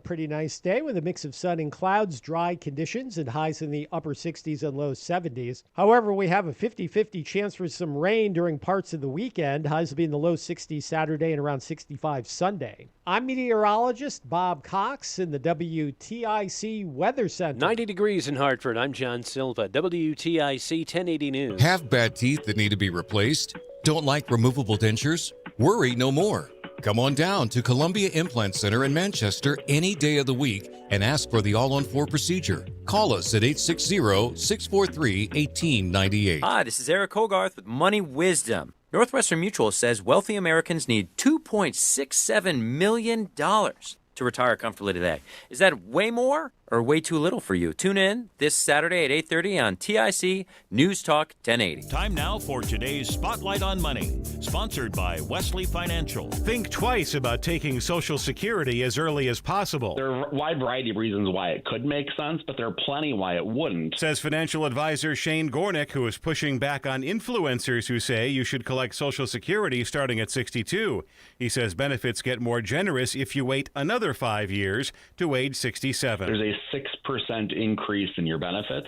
pretty nice day with a mix of sun and clouds, dry conditions, and highs in the upper 60s and low 70s. However, we have a 50-50 chance for some rain during parts of the weekend. Highs will be in the low 60s Saturday and around 65 Sunday. I'm meteorologist Bob Cox in the WTIC Weather Center. 90 degrees in Hartford. I'm John Silva, WTIC 1080 News. Have bad teeth that need to be replaced? Don't like removable dentures? Worry no more. Come on down to Columbia Implant Center in Manchester any day of the week and ask for the All-on-4 procedure. Call us at 860-643-1898. Hi, this is Eric Hogarth with Money Wisdom. Northwestern Mutual says wealthy Americans need $2.67 million to retire comfortably today. Is that way more or way too little for you? Tune in this Saturday at 8:30 on TIC News Talk 1080. Time now for today's Spotlight on Money, sponsored by Wesley Financial. Think twice about taking Social Security as early as possible. There are a wide variety of reasons why it could make sense, but there are plenty why it wouldn't. Says financial advisor Shane Gornick, who is pushing back on influencers who say you should collect Social Security starting at 62. He says benefits get more generous if you wait another 5 years to age 67. There's a 6% increase in your benefits,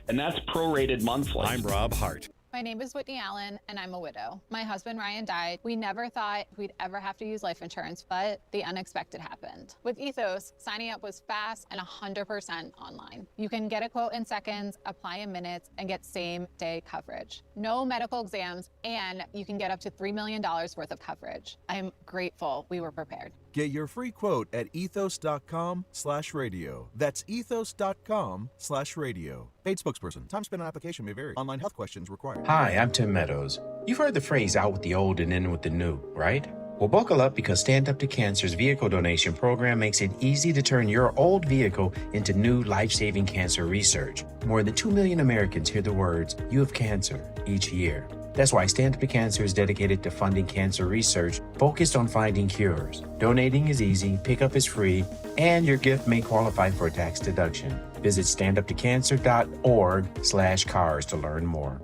and that's prorated monthly. I'm Rob Hart. My name is Whitney Allen, and I'm a widow. My husband, Ryan, died. We never thought we'd ever have to use life insurance, but the unexpected happened. With Ethos, signing up was fast and 100% online. You can get a quote in seconds, apply in minutes, and get same-day coverage. No medical exams, and you can get up to $3 million worth of coverage. I'm grateful we were prepared. Get your free quote at ethos.com/radio. That's ethos.com/radio. Paid spokesperson. Time spent on application may vary. Online health questions required. Hi, I'm Tim Meadows. You've heard the phrase out with the old and in with the new, right? Well, buckle up because Stand Up to Cancer's vehicle donation program makes it easy to turn your old vehicle into new life-saving cancer research. More than 2 million Americans hear the words, "You have cancer," each year. That's why Stand Up to Cancer is dedicated to funding cancer research focused on finding cures. Donating is easy, pickup is free, and your gift may qualify for a tax deduction. Visit standuptocancer.org/cars to learn more.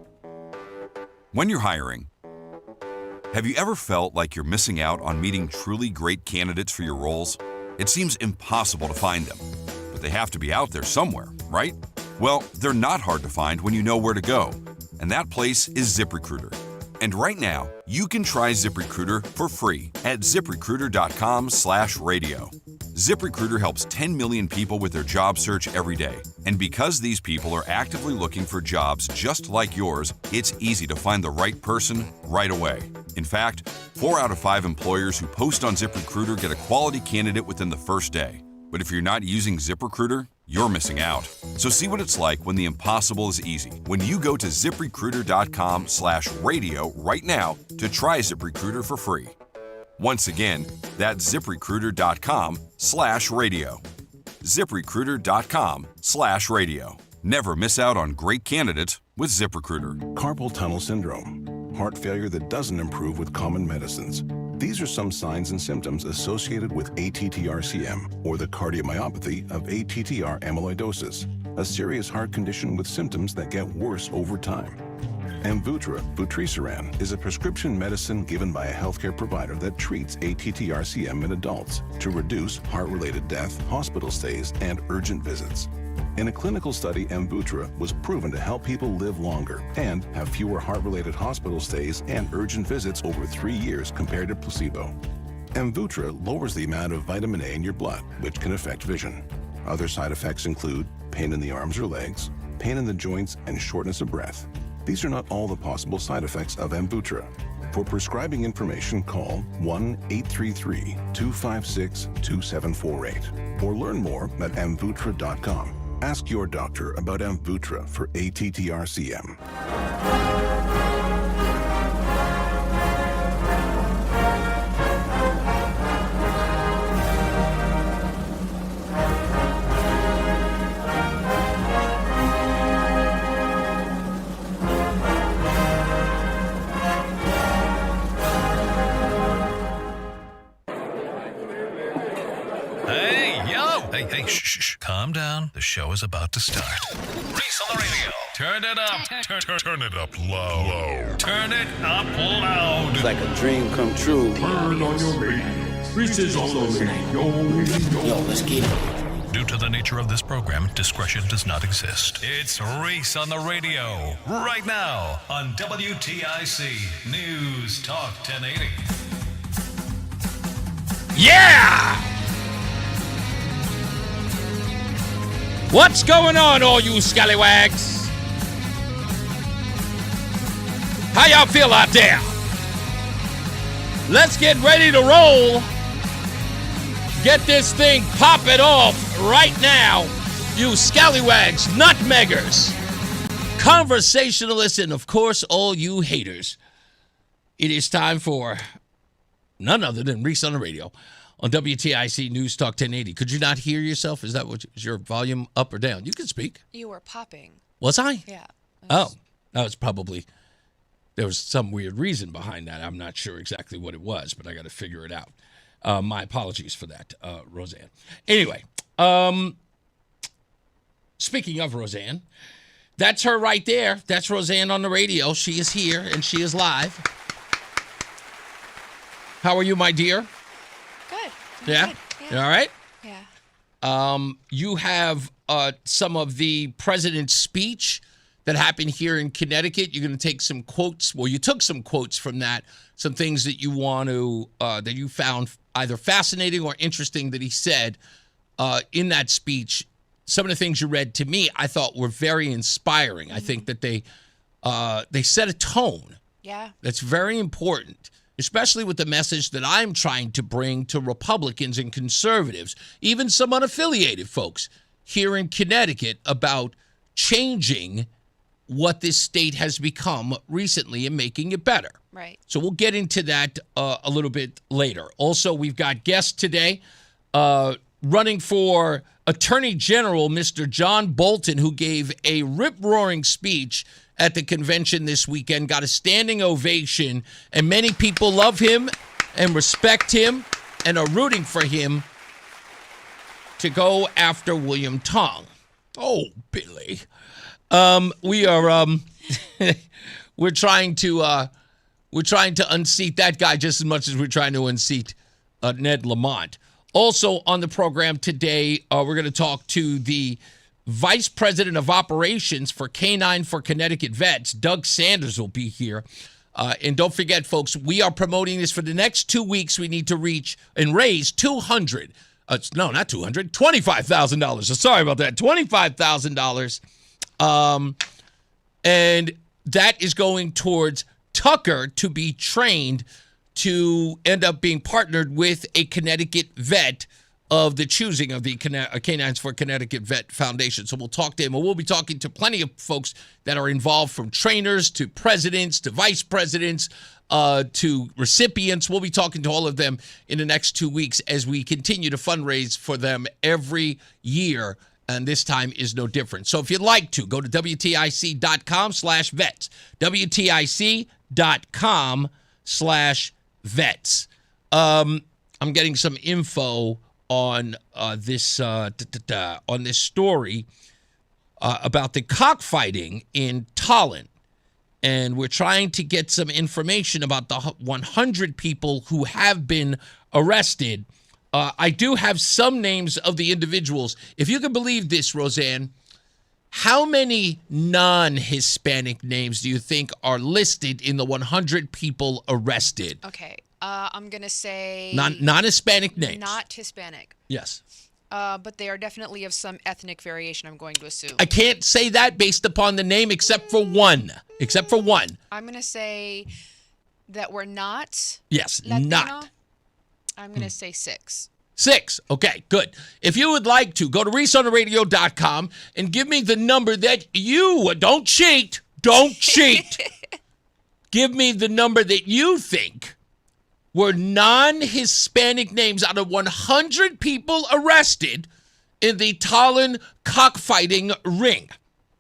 When you're hiring, have you ever felt like you're missing out on meeting truly great candidates for your roles? It seems impossible to find them, but they have to be out there somewhere, right? Well, they're not hard to find when you know where to go. And that place is ZipRecruiter. And right now, you can try ZipRecruiter for free at ZipRecruiter.com/radio. ZipRecruiter helps 10 million people with their job search every day. And because these people are actively looking for jobs just like yours, it's easy to find the right person right away. In fact, 4 out of 5 employers who post on ZipRecruiter get a quality candidate within the first day. But if you're not using ZipRecruiter, you're missing out. So see what it's like when the impossible is easy. When you go to ZipRecruiter.com/radio right now to try ZipRecruiter for free. Once again, that's ZipRecruiter.com/radio. ZipRecruiter.com/radio. Never miss out on great candidates with ZipRecruiter. Carpal tunnel syndrome, heart failure that doesn't improve with common medicines. These are some signs and symptoms associated with ATTR-CM, or the cardiomyopathy of ATTR amyloidosis, a serious heart condition with symptoms that get worse over time. Amvuttra, vutrisiran, is a prescription medicine given by a healthcare provider that treats ATTR-CM in adults to reduce heart-related death, hospital stays, and urgent visits. In a clinical study, Amvuttra was proven to help people live longer and have fewer heart-related hospital stays and urgent visits over 3 years compared to placebo. Amvuttra lowers the amount of vitamin A in your blood, which can affect vision. Other side effects include pain in the arms or legs, pain in the joints, and shortness of breath. These are not all the possible side effects of Amvuttra. For prescribing information, call 1-833-256-2748 or learn more at amvuttra.com. Ask your doctor about Amvuttra for ATTR-CM. Hey, shh. Calm down. The show is about to start. Reese on the radio. Turn it up. Turn it up low. Turn it up loud. It's like a dream come true. Turn on your radio. Reese's all over me. Yo, let's get it. Due to the nature of this program, discretion does not exist. It's Reese on the radio right now on WTIC News Talk 1080. Yeah! What's going on, all you scallywags? How y'all feel out there? Let's get ready to roll. Get this thing popping off right now. You scallywags, nutmeggers, conversationalists, and of course, all you haters. It is time for none other than Reese on the radio on WTIC News Talk 1080. Could you not hear yourself? Is that what is your volume up or down? You can speak. You were popping. Was I? Yeah. Oh, that was probably, there was some weird reason behind that. I'm not sure exactly what it was, but I got to figure it out. My apologies for that, Rozan. Anyway, speaking of Rozan, that's her right there. That's Rozan on the radio. She is here and she is live. How are you, my dear? Good. Yeah? Good. Yeah. You all right? Yeah. You have some of the president's speech that happened here in Connecticut. You're going to take some quotes. Well, you took some quotes from that, some things that you want to, that you found either fascinating or interesting that he said in that speech. Some of the things you read to me, I thought were very inspiring. I think that they set a tone. Yeah. That's very important, especially with the message that I'm trying to bring to Republicans and conservatives, even some unaffiliated folks here in Connecticut, about changing what this state has become recently and making it better. Right. So we'll get into that a little bit later. Also, we've got guests today running for Attorney General, Mr. John Bolton, who gave a rip-roaring speech at the convention this weekend, got a standing ovation, and many people love him and respect him and are rooting for him to go after William Tong. Oh, Billy. We are we're trying to unseat that guy just as much as we're trying to unseat Ned Lamont. Also on the program today, we're going to talk to the Vice President of Operations for Canine for Connecticut Vets. Doug Sanders will be here. And don't forget, folks, we are promoting this for the next 2 weeks. We need to reach and raise $25,000. Sorry about that. $25,000. And that is going towards Tucker to be trained to end up being partnered with a Connecticut vet of the choosing of the Canines for Connecticut Vet Foundation. So we'll talk to him, and we'll be talking to plenty of folks that are involved, from trainers to presidents to vice presidents to recipients. We'll be talking to all of them in the next 2 weeks as we continue to fundraise for them every year. And this time is no different. So if you'd like to, go to WTIC.com/vets. WTIC.com/vets. I'm getting some info on this story about the cockfighting in Tallinn. And we're trying to get some information about the 100 people who have been arrested. I do have some names of the individuals. If you can believe this, Rozan, how many non-Hispanic names do you think are listed in the 100 people arrested? Okay. I'm going to say... Non-Hispanic names. Not Hispanic. Yes. But they are definitely of some ethnic variation, I'm going to assume. I can't say that based upon the name except for one. I'm going to say that we're not... Yes, Latino. not. I'm going to say 6. 6. Okay, good. If you would like to, go to ReeseOnTheRadio.com and give me the number that you... Don't cheat. Don't cheat. Give me the number that you think were non-Hispanic names out of 100 people arrested in the Tallinn cockfighting ring.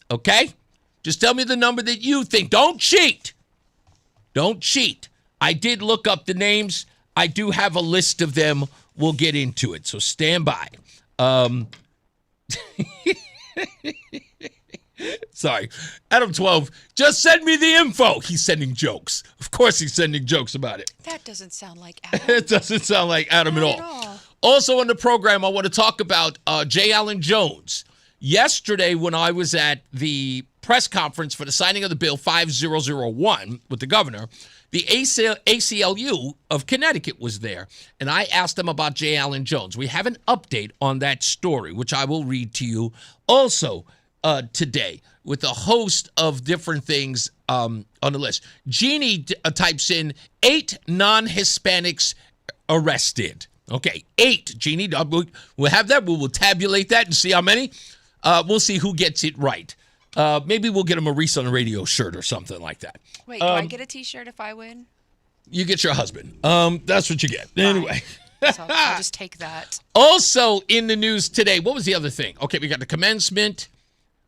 Okay? Just tell me the number that you think. Don't cheat. Don't cheat. I did look up the names. I do have a list of them. We'll get into it, so stand by. Sorry. Adam 12, just send me the info. He's sending jokes. Of course he's sending jokes about it. That doesn't sound like Adam. It doesn't sound like Adam Not at all. Also on the program, I want to talk about J. Allen Jones. Yesterday, when I was at the press conference for the signing of the bill 5001 with the governor, the ACLU of Connecticut was there, and I asked them about J. Allen Jones. We have an update on that story, which I will read to you also today with a host of different things on the list. Jeannie types in 8 non-Hispanics arrested. Okay, 8. Jeannie, we'll have that. We will tabulate that and see how many. We'll see who gets it right. Maybe we'll get him a Reese on the radio shirt or something like that. Wait, do I get a T-shirt if I win? You get your husband. That's what you get. Fine. Anyway. So I'll just take that. Also in the news today, what was the other thing? Okay, we got the commencement.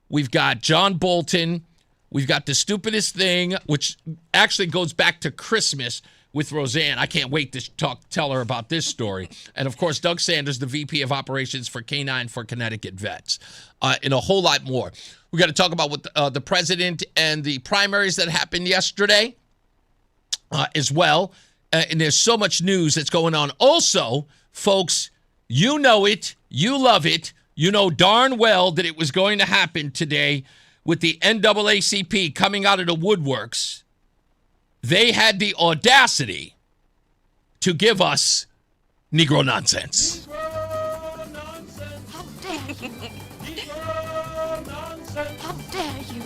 We've got John Bolton. We've got the stupidest thing, which actually goes back to Christmas with Rozan. I can't wait to tell her about this story. And, of course, Doug Sanders, the VP of Operations for Canines for Connecticut Vets, and a whole lot more. We got to talk about what the president and the primaries that happened yesterday as well. And there's so much news that's going on. Also, folks, you know it. You love it. You know darn well that it was going to happen today with the NAACP coming out of the woodworks. They had the audacity to give us Negro nonsense. Negro nonsense. How dare you? Negro nonsense. How dare you?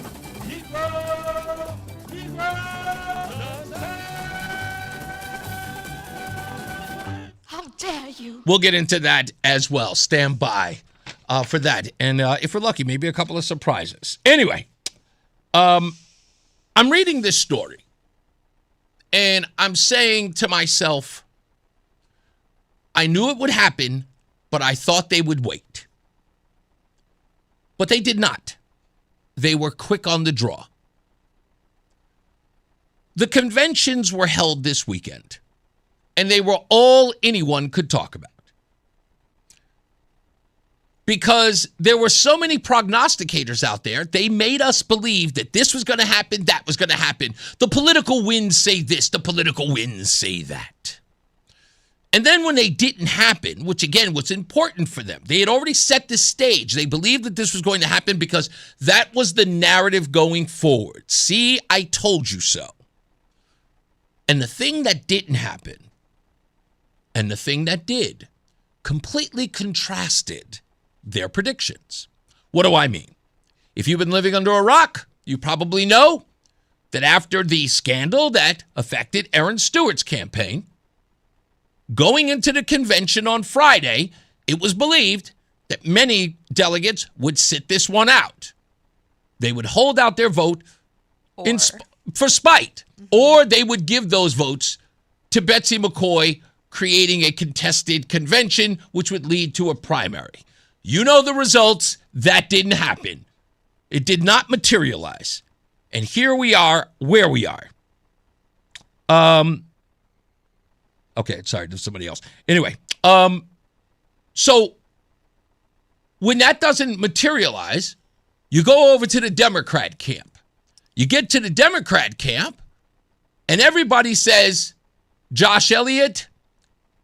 Negro nonsense. How dare you? We'll get into that as well. Stand by for that. And if we're lucky, maybe a couple of surprises. Anyway, I'm reading this story. And I'm saying to myself, I knew it would happen, but I thought they would wait. But they did not. They were quick on the draw. The conventions were held this weekend, and they were all anyone could talk about. Because there were so many prognosticators out there, they made us believe that this was going to happen, that was going to happen. The political winds say this, the political winds say that. And then when they didn't happen, which again was important for them, they had already set the stage. They believed that this was going to happen because that was the narrative going forward. See, I told you so. And the thing that didn't happen and the thing that did completely contrasted their predictions. What do I mean? If you've been living under a rock, you probably know that after the scandal that affected Aaron Stewart's campaign, going into the convention on Friday, it was believed that many delegates would sit this one out. They would hold out their vote for spite, or they would give those votes to Betsy McCoy, creating a contested convention, which would lead to a primary. You know the results. That didn't happen. It did not materialize. And here we are where we are. Okay, sorry, there's somebody else. Anyway, so when that doesn't materialize, you go over to the Democrat camp. You get to the Democrat camp, and everybody says, Josh Elliott,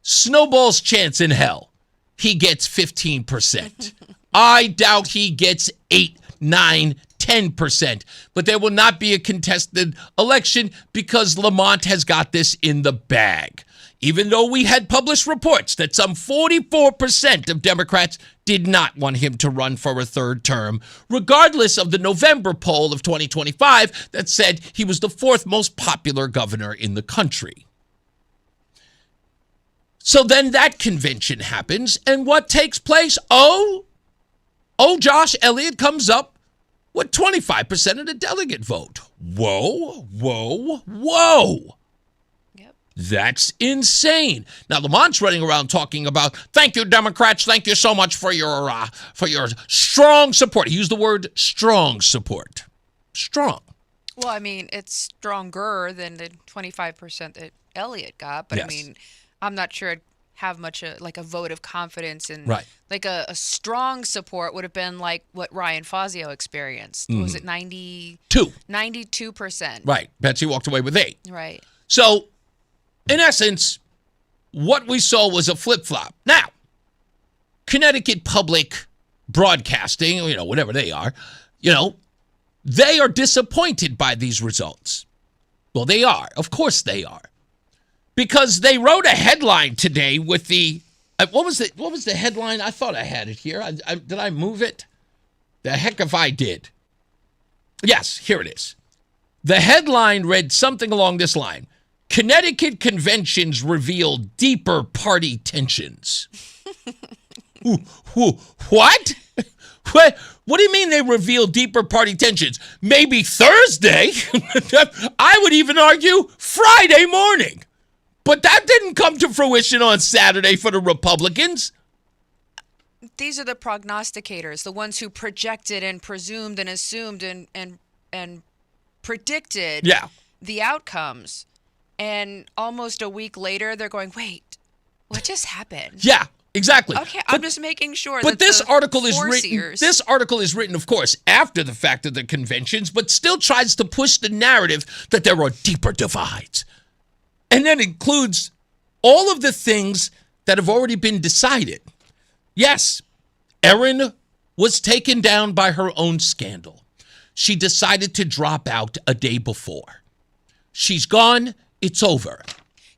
snowball's chance in hell. He gets 15%. I doubt he gets 8, 9, 10%. But there will not be a contested election because Lamont has got this in the bag. Even though we had published reports that some 44% of Democrats did not want him to run for a third term, regardless of the November poll of 2025 that said he was the 4th most popular governor in the country. So then that convention happens, and what takes place? Oh, Josh Elliott comes up with 25% of the delegate vote. Whoa. Yep. That's insane. Now, Lamont's running around talking about, thank you, Democrats, thank you so much for your strong support. He used the word strong support. Strong. Well, I mean, it's stronger than the 25% that Elliott got, but Yes. I mean, I'm not sure have much like a vote of confidence, and Right. like a strong support would have been like what Ryan Fazio experienced. Was it 92%? Right. Betsy walked away with 8. Right. So, in essence, what we saw was a flip-flop. Now, Connecticut Public Broadcasting, whatever they are, they are disappointed by these results. Well, they are. Of course they are. Because they wrote a headline today with the what was the headline? I thought I had it here. Did I move it? The heck if I did. Yes, here it is. The headline read something along this line: Connecticut conventions reveal deeper party tensions. What? What do you mean they reveal deeper party tensions? Maybe Thursday. I would even argue Friday morning. But that didn't come to fruition on Saturday for the Republicans. These are the prognosticators, the ones who projected and presumed and assumed and predicted the outcomes. And almost a week later, they're going, wait, what just happened? Yeah, exactly. Okay, I'm just making sure. But that this the article is written. foreseers- This article is written, of course, after the fact of the conventions, but still tries to push the narrative that there are deeper divides, and then includes all of the things that have already been decided. Yes, Erin was taken down by her own scandal. She decided to drop out a day before. She's gone. It's over.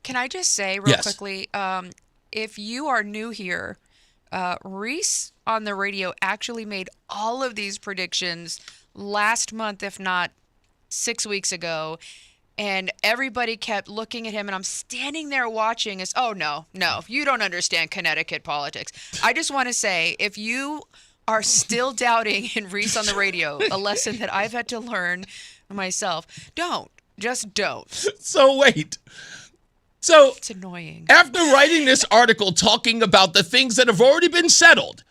Can I just say real quickly, if you are new here, Reese on the radio actually made all of these predictions last month, if not 6 weeks ago. And everybody kept looking at him, and I'm standing there watching as, oh, no, you don't understand Connecticut politics. I just want to say, if you are still doubting in Reese on the radio, a lesson that I've had to learn myself, just don't. So wait. So it's annoying. After writing this article talking about the things that have already been settled,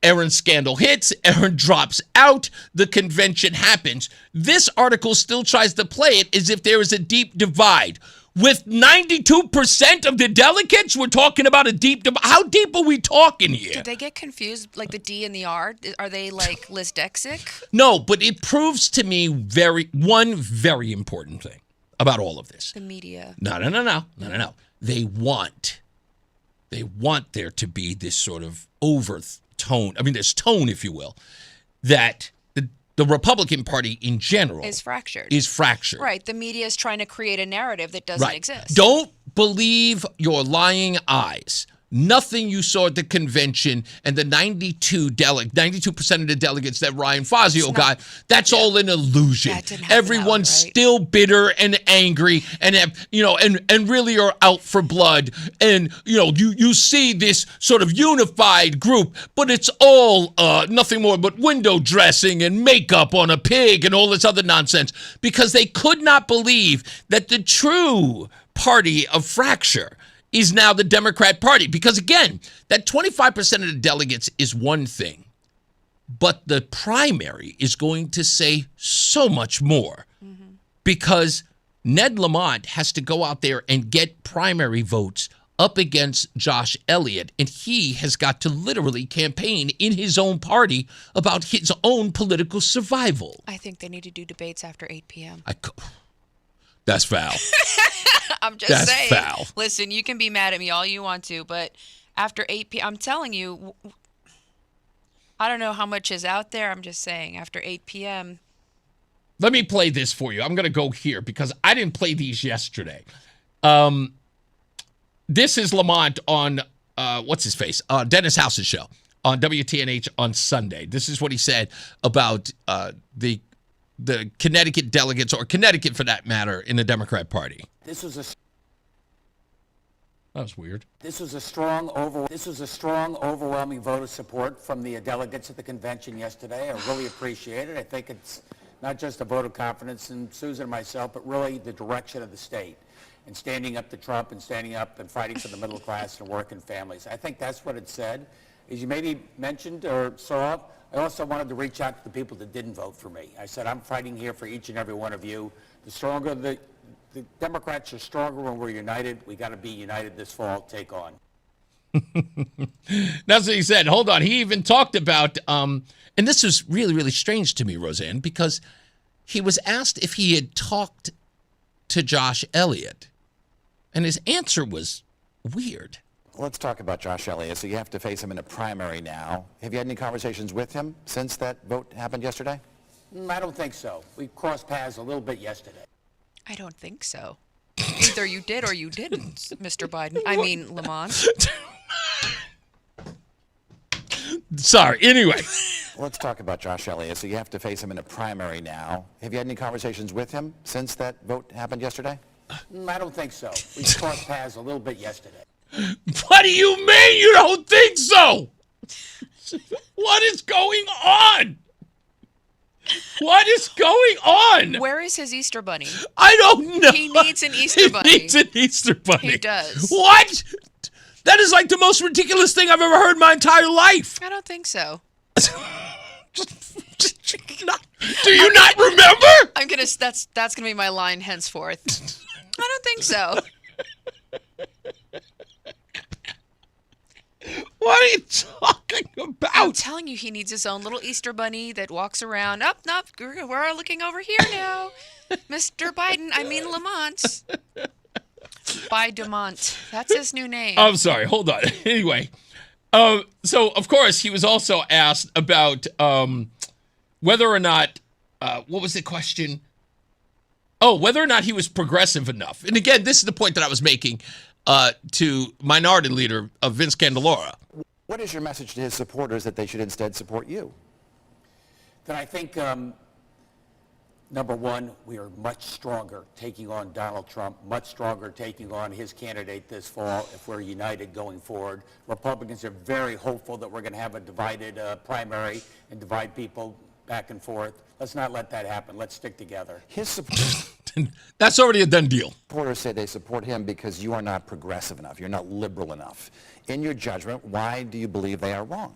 Erin's scandal hits, Erin drops out, the convention happens. This article still tries to play it as if there is a deep divide. With 92% of the delegates, we're talking about a deep divide. How deep are we talking here? Did they get confused, like the D and the R? Are they like Liz Dexick? No, but it proves to me one very important thing about all of this. The media. No. They want there to be this sort of overtone. I mean, this tone, if you will, that the Republican Party in general is fractured. Right. The media is trying to create a narrative that doesn't exist. Don't believe your lying eyes. Nothing you saw at the convention and the 92% of the delegates that Ryan Fazio got, that's all an illusion. Everyone's still bitter and angry and really are out for blood. And, you see this sort of unified group, but it's all nothing more but window dressing and makeup on a pig and all this other nonsense, because they could not believe that the true party of fracture is now the Democrat Party. Because again, that 25% of the delegates is one thing, but the primary is going to say so much more, because Ned Lamont has to go out there and get primary votes up against Josh Elliott, and he has got to literally campaign in his own party about his own political survival. I think they need to do debates after 8 p.m. That's foul. I'm just That's saying. foul. Listen, you can be mad at me all you want to, but after 8 p.m., I'm telling you, I don't know how much is out there. I'm just saying, after 8 p.m. Let me play this for you. I'm going to go here because I didn't play these yesterday. This is Lamont on, Dennis House's show on WTNH on Sunday. This is what he said about the Connecticut delegates, or Connecticut for that matter, in the Democrat Party. That was weird. This was a strong, overwhelming vote of support from the delegates at the convention yesterday. I really appreciate it. I think it's not just a vote of confidence in Susan and myself, but really the direction of the state, and standing up to Trump and standing up and fighting for the middle class and working families. I think that's what it said. As you maybe mentioned or saw, I also wanted to reach out to the people that didn't vote for me. I said, I'm fighting here for each and every one of you. The Democrats are stronger when we're united. We got to be united this fall. Take on. That's what he said. Hold on. He even talked about, and this was really, really strange to me, Rozan, because he was asked if he had talked to Josh Elliott, and his answer was weird. Let's talk about Josh Elliott. So you have to face him in a primary now. Have you had any conversations with him since that vote happened yesterday? I don't think so. We crossed paths a little bit yesterday. I don't think so. Either you did or you didn't, Mr. Biden. I mean, Lamont. Sorry. Anyway. Let's talk about Josh Elliott. So you have to face him in a primary now. Have you had any conversations with him since that vote happened yesterday? I don't think so. We crossed paths a little bit yesterday. What do you mean you don't think so? What is going on? What is going on? Where is his Easter bunny? I don't know. He needs an Easter bunny. He needs an Easter bunny. He does. What? That is like the most ridiculous thing I've ever heard in my entire life. I don't think so. Do you not remember? I'm gonna. That's gonna be my line henceforth. I don't think so. What are you talking about? I'm telling you, he needs his own little Easter bunny that walks around. Up, we're looking over here now, Mr. Biden. I mean Lamont. Bidemont. That's his new name. I'm sorry. Hold on. Anyway, so of course he was also asked about whether or not what was the question? Oh, whether or not he was progressive enough. And again, this is the point that I was making to Minority Leader Vince Candelora. What is your message to his supporters that they should instead support you? That I think, number one, we are much stronger taking on Donald Trump, much stronger taking on his candidate this fall if we're united going forward. Republicans are very hopeful that we're going to have a divided primary and divide people back and forth. Let's not let that happen. Let's stick together. His supporters. That's already a done deal. Supporters say they support him because you are not progressive enough. You're not liberal enough. In your judgment, why do you believe they are wrong?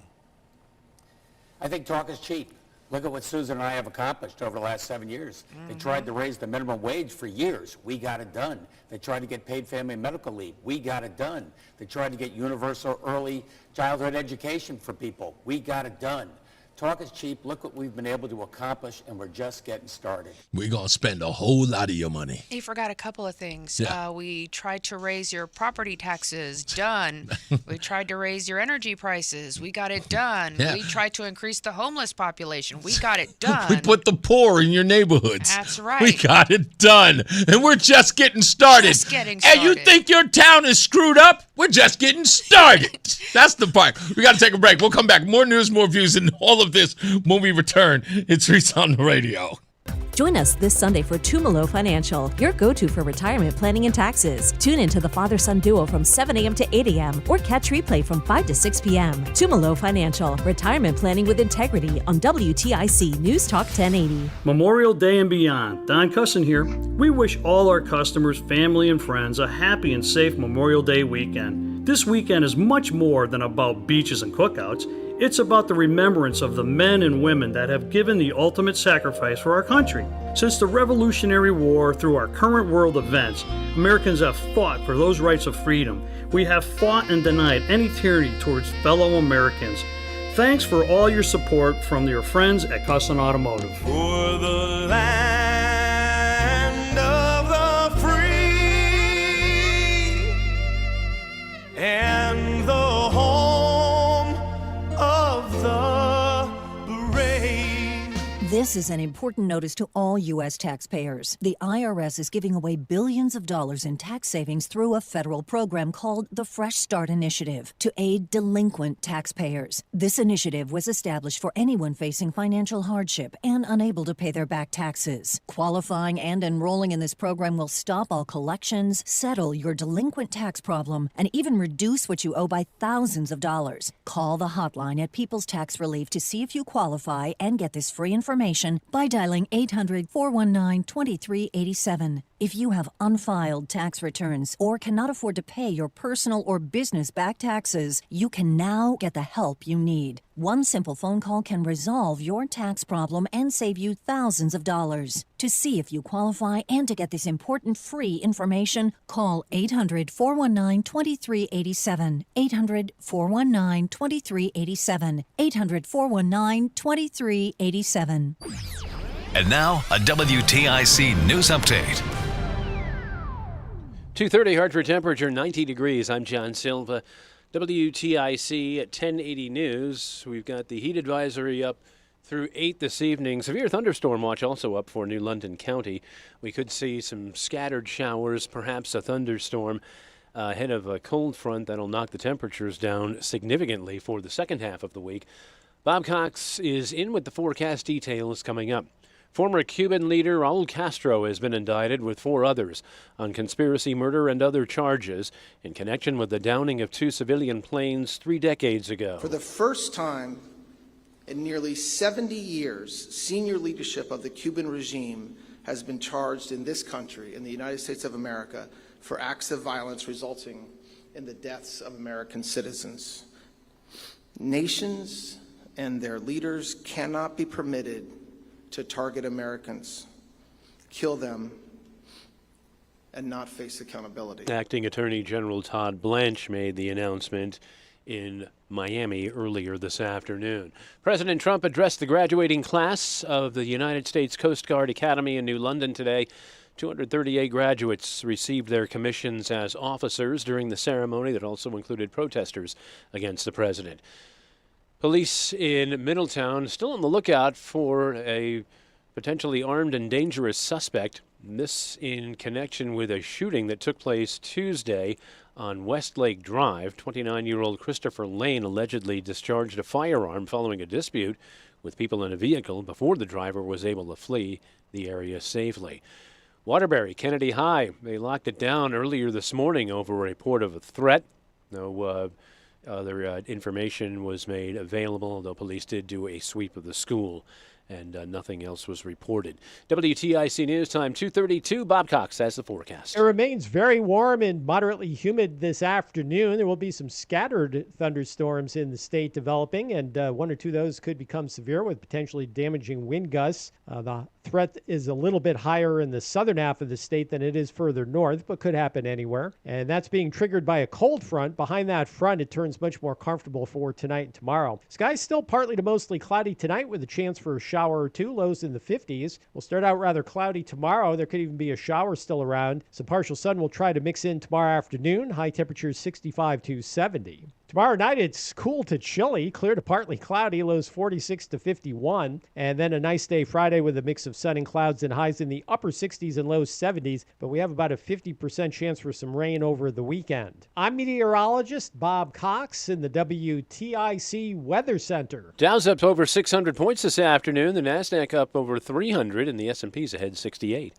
I think talk is cheap. Look at what Susan and I have accomplished over the last 7 years. They tried to raise the minimum wage for years. We got it done. They tried to get paid family and medical leave. We got it done. They tried to get universal early childhood education for people. We got it done. Talk is cheap. Look what we've been able to accomplish, and we're just getting started. We're going to spend a whole lot of your money. He forgot a couple of things. Yeah. We tried to raise your property taxes. Done. We tried to raise your energy prices. We got it done. Yeah. We tried to increase the homeless population. We got it done. We put the poor in your neighborhoods. That's right. We got it done. And we're just getting started. Just getting And you started. think your town is screwed up? We're just getting started. That's the part. We got to take a break. We'll come back. More news, more views, and all of this when we return. It's Reese on the radio. Join us this Sunday for Tumalo Financial, your go-to for retirement planning and taxes. Tune in to the father-son duo from 7 a.m. to 8 a.m. or catch replay from 5 to 6 p.m. Tumalo Financial, retirement planning with integrity on WTIC News Talk 1080. Memorial Day and beyond. Don Cussin here. We wish all our customers, family, and friends a happy and safe Memorial Day weekend. This weekend is much more than about beaches and cookouts. It's about the remembrance of the men and women that have given the ultimate sacrifice for our country. Since the Revolutionary War through our current world events, Americans have fought for those rights of freedom. We have fought and denied any tyranny towards fellow Americans. Thanks for all your support from your friends at Cussin Automotive. For the land of the free and the home of the brave. This is an important notice to all U.S. taxpayers. The IRS is giving away billions of dollars in tax savings through a federal program called the Fresh Start Initiative to aid delinquent taxpayers. This initiative was established for anyone facing financial hardship and unable to pay their back taxes. Qualifying and enrolling in this program will stop all collections, settle your delinquent tax problem, and even reduce what you owe by thousands of dollars. Call the hotline at People's Tax Relief to see if you qualify and get this free information by dialing 800-419-2387. If you have unfiled tax returns or cannot afford to pay your personal or business back taxes, you can now get the help you need. One simple phone call can resolve your tax problem and save you thousands of dollars. To see if you qualify and to get this important free information, call 800-419-2387. 800-419-2387. 800-419-2387. And now, a WTIC news update. 2:30 Hartford temperature 90 degrees. I'm John Silva. WTIC at 1080 News. We've got the heat advisory up through 8 this evening. Severe thunderstorm watch also up for New London County. We could see some scattered showers, perhaps a thunderstorm ahead of a cold front that'll knock the temperatures down significantly for the second half of the week. Bob Cox is in with the forecast details coming up. Former Cuban leader Raul Castro has been indicted with 4 others on conspiracy, murder, and other charges in connection with the downing of 2 civilian planes 3 decades ago. For the first time in nearly 70 years, senior leadership of the Cuban regime has been charged in this country, in the United States of America, for acts of violence resulting in the deaths of American citizens. Nations and their leaders cannot be permitted to target Americans, kill them, and not face accountability. Acting Attorney General Todd Blanche made the announcement in Miami earlier this afternoon. President Trump addressed the graduating class of the United States Coast Guard Academy in New London today. 238 graduates received their commissions as officers during the ceremony that also included protesters against the president. Police in Middletown still on the lookout for a potentially armed and dangerous suspect. This in connection with a shooting that took place Tuesday on Westlake Drive. 29-year-old Christopher Lane allegedly discharged a firearm following a dispute with people in a vehicle before the driver was able to flee the area safely. Waterbury, Kennedy High, they locked it down earlier this morning over a report of a threat. No other information was made available, although police did do a sweep of the school, and nothing else was reported. WTIC News Time 2:32. Bob Cox has the forecast. It remains very warm and moderately humid this afternoon. There will be some scattered thunderstorms in the state developing, and 1 or 2 of those could become severe with potentially damaging wind gusts. The threat is a little bit higher in the southern half of the state than it is further north, but could happen anywhere. And that's being triggered by a cold front. Behind that front, it turns much more comfortable for tonight and tomorrow. Skies still partly to mostly cloudy tonight with a chance for a shower or 2, lows in the 50s. We'll start out rather cloudy tomorrow. There could even be a shower still around. Some partial sun will try to mix in tomorrow afternoon. High temperatures 65 to 70. Tomorrow night, it's cool to chilly, clear to partly cloudy, lows 46 to 51. And then a nice day Friday with a mix of sun and clouds and highs in the upper 60s and low 70s. But we have about a 50% chance for some rain over the weekend. I'm meteorologist Bob Cox in the WTIC Weather Center. Dow's up over 600 points this afternoon. The NASDAQ up over 300, and the S&P's ahead 68.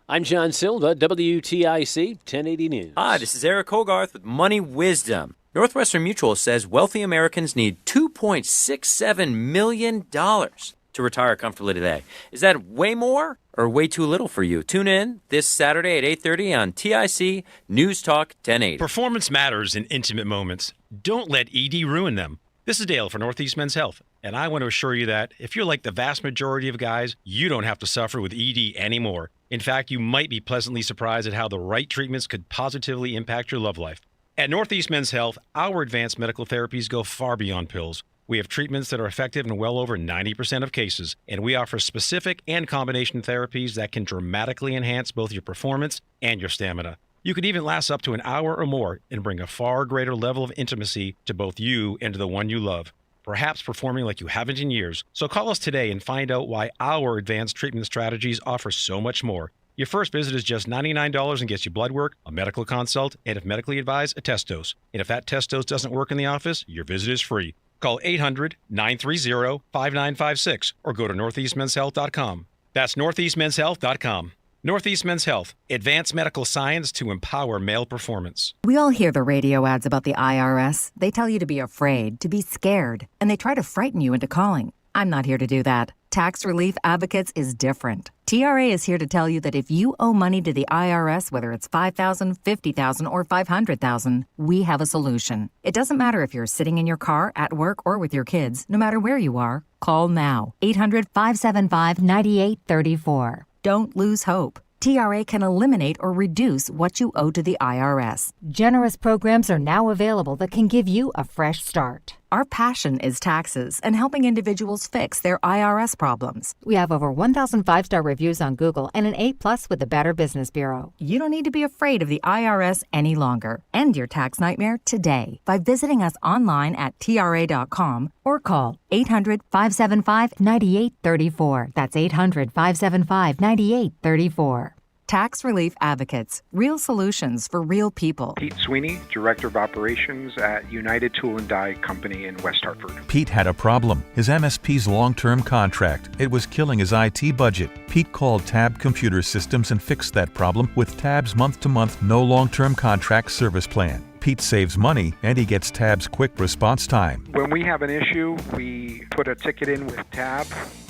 I'm John Silva, WTIC 1080 News. Hi, this is Eric Hogarth with Money Wisdom. Northwestern Mutual says wealthy Americans need $2.67 million to retire comfortably today. Is that way more or way too little for you? Tune in this Saturday at 8:30 on TIC News Talk 1080. Performance matters in intimate moments. Don't let ED ruin them. This is Dale for Northeast Men's Health, and I want to assure you that if you're like the vast majority of guys, you don't have to suffer with ED anymore. In fact, you might be pleasantly surprised at how the right treatments could positively impact your love life. At Northeast Men's Health, our advanced medical therapies go far beyond pills. We have treatments that are effective in well over 90% of cases, and we offer specific and combination therapies that can dramatically enhance both your performance and your stamina. You could even last up to an hour or more and bring a far greater level of intimacy to both you and to the one you love, perhaps performing like you haven't in years. So call us today and find out why our advanced treatment strategies offer so much more. Your first visit is just $99 and gets you blood work, a medical consult, and if medically advised, a test dose. And if that test dose doesn't work in the office, your visit is free. Call 800-930-5956 or go to northeastmenshealth.com. That's northeastmenshealth.com. Northeast Men's Health, advanced medical science to empower male performance. We all hear the radio ads about the IRS. They tell you to be afraid, to be scared, and they try to frighten you into calling. I'm not here to do that. Tax Relief Advocates is different. TRA is here to tell you that if you owe money to the IRS, whether it's $5,000, $50,000, or $500,000, we have a solution. It doesn't matter if you're sitting in your car, at work, or with your kids. No matter where you are, call now. 800-575-9834. Don't lose hope. TRA can eliminate or reduce what you owe to the IRS. Generous programs are now available that can give you a fresh start. Our passion is taxes and helping individuals fix their IRS problems. We have over 1,000 five-star reviews on Google and an A+ with the Better Business Bureau. You don't need to be afraid of the IRS any longer. End your tax nightmare today by visiting us online at TRA.com or call 800-575-9834. That's 800-575-9834. Tax Relief Advocates. Real solutions for real people. Pete Sweeney, Director of Operations at United Tool and Die Company in West Hartford. Pete had a problem. His MSP's long-term contract. It was killing his IT budget. Pete called Tab Computer Systems and fixed that problem with Tab's month-to-month, no long-term contract service plan. Pete saves money, and he gets Tab's quick response time. When we have an issue, we put a ticket in with Tab,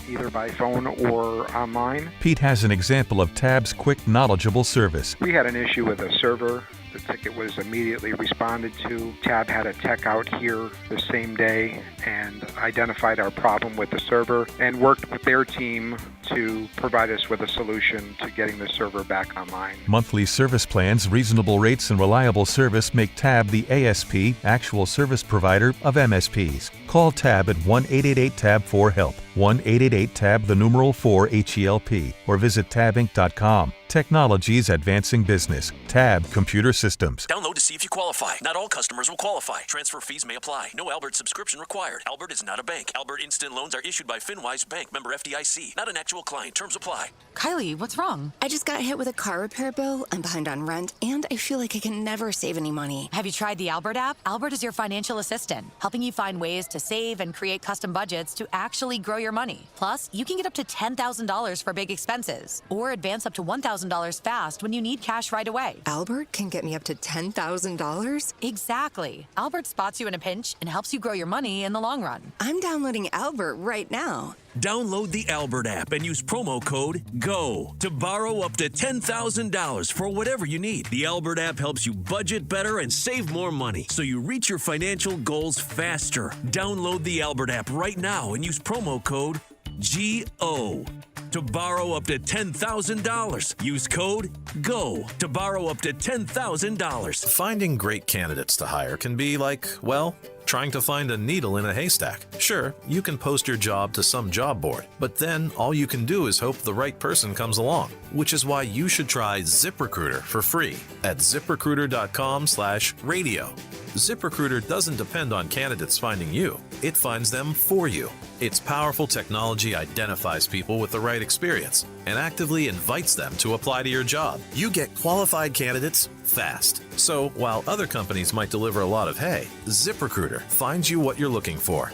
either by phone or online. Pete has an example of Tab's quick, knowledgeable service. We had an issue with a server. The ticket was immediately responded to. Tab had a tech out here the same day and identified our problem with the server and worked with their team to provide us with a solution to getting the server back online. Monthly service plans, reasonable rates, and reliable service make Tab the ASP, actual service provider of MSPs. Call Tab at 1-888-TAB-4-HELP, 1-888-TAB-4-HELP, or visit tabinc.com. Technologies advancing business. Tab Computer Systems. Download to see if you qualify. Not all customers will qualify. Transfer fees may apply. No Albert subscription required. Albert is not a bank. Albert Instant Loans are issued by FinWise Bank, member FDIC. Not an actual client. Terms apply. Kylie, what's wrong? I just got hit with a car repair bill. I'm behind on rent, and I feel like I can never save any money. Have you tried the Albert app? Albert is your financial assistant, helping you find ways to save and create custom budgets to actually grow your money. Plus, you can get up to $10,000 for big expenses, or advance up to $1,000 fast when you need cash right away. Albert can get me up to $10,000? Exactly. Albert spots you in a pinch and helps you grow your money in the long run. I'm downloading Albert right now. Download the Albert app and use promo code GO to borrow up to $10,000 for whatever you need. The Albert app helps you budget better and save more money so you reach your financial goals faster. Download the Albert app right now and use promo code GO to borrow up to $10,000. Use code GO to borrow up to $10,000. Finding great candidates to hire can be like, well, trying to find a needle in a haystack. Sure, you can post your job to some job board, but then all you can do is hope the right person comes along, which is why you should try ZipRecruiter for free at ZipRecruiter.com/radio. ZipRecruiter doesn't depend on candidates finding you. It finds them for you. Its powerful technology identifies people with the right experience and actively invites them to apply to your job. You get qualified candidates fast. So while other companies might deliver a lot of hay, ZipRecruiter finds you what you're looking for.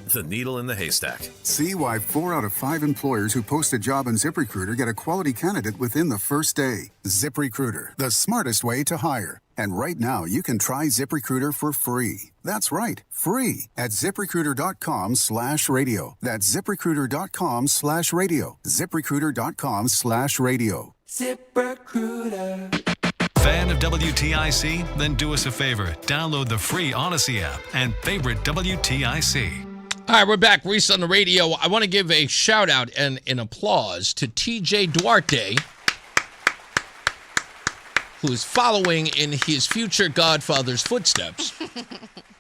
The needle in the haystack. See why 4 out of 5 employers who post a job on ZipRecruiter get a quality candidate within the first day. ZipRecruiter, the smartest way to hire. And right now, you can try ZipRecruiter for free. That's right, free at ZipRecruiter.com/radio. That's ZipRecruiter.com/radio. ZipRecruiter.com/radio. ZipRecruiter. Fan of WTIC? Then do us a favor. Download the free Odyssey app and favorite WTIC. All right, we're back. Reese on the radio. I want to give a shout out and an applause to TJ Duarte, who is following in his future godfather's footsteps.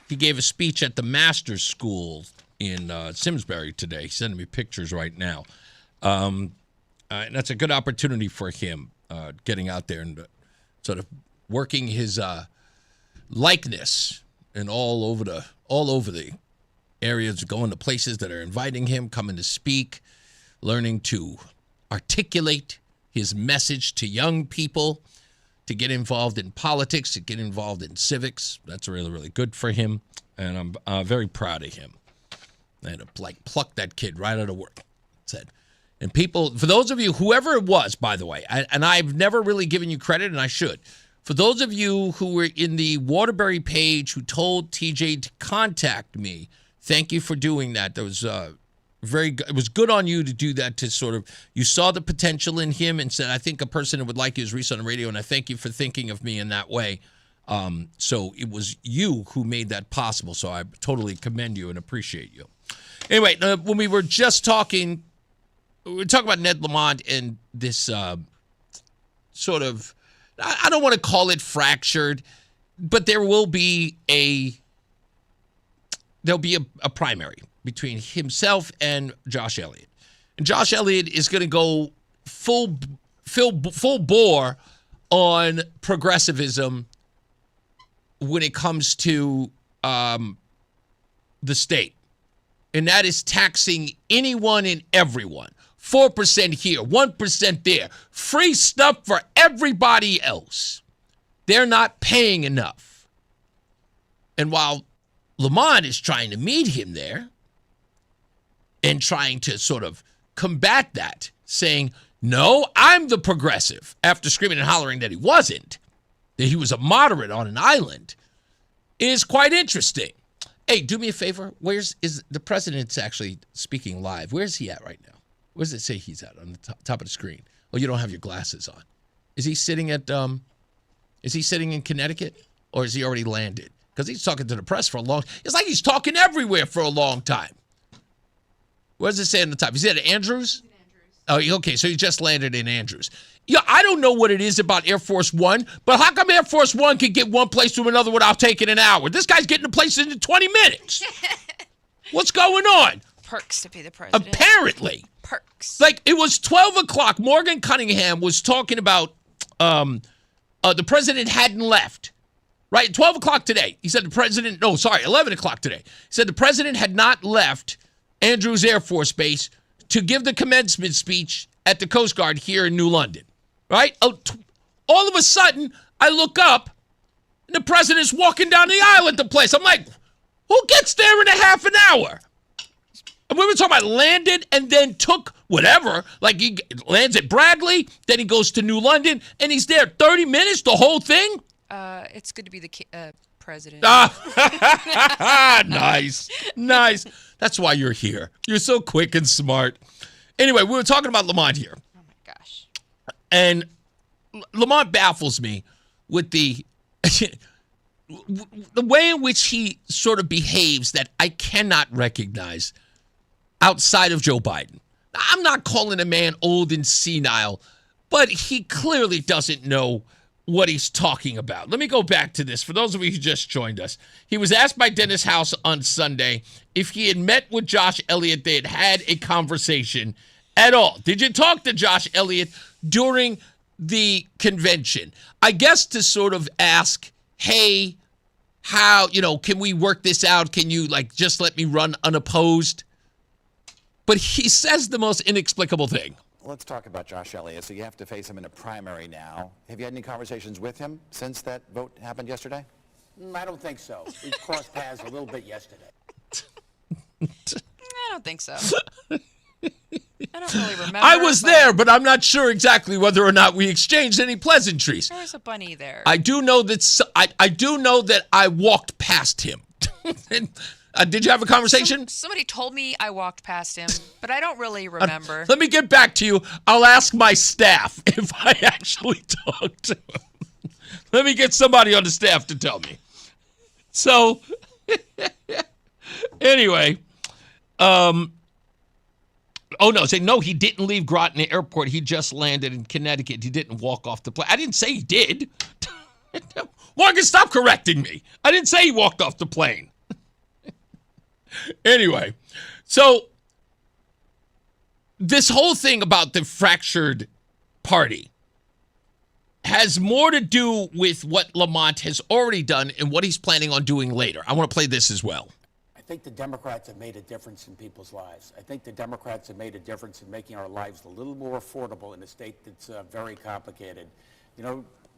He gave a speech at the Masters School in Simsbury today. He's sending me pictures right now. And that's a good opportunity for him, getting out there and sort of working his likeness and all over the areas, going to places that are inviting him, coming to speak, learning to articulate his message to young people, to get involved in politics, to get involved in civics. That's really, really good for him, and I'm very proud of him. I had to pluck that kid right out of work. And people, for those of you, whoever it was, by the way, and I've never really given you credit, and I should. For those of you who were in the Waterbury page who told TJ to contact me, thank you for doing that. There was Very good. It was good on you to do that, to sort of, you saw the potential in him and said, I think a person that would like you is Reese on the radio, and I thank you for thinking of me in that way. So it was you who made that possible. So I totally commend you and appreciate you. Anyway, when we were just talking, we were talking about Ned Lamont and this sort of, I don't want to call it fractured, but there'll be a primary between himself and Josh Elliott. And Josh Elliott is going to go full bore on progressivism when it comes to the state. And that is taxing anyone and everyone. 4% here, 1% there. Free stuff for everybody else. They're not paying enough. And while Lamont is trying to meet him there and trying to sort of combat that, saying, no, I'm the progressive, after screaming and hollering that he wasn't, that he was a moderate on an island, is quite interesting. Hey, do me a favor. Is the president's actually speaking live? Where's he at right now? Where does it say he's at on the top of the screen? Oh, you don't have your glasses on. Is he sitting in Connecticut, or is he already landed? Because he's talking to the press for a long time. It's like he's talking everywhere for a long time. What does it say on the top? Is he at Andrews? Oh, okay, so he just landed in Andrews. Yeah, I don't know what it is about Air Force One, but how come Air Force One can get one place to another without taking an hour? This guy's getting to places in 20 minutes. What's going on? Perks to be the president. Apparently. Perks. Like, it was 12 o'clock. Morgan Cunningham was talking about the president hadn't left. Right? 12 o'clock today. He said 11 o'clock today. He said the president had not left Andrews Air Force Base to give the commencement speech at the Coast Guard here in New London. Right? All of a sudden, I look up, and the president's walking down the aisle at the place. I'm like, who gets there in a half an hour? And we were talking about landed and then took whatever. Like, he lands at Bradley, then he goes to New London, and he's there 30 minutes, the whole thing? It's good to be the president. Nice. That's why you're here. You're so quick and smart. Anyway, we were talking about Lamont here. Oh, my gosh. And Lamont baffles me with the way in which he sort of behaves that I cannot recognize outside of Joe Biden. I'm not calling a man old and senile, but he clearly doesn't know what he's talking about. Let me go back to this. For those of you who just joined us, he was asked by Dennis House on Sunday if he had met with Josh Elliott. They had had a conversation at all. Did you talk to Josh Elliott during the convention? I guess to sort of ask, hey, how, can we work this out? Can you just let me run unopposed? But he says the most inexplicable thing. Let's talk about Josh Elliott. So you have to face him in a primary now. Have you had any conversations with him since that vote happened yesterday? I don't think so. We crossed paths a little bit yesterday. I don't think so. I don't really remember. I was there, but I'm not sure exactly whether or not we exchanged any pleasantries. There was a bunny there. I do know that I walked past him. Did you have a conversation? Somebody told me I walked past him, but I don't really remember. Let me get back to you. I'll ask my staff if I actually talked to him. Let me get somebody on the staff to tell me. So, anyway, no, he didn't leave Groton Airport. He just landed in Connecticut. He didn't walk off the plane. I didn't say he did. Morgan, stop correcting me. I didn't say he walked off the plane. Anyway, so this whole thing about the fractured party has more to do with what Lamont has already done and what he's planning on doing later. I want to play this as well. I think the Democrats have made a difference in people's lives. I think the Democrats have made a difference in making our lives a little more affordable in a state that's very complicated.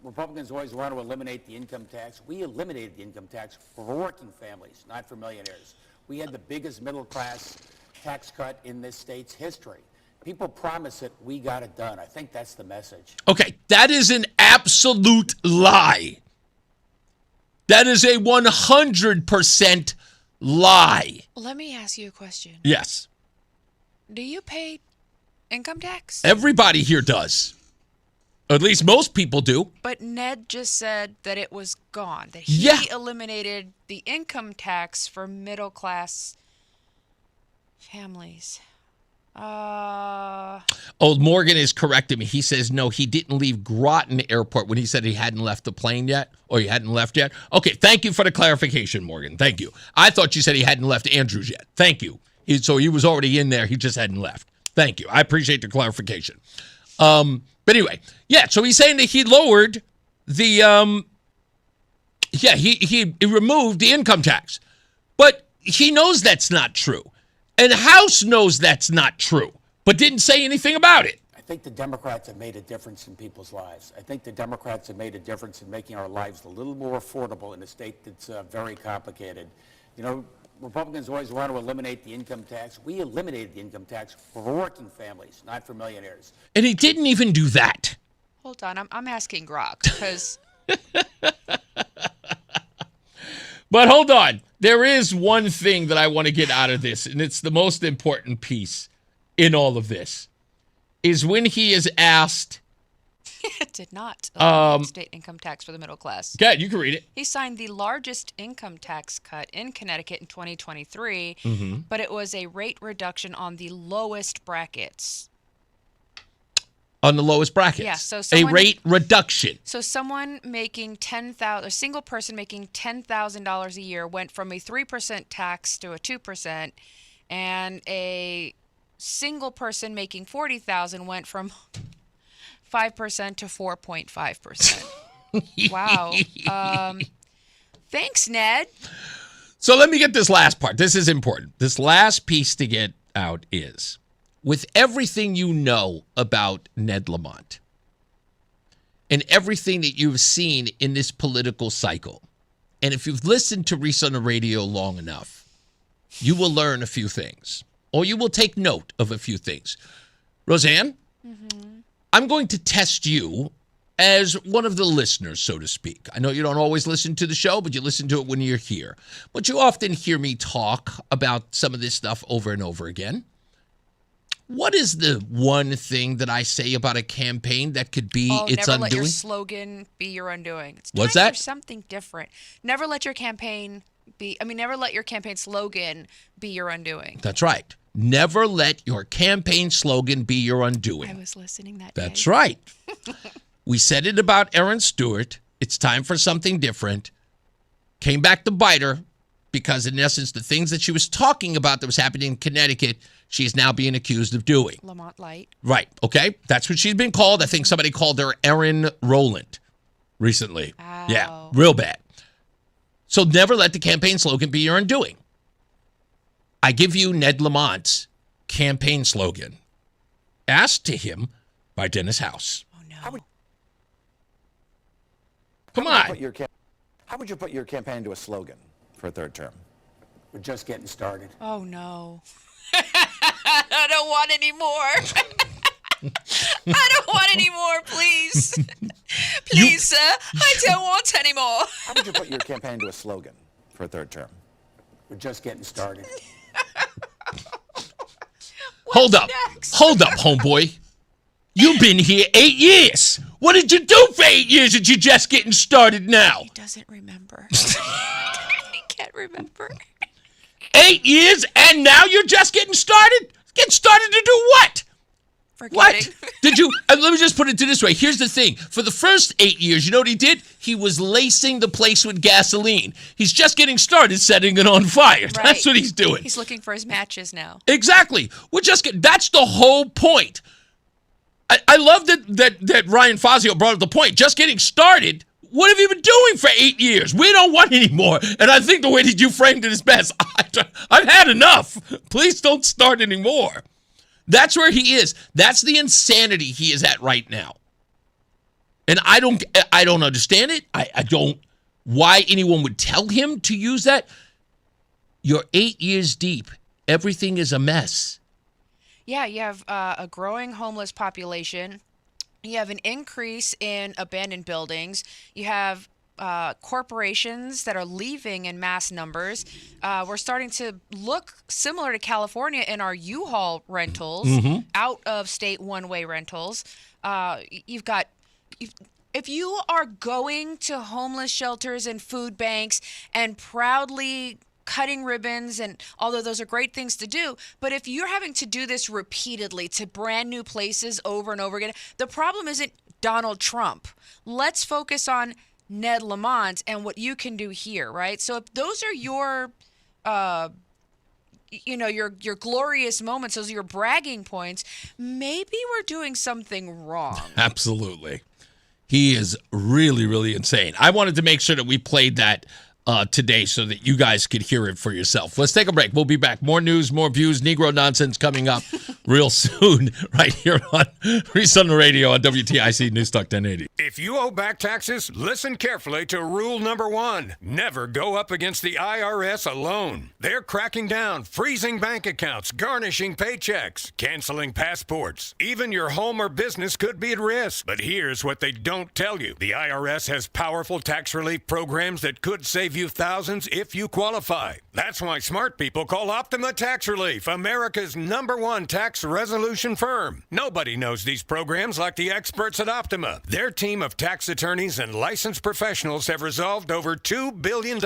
Republicans always want to eliminate the income tax. We eliminated the income tax for working families, not for millionaires. We had the biggest middle-class tax cut in this state's history. People promise it. We got it done. I think that's the message. Okay, that is an absolute lie. That is a 100% lie. Let me ask you a question. Yes. Do you pay income tax? Everybody here does. Or at least most people do. But Ned just said that it was gone, that he eliminated the income tax for middle-class families. Morgan is correcting me. He says, no, he didn't leave Groton Airport when he said he hadn't left the plane yet, or he hadn't left yet. Okay, thank you for the clarification, Morgan. Thank you. I thought you said he hadn't left Andrews yet. Thank you. So he was already in there. He just hadn't left. Thank you. I appreciate the clarification. But anyway, so he's saying that he lowered the, he removed the income tax. But he knows that's not true. And the House knows that's not true, but didn't say anything about it. I think the Democrats have made a difference in people's lives. I think the Democrats have made a difference in making our lives a little more affordable in a state that's very complicated. You know, Republicans always want to eliminate the income tax. We eliminated the income tax for working families, not for millionaires. And he didn't even do that. Hold on, I'm asking Grok, because... But hold on. There is one thing that I want to get out of this, and it's the most important piece in all of this, is when he is asked... It did not eliminate state income tax for the middle class. Okay, you can read it. He signed the largest income tax cut in Connecticut in 2023, but it was a rate reduction on the lowest brackets. On the lowest brackets? Yeah, so a rate reduction. So someone making $10,000, a single person making $10,000 a year went from a 3% tax to a 2%, and a single person making $40,000 went from 5% to 4.5%. Wow. Thanks, Ned. So let me get this last part. This is important. This last piece to get out is, with everything you know about Ned Lamont and everything that you've seen in this political cycle, and if you've listened to Reese on the radio long enough, you will learn a few things, or you will take note of a few things. Rozan, I'm going to test you as one of the listeners, so to speak. I know you don't always listen to the show, but you listen to it when you're here. But you often hear me talk about some of this stuff over and over again. What is the one thing that I say about a campaign that could be its never undoing? Let your slogan be your undoing. It's What's time that? For something different. Never let your campaign never let your campaign slogan be your undoing. That's right. Never let your campaign slogan be your undoing. I was listening that day. That's right. We said it about Aaron Stewart. It's time for something different. Came back to bite her because, in essence, the things that she was talking about that was happening in Connecticut, she is now being accused of doing. Lamont Light. Right. Okay. That's what she's been called. I think somebody called her Erin Rowland recently. Ow. Yeah. Real bad. So never let the campaign slogan be your undoing. I give you Ned Lamont's campaign slogan, asked to him by Dennis House. Oh, no. Come on. How would you put your campaign into a slogan for a third term? We're just getting started. Oh, no. I don't want any more. I don't want any more, please. Please, sir. I don't want any more. How would you put your campaign into a slogan for a third term? We're just getting started. Hold up, homeboy. You've been here 8 years. What did you do for 8 years that you're just getting started now? He doesn't remember. He can't remember. 8 years and now you're just getting started? Get started to do what? Forgetting. What? Did you? Let me just put it this way. Here's the thing. For the first 8 years, you know what he did? He was lacing the place with gasoline. He's just getting started setting it on fire. Right. That's what he's doing. He's looking for his matches now. Exactly. That's the whole point. I love that Ryan Fazio brought up the point. Just getting started. What have you been doing for 8 years? We don't want any more. And I think the way that you framed it is best. I've had enough. Please don't start anymore. That's where he is. That's the insanity he is at right now. And I don't understand it. I don't why anyone would tell him to use that. You're 8 years deep. Everything is a mess. Yeah, you have a growing homeless population. You have an increase in abandoned buildings. You have corporations that are leaving in mass numbers. We're starting to look similar to California in our U-Haul rentals, out of state one-way rentals. If you are going to homeless shelters and food banks and proudly cutting ribbons, and although those are great things to do, but if you're having to do this repeatedly to brand new places over and over again, the problem isn't Donald Trump. Let's focus on Ned Lamont and what you can do here, right? So if those are your your glorious moments, those are your bragging points, maybe we're doing something wrong. Absolutely. He is really, really insane. I wanted to make sure that we played that today so that you guys could hear it for yourself. Let's take a break. We'll be back. More news, more views, Negro nonsense coming up real soon right here on Reese on the Radio on WTIC News Talk 1080. If you owe back taxes, listen carefully to rule number 1. Never go up against the IRS alone. They're cracking down, freezing bank accounts, garnishing paychecks, canceling passports. Even your home or business could be at risk. But here's what they don't tell you. The IRS has powerful tax relief programs that could save you thousands if you qualify. That's why smart people call Optima Tax Relief, America's #1 tax resolution firm. Nobody knows these programs like the experts at Optima. Their team of tax attorneys and licensed professionals have resolved over $2 billion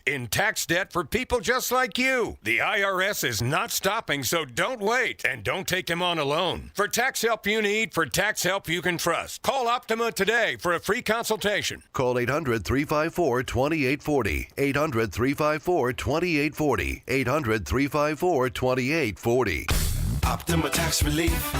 in tax debt for people just like you. The IRS is not stopping, so don't wait, and don't take them on alone. For tax help you need, for tax help you can trust, call Optima today for a free consultation. Call 800-354-2840. 800-354-2840. 800-354-2840. Optima Tax Relief.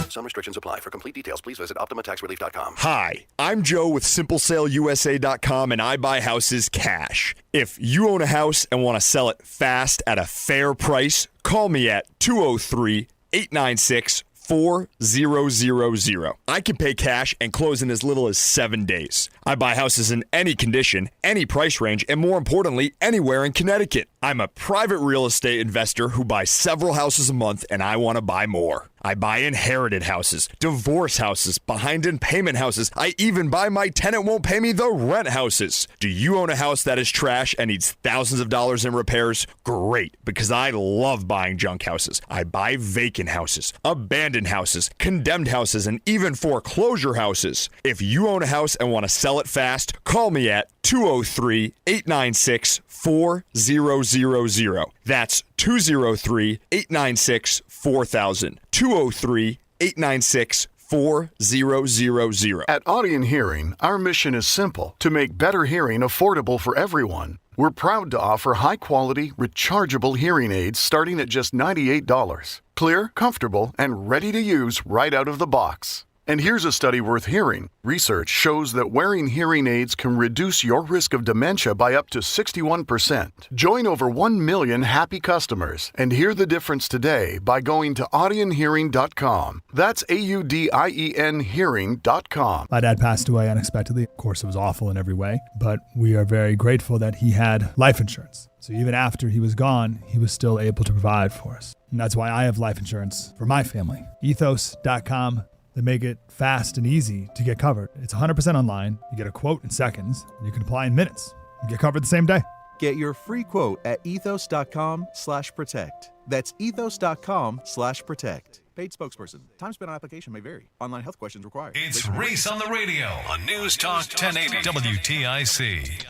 Some restrictions apply. For complete details, please visit OptimaTaxRelief.com. Hi, I'm Joe with SimpleSaleUSA.com, and I buy houses cash. If you own a house and want to sell it fast at a fair price, call me at 203-896-4000. I can pay cash and close in as little as 7 days. I buy houses in any condition, any price range, and more importantly, anywhere in Connecticut. I'm a private real estate investor who buys several houses a month, and I want to buy more. I buy inherited houses, divorce houses, behind in payment houses. I even buy my tenant won't pay me the rent houses. Do you own a house that is trash and needs thousands of dollars in repairs? Great, because I love buying junk houses. I buy vacant houses, abandoned houses, condemned houses, and even foreclosure houses. If you own a house and want to sell it fast, call me at 203-896-4000. That's 203-896-4000. 203-896-4000. At Audion Hearing, our mission is simple: to make better hearing affordable for everyone. We're proud to offer high-quality, rechargeable hearing aids starting at just $98. Clear, comfortable, and ready to use right out of the box. And here's a study worth hearing. Research shows that wearing hearing aids can reduce your risk of dementia by up to 61%. Join over 1 million happy customers and hear the difference today by going to audionhearing.com. That's AUDIEN hearing.com. My dad passed away unexpectedly. Of course, it was awful in every way, but we are very grateful that he had life insurance. So even after he was gone, he was still able to provide for us. And that's why I have life insurance for my family. Ethos.com. They make it fast and easy to get covered. It's 100% online. You get a quote in seconds, and you can apply in minutes. You get covered the same day. Get your free quote at ethos.com/protect. That's ethos.com/protect. Paid spokesperson. Time spent on application may vary. Online health questions required. It's Reese on the Radio on News Talk 1080 WTIC.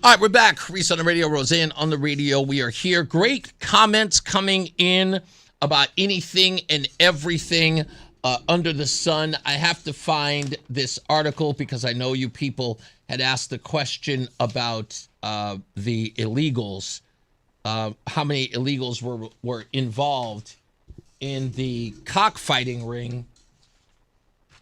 All right, we're back. Reese on the Radio, Rozan on the Radio. We are here. Great comments coming in about anything and everything under the sun. I have to find this article because I know you people had asked the question about the illegals, how many illegals were involved in the cockfighting ring.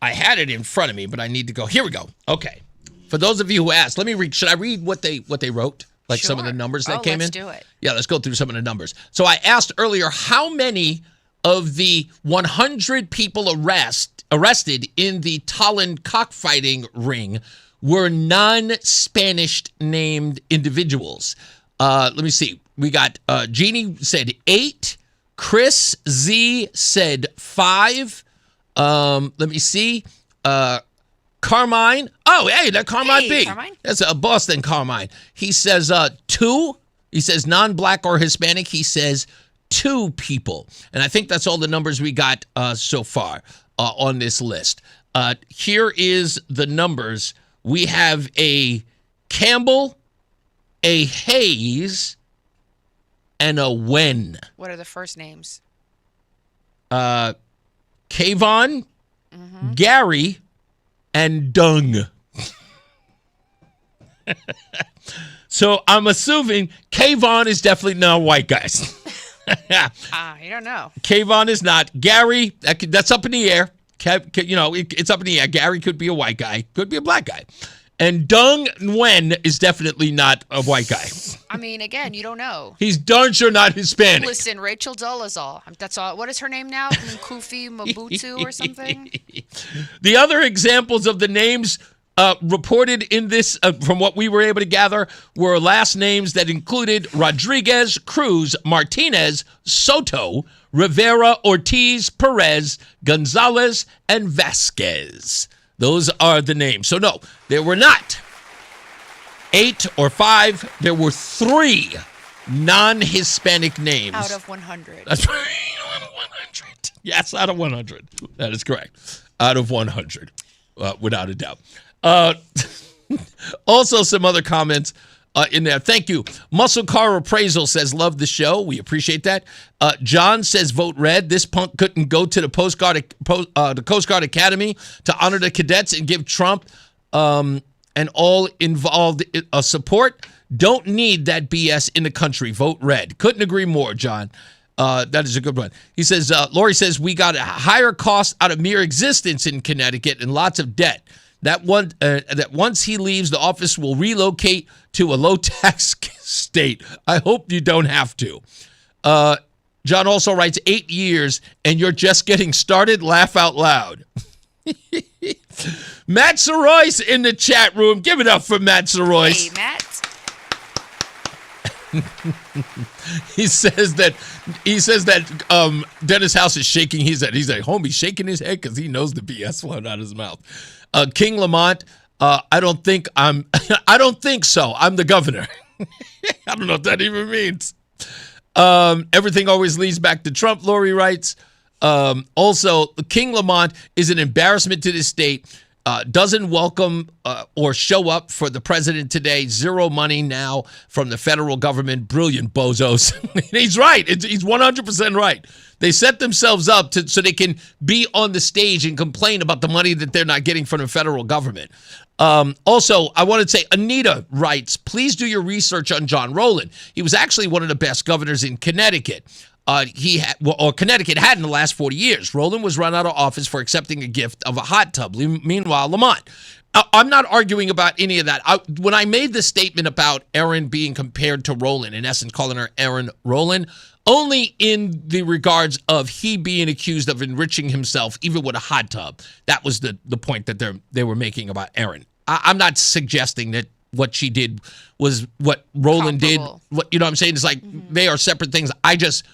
I had it in front of me, but I need to go. Here we go. Okay. For those of you who asked, let me read. Should I read what they wrote? Like some of the numbers that came in? Let's do it. Yeah, let's go through some of the numbers. So I asked earlier, how many of the 100 people arrested in the Tallinn cockfighting ring were non-Spanish named individuals? Let me see. We got Jeannie said 8. Chris Z said 5. Let me see. Carmine. Oh, hey, that Carmine B. Carmine. That's a Boston Carmine. He says 2. He says non-black or Hispanic. He says 2 people. And I think that's all the numbers we got so far on this list. Here is the numbers. We have a Campbell, a Hayes, and a Wen. What are the first names? Kayvon, Gary, and Dung. So I'm assuming Kayvon is definitely not white guys. You don't know. Kayvon is not. Gary, that's up in the air. It's up in the air. Gary could be a white guy, could be a black guy. And Dung Nguyen is definitely not a white guy. I mean, again, you don't know. He's darn sure not Hispanic. Listen, Rachel Dolezal. That's all. What is her name now? Kufi Mobutu or something? The other examples of the names reported in this, from what we were able to gather, were last names that included Rodriguez, Cruz, Martinez, Soto, Rivera, Ortiz, Perez, Gonzalez, and Vasquez. Those are the names. So no, there were not 8 or 5. There were 3 non-Hispanic names. Out of 100. That's right. Out of 100. Yes, out of 100. That is correct. Out of 100, without a doubt. Also, some other comments in there. Thank you. Muscle Car Appraisal says, love the show. We appreciate that. John says, vote red. This punk couldn't go to the Coast Guard Academy to honor the cadets and give Trump and all involved support. Don't need that BS in the country. Vote red. Couldn't agree more, John. That is a good one. He says, Lori says, we got a higher cost out of mere existence in Connecticut and lots of debt. That once he leaves, the office will relocate to a low-tax state. I hope you don't have to. John also writes, 8 years, and you're just getting started? Laugh out loud. Matt Soroy's in the chat room. Give it up for Matt Soroy. Hey, Matt. He says that Dennis House is shaking his head. He's like, homie, shaking his head because he knows the BS flowing out of his mouth. King Lamont, I don't think so. I'm the governor. I don't know what that even means. Everything always leads back to Trump, Lori writes. Also, King Lamont is an embarrassment to the state. Doesn't welcome or show up for the president today. Zero money now from the federal government. Brilliant bozos. He's right. He's 100% right. They set themselves up so they can be on the stage and complain about the money that they're not getting from the federal government. Also, I want to say, Anita writes, please do your research on John Rowland. He was actually one of the best governors in Connecticut. Connecticut had in the last 40 years. Rowland was run out of office for accepting a gift of a hot tub. Meanwhile, Lamont. I'm not arguing about any of that. When I made the statement about Erin being compared to Rowland, in essence calling her Erin Rowland, only in the regards of he being accused of enriching himself, even with a hot tub. That was the point that they were making about Erin. I'm not suggesting that what she did was what Rowland did. You know what I'm saying? It's like they are separate things. I just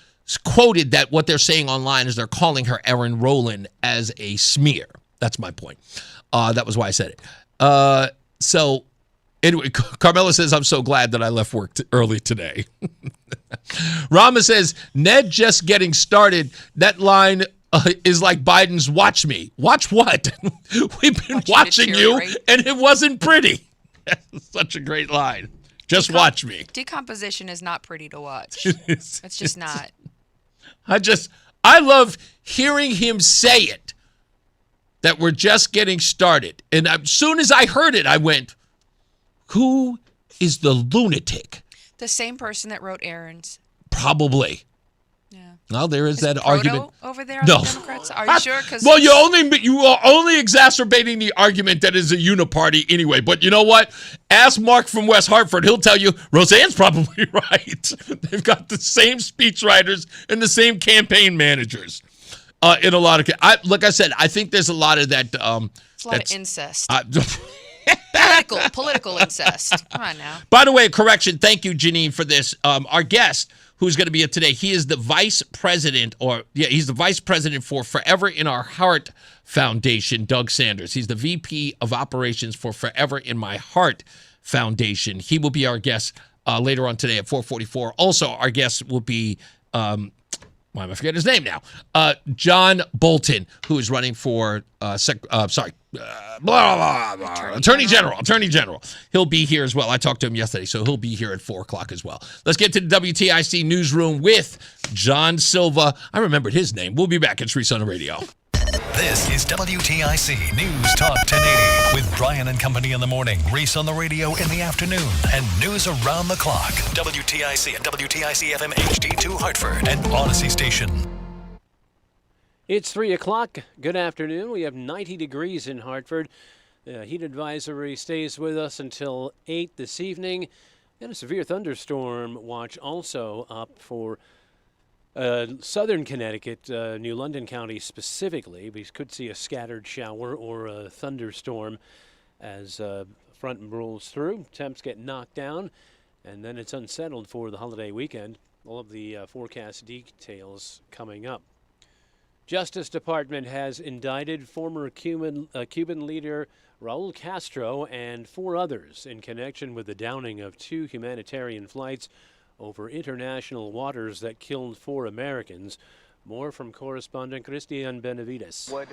quoted that what they're saying online is they're calling her Erin Rowland as a smear. That's my point. That was why I said it. So anyway, Carmela says, I'm so glad that I left work early today. Rama says, Ned just getting started. That line is like Biden's watch me. Watch what? We've been watching you, and it wasn't pretty. Such a great line. Just watch me. Decomposition is not pretty to watch. It's just not. I love hearing him say it, that we're just getting started. And as soon as I heard it, I went, who is the lunatic? The same person that wrote Aaron's. Probably. Yeah. Well, there is that argument over there on the Democrats. Are you sure? Well, you are only exacerbating the argument that is a uniparty anyway. But you know what? Ask Mark from West Hartford. He'll tell you Rozan's probably right. They've got the same speechwriters and the same campaign managers in a lot of. Like I said, I think there's a lot of that. It's a lot of incest. Political incest. Come on now. By the way, correction. Thank you, Janine, for this. Our guest, who's going to be here today, he is the vice president, he's the vice president for Forever in Our Heart Foundation, Doug Sanders. He's the VP of operations for Forever in My Heart Foundation. He will be our guest later on today at 4:44. Also, our guest will be, why am I forgetting his name now? John Bolton, who is running for Attorney General. He'll be here as well. I talked to him yesterday, so he'll be here at 4 o'clock as well. Let's get to the WTIC newsroom with John Silva. I remembered his name. We'll be back. It's Reese on the radio. This is WTIC News Talk 1080 with Brian and Company in the morning, Reese on the radio in the afternoon, and news around the clock. WTIC and WTIC FM HD2 Hartford and Odyssey Station. It's 3 o'clock. Good afternoon. We have 90 degrees in Hartford. The heat advisory stays with us until 8 this evening. And a severe thunderstorm watch also up for southern Connecticut, New London County specifically. We could see a scattered shower or a thunderstorm as front rolls through. Temps get knocked down, and then it's unsettled for the holiday weekend. All of the forecast details coming up. Justice Department has indicted former Cuban leader Raul Castro and 4 others in connection with the downing of 2 humanitarian flights over international waters that killed 4 Americans. More from correspondent Christian Benavides. Would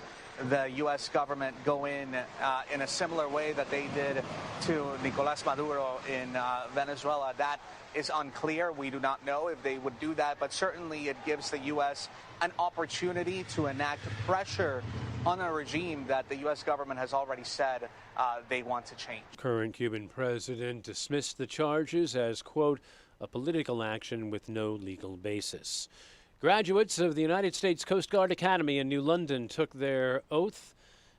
the U.S. government go in a similar way that they did to Nicolás Maduro in Venezuela? That is unclear. We do not know if they would do that, but certainly it gives the U.S. an opportunity to enact pressure on a regime that the U.S. government has already said they want to change. Current Cuban president dismissed the charges as, quote, a political action with no legal basis. Graduates of the United States Coast Guard Academy in New London took their oath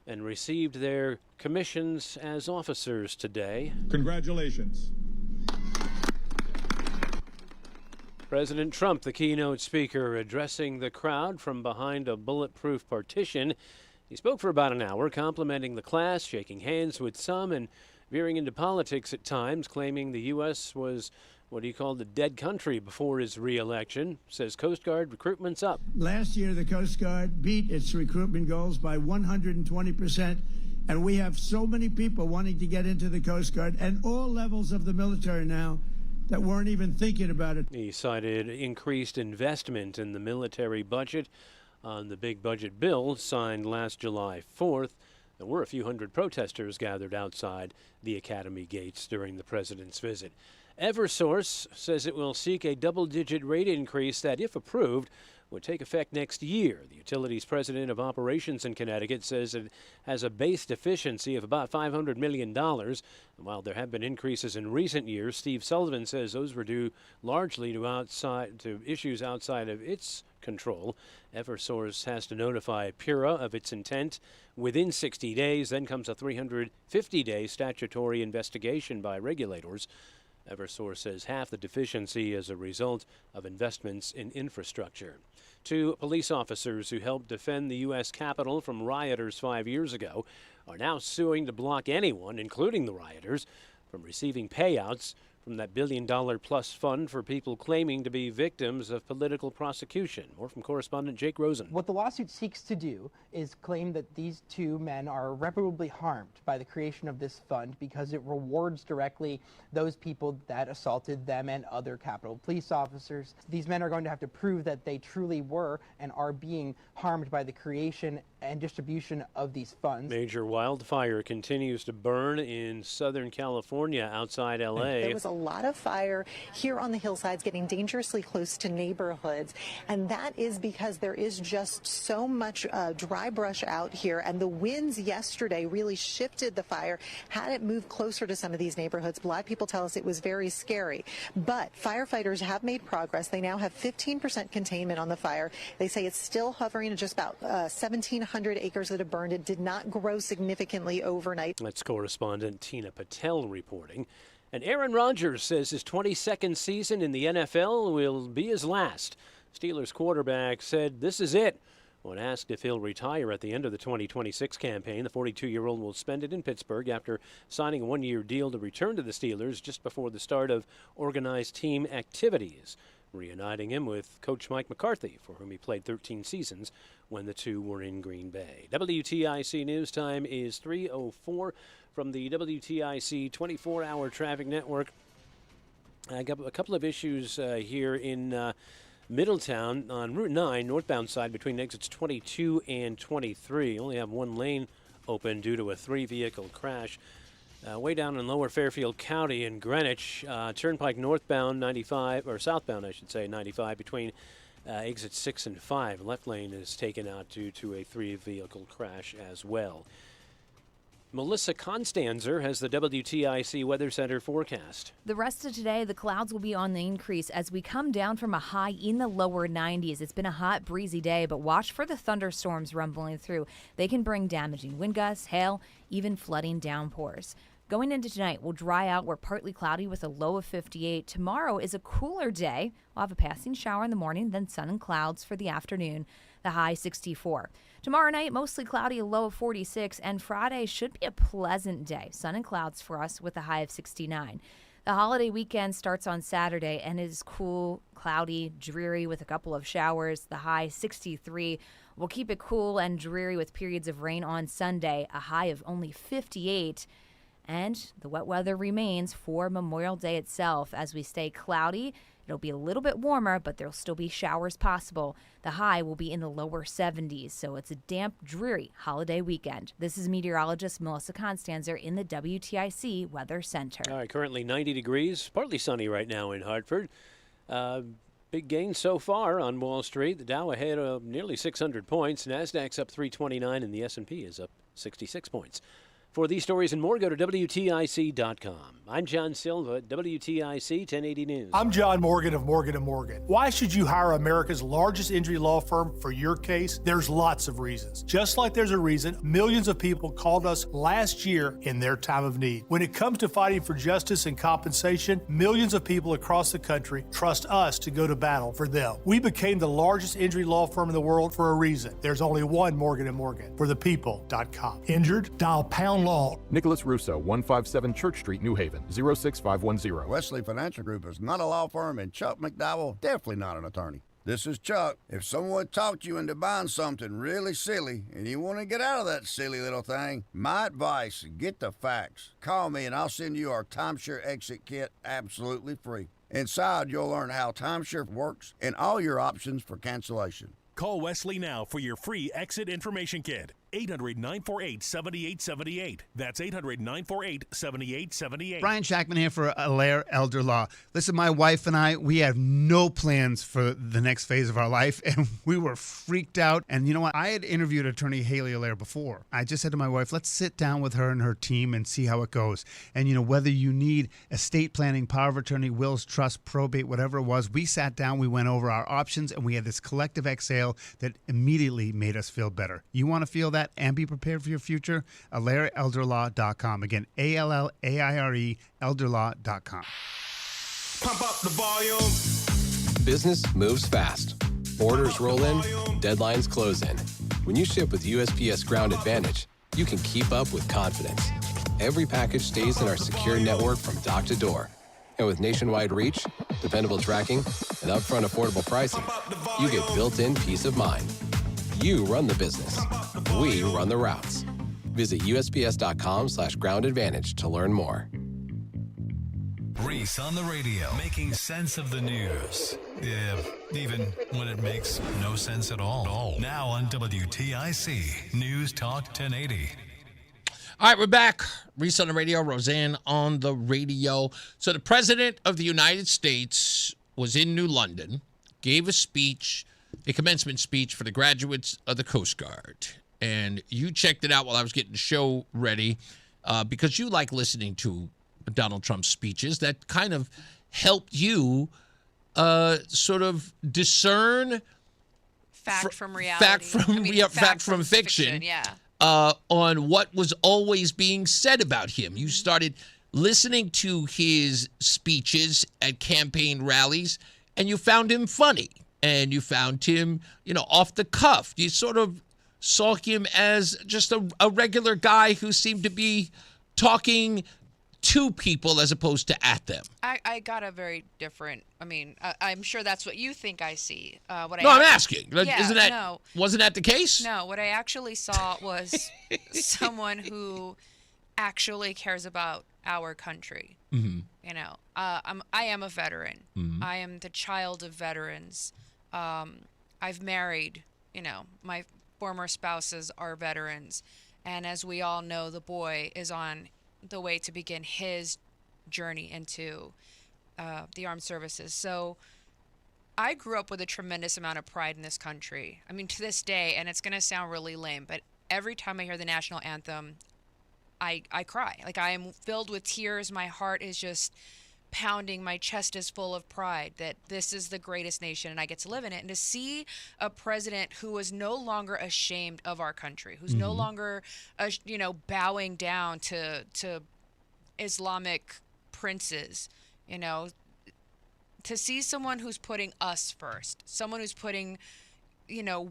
and received their commissions as officers today. Congratulations. President Trump, the keynote speaker, addressing the crowd from behind a bulletproof partition. He spoke for about an hour, complimenting the class, shaking hands with some, and veering into politics at times, claiming the U.S. was what he called a dead country before his re-election. Says Coast Guard recruitment's up. Last year, the Coast Guard beat its recruitment goals by 120%, and we have so many people wanting to get into the Coast Guard and all levels of the military now that weren't even thinking about it. He cited increased investment in the military budget on the big budget bill signed last July 4th. There were a few hundred protesters gathered outside the Academy gates during the president's visit. Eversource says it will seek a double-digit rate increase that, if approved, would take effect next year. The utility's president of operations in Connecticut says it has a base deficiency of about $500 million. And while there have been increases in recent years, Steve Sullivan says those were due largely to issues outside of its control. Eversource has to notify PURA of its intent within 60 days. Then comes a 350-day statutory investigation by regulators. Eversource says half the deficiency is a result of investments in infrastructure. 2 police officers who helped defend the U.S. Capitol from rioters 5 years ago are now suing to block anyone, including the rioters, from receiving payouts from that billion-dollar-plus fund for people claiming to be victims of political prosecution. More from correspondent Jake Rozan. What the lawsuit seeks to do is claim that these 2 men are irreparably harmed by the creation of this fund because it rewards directly those people that assaulted them and other Capitol Police officers. These men are going to have to prove that they truly were and are being harmed by the creation and distribution of these funds. Major wildfire continues to burn in Southern California outside L.A. There was a lot of fire here on the hillsides getting dangerously close to neighborhoods, and that is because there is just so much dry brush out here, and the winds yesterday really shifted the fire, had it moved closer to some of these neighborhoods. A lot of people tell us it was very scary, but firefighters have made progress. They now have 15% containment on the fire. They say it's still hovering at just about 1,700 acres that have burned. It did not grow significantly overnight. That's correspondent Tina Patel reporting. And Aaron Rodgers says his 22nd season in the NFL will be his last. Steelers quarterback said, "This is it. When asked if he'll retire at the end of the 2026 campaign, the 42-year-old will spend it in Pittsburgh after signing a one-year deal to return to the Steelers just before the start of organized team activities, reuniting him with Coach Mike McCarthy, for whom he played 13 seasons when the two were in Green Bay. WTIC News Time is 3:04 from the WTIC 24-hour traffic network. I got a couple of issues here in Middletown on Route 9, northbound side between exits 22 and 23. Only have one lane open due to a three-vehicle crash. Way down in Lower Fairfield County in Greenwich, Turnpike northbound 95, or southbound I should say, 95 between exits 6 and 5. Left lane is taken out due to a three-vehicle crash as well. Melissa Constanzer has the WTIC Weather Center forecast. The rest of today, the clouds will be on the increase as we come down from a high in the lower 90s. It's been a hot, breezy day, but watch for the thunderstorms rumbling through. They can bring damaging wind gusts, hail, even flooding downpours. Going into tonight, we'll dry out. We're partly cloudy with a low of 58. Tomorrow is a cooler day. We'll have a passing shower in the morning, then sun and clouds for the afternoon, the high 64. Tomorrow night, mostly cloudy, a low of 46, and Friday should be a pleasant day. Sun and clouds for us with a high of 69. The holiday weekend starts on Saturday and is cool, cloudy, dreary with a couple of showers, the high 63. We'll keep it cool and dreary with periods of rain on Sunday, a high of only 58. And the wet weather remains for Memorial Day itself as we stay cloudy. It'll be a little bit warmer, but there'll still be showers possible. The high will be in the lower 70s, so it's a damp, dreary holiday weekend. This is meteorologist Melissa Constanzer in the WTIC Weather Center. All right, currently 90 degrees, partly sunny right now in Hartford. Big gain so far on Wall Street. The Dow ahead of nearly 600 points. NASDAQ's up 329, and the S&P is up 66 points. For these stories and more, go to WTIC.com. I'm John Silva at WTIC 1080 News. I'm John Morgan of Morgan & Morgan. Why should you hire America's largest injury law firm for your case? There's lots of reasons. Just like there's a reason millions of people called us last year in their time of need. When it comes to fighting for justice and compensation, millions of people across the country trust us to go to battle for them. We became the largest injury law firm in the world for a reason. There's only one Morgan & Morgan. ForThePeople.com. Injured? Dial pound law. Nicholas Russo, 157 Church Street, New Haven, 06510. Wesley Financial Group is not a law firm, and Chuck McDowell, definitely not an attorney. This is Chuck. If someone talked you into buying something really silly and you want to get out of that silly little thing, my advice, get the facts. Call me and I'll send you our timeshare exit kit absolutely free. Inside, you'll learn how timeshare works and all your options for cancellation. Call Wesley now for your free exit information kit. 800-948-7878. That's 800-948-7878. Brian Shackman here for Allaire Elder Law. Listen, my wife and I, we have no plans for the next phase of our life, and we were freaked out. And you know what? I had interviewed attorney Haley Allaire before. I just said to my wife, let's sit down with her and her team and see how it goes. And, you know, whether you need estate planning, power of attorney, wills, trust, probate, whatever it was, we sat down, we went over our options, and we had this collective exhale that immediately made us feel better. You want to feel that and be prepared for your future? AllaireElderLaw.com. Again, ALLAIRE elderlaw.com. Pump up the volume. Business moves fast. Orders roll in, deadlines close in. When you ship with USPS Ground Advantage, you can keep up with confidence. Every package stays in our secure network from dock to door. And with nationwide reach, dependable tracking, and upfront affordable pricing, you get built-in peace of mind. You run the business. We run the routes. Visit USPS.com/Ground Advantage to learn more. Reese on the radio, making sense of the news. Yeah, even when it makes no sense at all. Now on WTIC News Talk 1080. All right, we're back. Reese on the radio, Rozan on the radio. So the President of the United States was in New London, gave a speech, a commencement speech for the graduates of the Coast Guard. And you checked it out while I was getting the show ready because you like listening to Donald Trump's speeches that kind of helped you sort of discern fact from reality. Fact from fiction. Yeah. On what was always being said about him. You started listening to his speeches at campaign rallies, and you found him funny. and you found him, off the cuff. You sort of saw him as just a regular guy who seemed to be talking to people as opposed to at them. I got a very different. I'm sure that's what you think I see. I'm asking. Yeah, wasn't that the case? No, what I actually saw was someone who actually cares about our country. Mm-hmm. I am a veteran. Mm-hmm. I am the child of veterans. I've married. My former spouses are veterans, and as we all know, the boy is on the way to begin his journey into the armed services. So I grew up with a tremendous amount of pride in this country. To this day, and it's going to sound really lame, but every time I hear the national anthem, I cry. Like, I am filled with tears. My heart is just pounding. My chest is full of pride that this is the greatest nation and I get to live in it. And to see a president who is no longer ashamed of our country, who's no longer, bowing down to Islamic princes, to see someone who's putting us first, someone who's putting,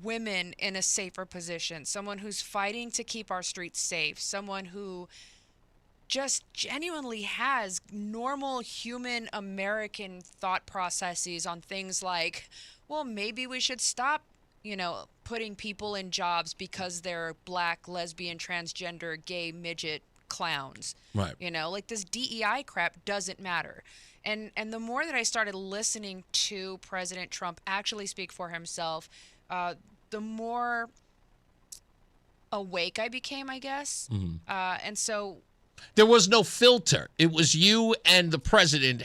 women in a safer position, someone who's fighting to keep our streets safe, someone who just genuinely has normal human American thought processes on things like, well, maybe we should stop, putting people in jobs because they're black, lesbian, transgender, gay, midget clowns. Right. Like, this DEI crap doesn't matter. And the more that I started listening to President Trump actually speak for himself, the more awake I became, I guess. Mm-hmm. And so there was no filter. It was you and the president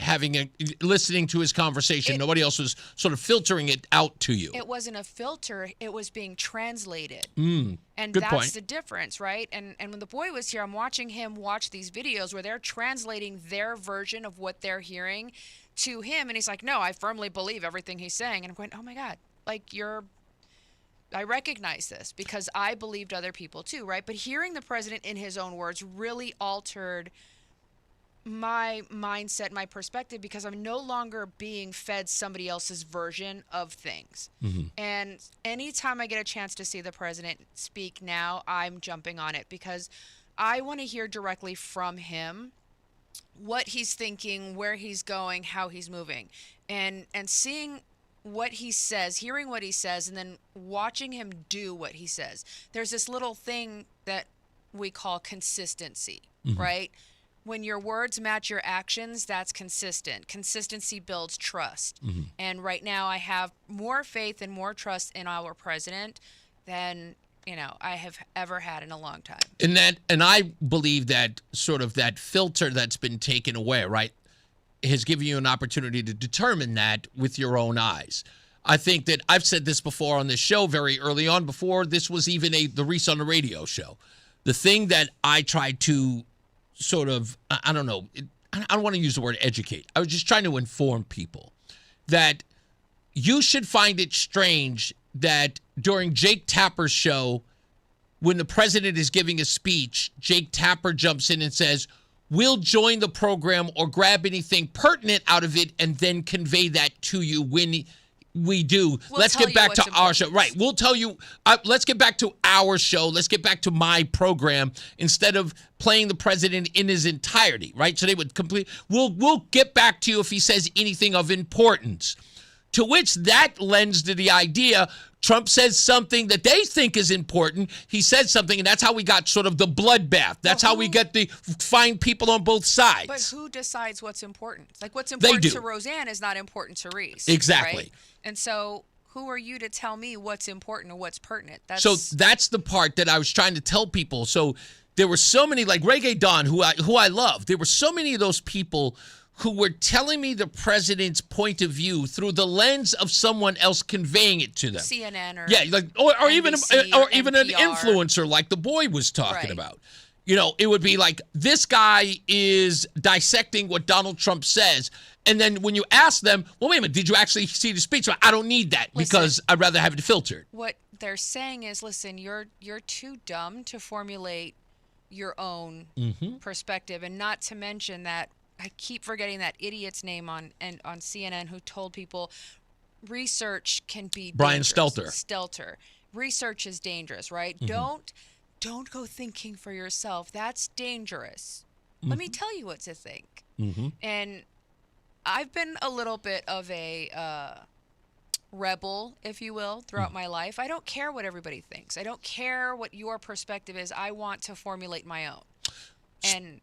listening to his conversation. Nobody else was sort of filtering it out to you. It wasn't a filter. It was being translated. And And good that's point. the difference, right? And when the boy was here, I'm watching him watch these videos where they're translating their version of what they're hearing to him. And he's like, no, I firmly believe everything he's saying. And I'm going, oh my God, I recognize this because I believed other people too, right? But hearing the president in his own words really altered my mindset, my perspective, because I'm no longer being fed somebody else's version of things. Mm-hmm. And anytime I get a chance to see the president speak now, I'm jumping on it because I want to hear directly from him what he's thinking, where he's going, how he's moving, and seeing what he says, hearing what he says, and then watching him do what he says. There's this little thing that we call consistency, right? When your words match your actions, that's consistent. Consistency builds trust. And right now I have more faith and more trust in our president than, I have ever had in a long time. And I believe that sort of that filter that's been taken away, right, has given you an opportunity to determine that with your own eyes. I think that I've said this before on this show very early on, before this was even the Reese on the Radio show. The thing that I tried to sort of, I don't know, I don't want to use the word educate. I was just trying to inform people that you should find it strange that during Jake Tapper's show, when the president is giving a speech, Jake Tapper jumps in and says, we'll join the program or grab anything pertinent out of it and then convey that to you when we do. Let's get back to our show. Right. We'll tell you. Let's get back to our show. Let's get back to my program instead of playing the president in his entirety. Right. So they would we'll get back to you if he says anything of importance. To which that lends to the idea Trump says something that they think is important. He said something, and that's how we got sort of the bloodbath. That's how we get the find people on both sides. But who decides what's important? Like, what's important to Rozan is not important to Reese. Exactly. Right? And so who are you to tell me what's important or what's pertinent? So that's the part that I was trying to tell people. So there were so many, like Reggae Don, who I love. There were so many of those people who were telling me the president's point of view through the lens of someone else conveying it to them. CNN or even an influencer like the boy was talking about. It would be like, this guy is dissecting what Donald Trump says. And then when you ask them, well, wait a minute, did you actually see the speech? Well, I don't need that because I'd rather have it filtered. What they're saying is, listen, you're too dumb to formulate your own perspective. And not to mention that I keep forgetting that idiot's name on CNN who told people research can be Brian dangerous. Stelter. Research is dangerous, right? Mm-hmm. Don't go thinking for yourself. That's dangerous. Let me tell you what to think. Mm-hmm. And I've been a little bit of a rebel, if you will, throughout my life. I don't care what everybody thinks. I don't care what your perspective is. I want to formulate my own. And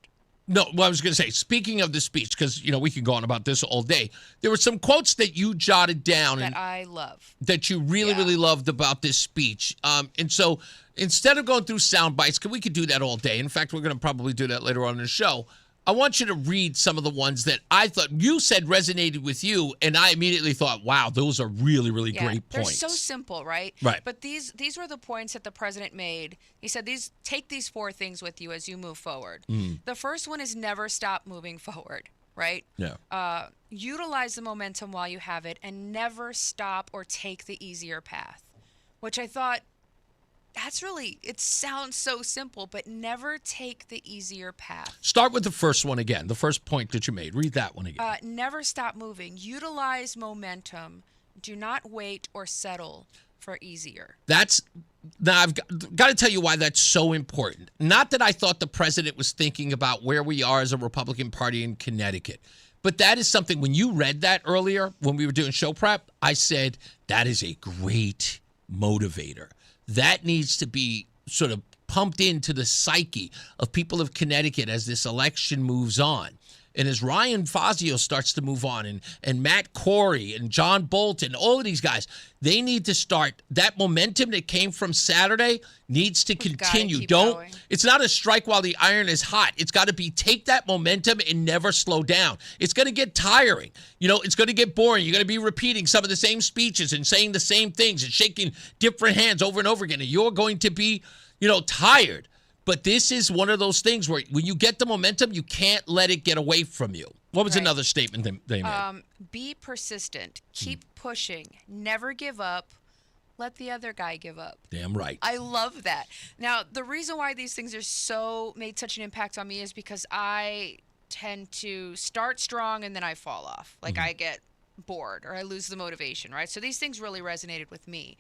no, well, I was going to say, speaking of the speech, because, we could go on about this all day, there were some quotes that you jotted down that I love. That you really, really loved about this speech. And so instead of going through sound bites, we could do that all day. In fact, we're going to probably do that later on in the show. I want you to read some of the ones that I thought you said resonated with you, and I immediately thought, wow, those are really, really great points. They're so simple, right? Right. But these were the points that the president made. He said, take these 4 things with you as you move forward. The first one is never stop moving forward, right? Yeah. Utilize the momentum while you have it and never stop or take the easier path, which I thought, it sounds so simple, but never take the easier path. Start with the first one again, the first point that you made. Read that one again. Never stop moving. Utilize momentum. Do not wait or settle for easier. Now I've got to tell you why that's so important. Not that I thought the president was thinking about where we are as a Republican Party in Connecticut, but that is something, when you read that earlier, when we were doing show prep, I said, that is a great motivator. That needs to be sort of pumped into the psyche of people of Connecticut as this election moves on. And as Ryan Fazio starts to move on, and Matt Corey and John Bolton, all of these guys, they need to start. That momentum that came from Saturday needs to continue. It's not a strike while the iron is hot. It's got to be take that momentum and never slow down. It's going to get tiring. It's going to get boring. You're going to be repeating some of the same speeches and saying the same things and shaking different hands over and over again. And you're going to be, tired. But this is one of those things where when you get the momentum, you can't let it get away from you. What was another statement they made? Be persistent. Keep pushing. Never give up. Let the other guy give up. Damn right. I love that. Now, the reason why these things are made such an impact on me is because I tend to start strong and then I fall off. Like I get bored or I lose the motivation, right? So these things really resonated with me.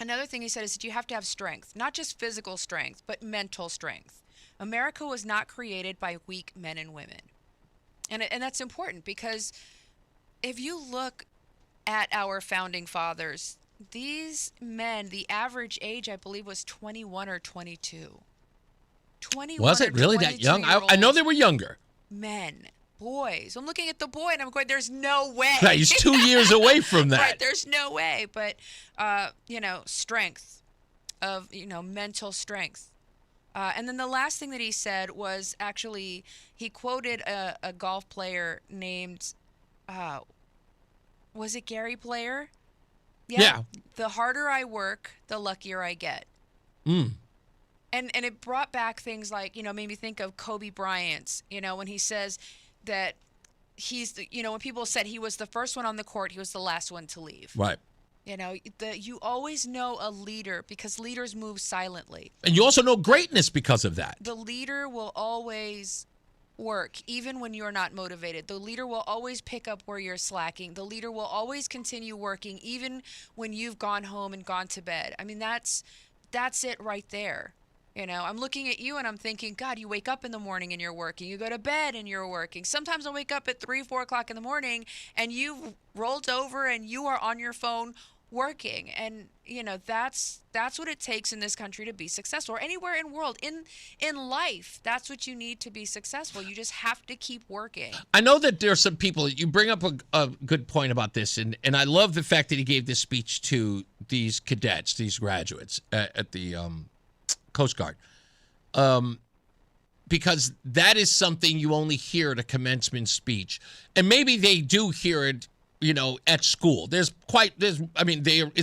Another thing he said is that you have to have strength, not just physical strength, but mental strength. America was not created by weak men and women. And that's important because if you look at our founding fathers, these men, the average age, I believe, was 21 or 22. 21 was it really that young? I know they were younger. Men. Boys. I'm looking at the boy and I'm going, there's no way. Right, he's 2 years away from that. Right, there's no way. But, strength of, mental strength. And then the last thing that he said was actually, he quoted a golf player named, was it Gary Player? Yeah. The harder I work, the luckier I get. Mm. And it brought back things like, made me think of Kobe Bryant, when he says that he's, when people said he was the first one on the court, he was the last one to leave. Right. You always know a leader because leaders move silently. And you also know greatness because of that. The leader will always work, even when you're not motivated. The leader will always pick up where you're slacking. The leader will always continue working, even when you've gone home and gone to bed. I mean, that's it right there. I'm looking at you and I'm thinking, God, you wake up in the morning and you're working. You go to bed and you're working. Sometimes I wake up at 3, 4 o'clock in the morning and you've rolled over and you are on your phone working. And, that's what it takes in this country to be successful, or anywhere in the world. In life, that's what you need to be successful. You just have to keep working. I know that there are some people, you bring up a good point about this, and I love the fact that he gave this speech to these cadets, these graduates at the Coast Guard, because that is something you only hear at a commencement speech, and maybe they do hear it, at school. It's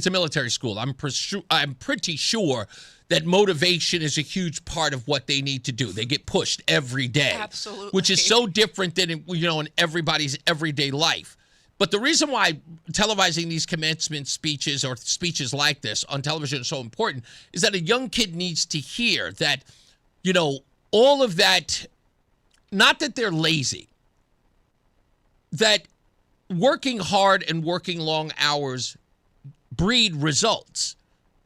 a military school. I'm pretty sure that motivation is a huge part of what they need to do. They get pushed every day, absolutely, which is so different than in everybody's everyday life. But the reason why televising these commencement speeches or speeches like this on television is so important is that a young kid needs to hear that, all of that, not that they're lazy, that working hard and working long hours breed results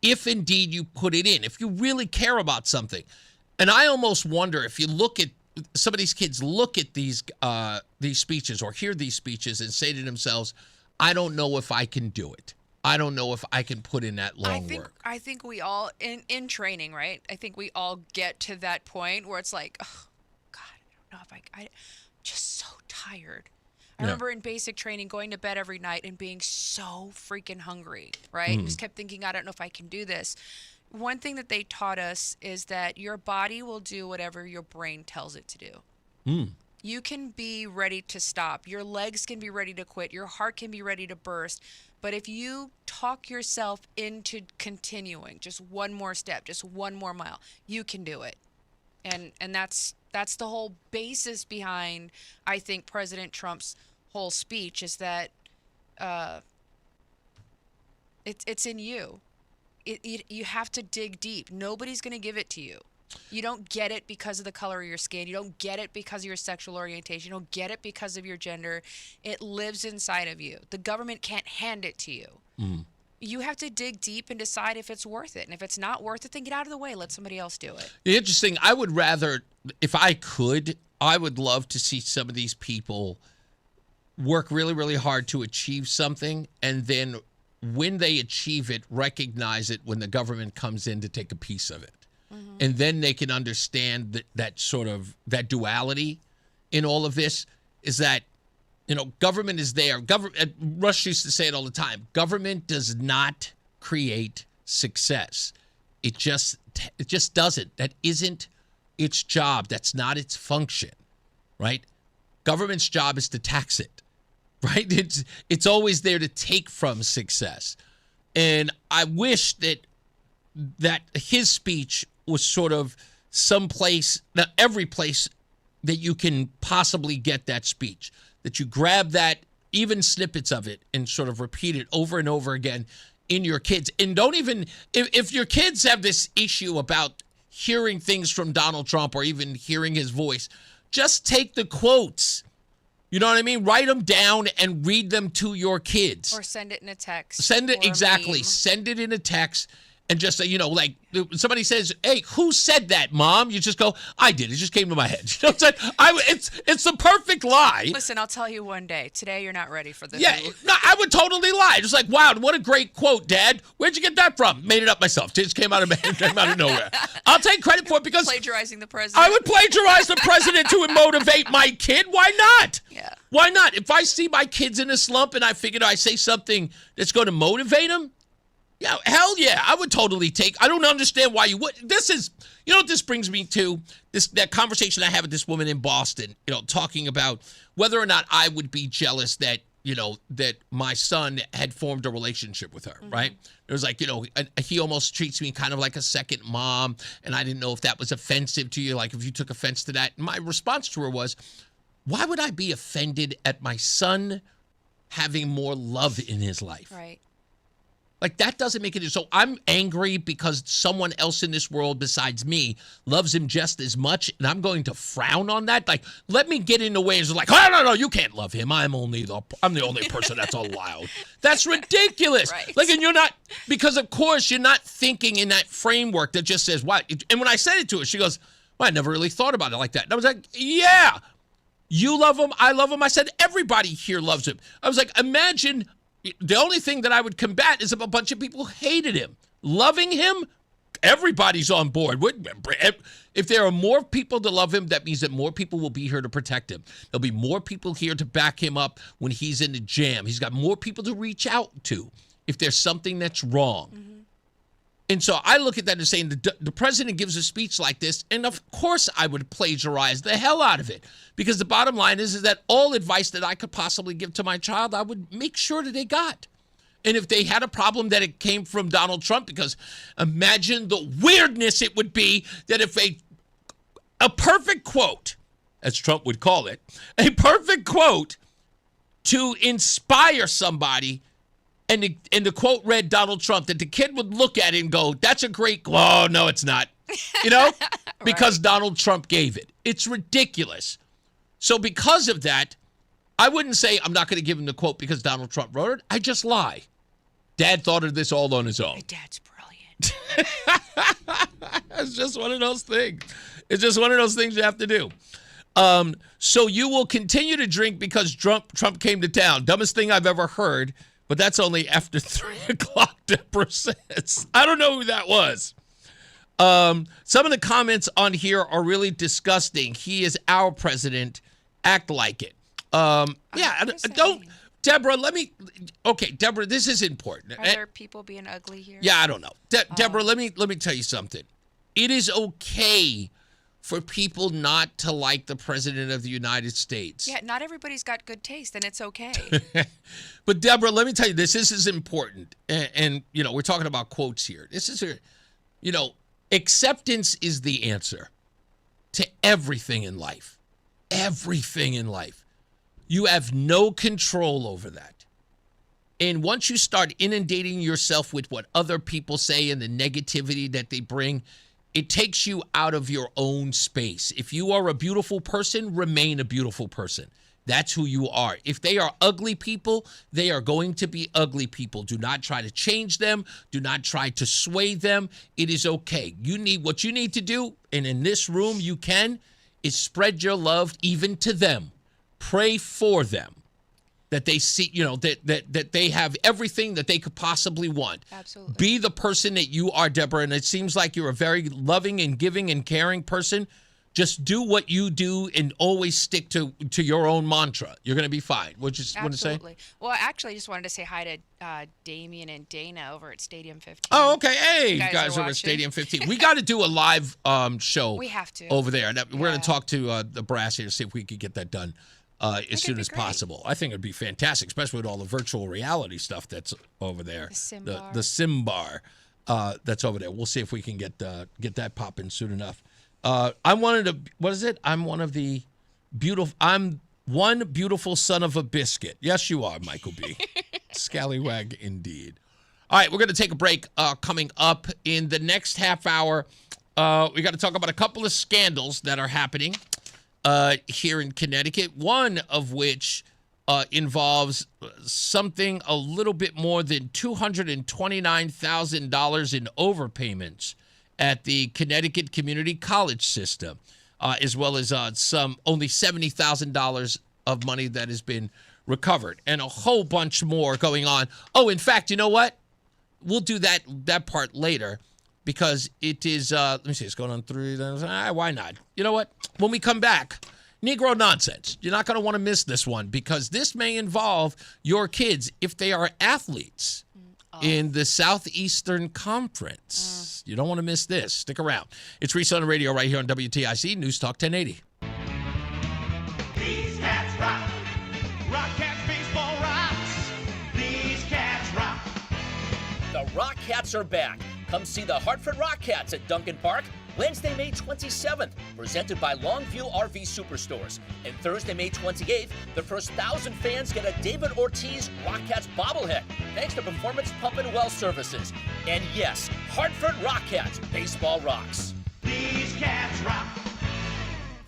if indeed you put it in, if you really care about something. And I almost wonder if you look at some of these kids look at these speeches or hear these speeches and say to themselves, I don't know if I can do it. I don't know if I can put in that long work. I think we all, in training, right? I think we all get to that point where it's like, oh, God, I don't know if I'm just so tired. I remember in basic training going to bed every night and being so freaking hungry, right? Just kept thinking, I don't know if I can do this. One thing that they taught us is that your body will do whatever your brain tells it to do. You can be ready to stop. Your legs can be ready to quit. Your heart can be ready to burst. But if you talk yourself into continuing, just one more step, just one more mile, you can do it. And that's the whole basis behind, I think, President Trump's whole speech is that it's in you. You have to dig deep. Nobody's going to give it to you. You don't get it because of the color of your skin. You don't get it because of your sexual orientation. You don't get it because of your gender. It lives inside of you. The government can't hand it to you. You have to dig deep and decide if it's worth it. And if it's not worth it, then get out of the way. Let somebody else do it. Interesting. I would rather, if I could, I would love to see some of these people work really, really hard to achieve something, and then when they achieve it, recognize it when the government comes in to take a piece of it. And then they can understand that duality in all of this is that, government is there. Rush used to say it all the time. Government does not create success. It just doesn't. That isn't its job. That's not its function, right? Government's job is to tax it, right? It's always there to take from success. And I wish that his speech was sort of someplace, now every place that you can possibly get that speech, that you grab that, even snippets of it, and sort of repeat it over and over again in your kids. And don't even, if your kids have this issue about hearing things from Donald Trump or even hearing his voice, just take the quotes. You know what I mean? Write them down and read them to your kids. Or send it in a text. Send it, exactly. Send it in a text. And just say, like somebody says, hey, who said that, Mom? You just go, I did. It just came to my head. You know what I'm saying? It's the perfect lie. Listen, I'll tell you one day. Today, you're not ready for this. Yeah, no, I would totally lie. Just like, wow, what a great quote, Dad. Where'd you get that from? Made it up myself. It just came out of nowhere. I'll take credit for it because plagiarizing the president. I would plagiarize the president to motivate my kid. Why not? Yeah. Why not? If I see my kids in a slump and I figured I say something that's going to motivate them, yeah, hell yeah, I would totally take. I don't understand why you would. This is, what this brings me to, that conversation I had with this woman in Boston, talking about whether or not I would be jealous that, that my son had formed a relationship with her, right? It was like, he almost treats me kind of like a second mom, and I didn't know if that was offensive to you, like if you took offense to that. And my response to her was, why would I be offended at my son having more love in his life? Right. Like, that doesn't make it. So I'm angry because someone else in this world besides me loves him just as much, and I'm going to frown on that. Like, let me get in the way and just like, oh, no, you can't love him. I'm the only person that's allowed. That's ridiculous. Right. Like, and you're not, because of course you're not thinking in that framework that just says, what? And when I said it to her, she goes, well, I never really thought about it like that. And I was like, yeah, you love him. I love him. I said, everybody here loves him. I was like, imagine. The only thing that I would combat is if a bunch of people hated him. Loving him, everybody's on board. If there are more people to love him, that means that more people will be here to protect him. There'll be more people here to back him up when he's in the jam. He's got more people to reach out to if there's something that's wrong. And so I look at that and saying the president gives a speech like this, and of course I would plagiarize the hell out of it. Because the bottom line is that all advice that I could possibly give to my child, I would make sure that they got. And if they had a problem that it came from Donald Trump, because imagine the weirdness it would be that if a perfect quote, as Trump would call it, a perfect quote to inspire somebody, and the quote read Donald Trump, that the kid would look at it and go, that's a great quote. Oh, no, it's not. Because Donald Trump gave it. It's ridiculous. So because of that, I wouldn't say I'm not going to give him the quote because Donald Trump wrote it. I just lie. Dad thought of this all on his own. My dad's brilliant. It's just one of those things. It's just one of those things you have to do. So you will continue to drink because Trump came to town. Dumbest thing I've ever heard, but that's only after 3 o'clock, Deborah says. I don't know who that was. Some of the comments on here are really disgusting. He is our president. Act like it. Don't. Deborah, Deborah, this is important. Are there people being ugly here? Yeah, I don't know. Deborah, let me tell you something. It is okay for people not to like the president of the United States. Yeah, not everybody's got good taste, and it's okay. But Deborah, let me tell you, this is important. And we're talking about quotes here. Acceptance is the answer to everything in life. Everything in life. You have no control over that. And once you start inundating yourself with what other people say and the negativity that they bring, it takes you out of your own space. If you are a beautiful person, remain a beautiful person. That's who you are. If they are ugly people, they are going to be ugly people. Do not try to change them. Do not try to sway them. It is okay. What you need to do, and in this room you can, is spread your love even to them. Pray for them. That they see, that they have everything that they could possibly want. Absolutely. Be the person that you are, Deborah. And it seems like you're a very loving and giving and caring person. Just do what you do and always stick to your own mantra. You're going to be fine. What you want to say? Absolutely. Well, actually, I just wanted to say hi to Damien and Dana over at Stadium 15. Oh, okay. Hey, you guys over at Stadium 15. We got to do a live show. We have to. Over there. We're going to talk to the brass here to see if we could get that done. As soon as possible. I think it'd be fantastic, especially with all the virtual reality stuff that's over there. The sim bar that's over there. We'll see if we can get that popping soon enough. I'm one beautiful son of a biscuit. Yes, you are, Michael B. Scallywag indeed. All right, we're going to take a break. Coming up in the next half hour, we got to talk about a couple of scandals that are happening here in Connecticut, one of which involves something a little bit more than $229,000 in overpayments at the Connecticut Community College system, as well as some only $70,000 of money that has been recovered, and a whole bunch more going on. Oh, in fact, you know what? We'll do that part later. Because it is, let me see, it's going on 3. Why not? You know what? When we come back, Negro nonsense. You're not going to want to miss this one because this may involve your kids if they are athletes in the Southeastern Conference. You don't want to miss this. Stick around. It's Reese on the radio right here on WTIC News Talk 1080. These cats rock. Rock Cats baseball rocks. These cats rock. The Rock Cats are back. Come see the Hartford Rock Cats at Duncan Park Wednesday, May 27th, presented by Longview RV Superstores. And Thursday, May 28th, the first 1,000 fans get a David Ortiz Rock Cats bobblehead, thanks to Performance Pump and Well Services. And yes, Hartford Rock Cats, baseball rocks. These cats rock.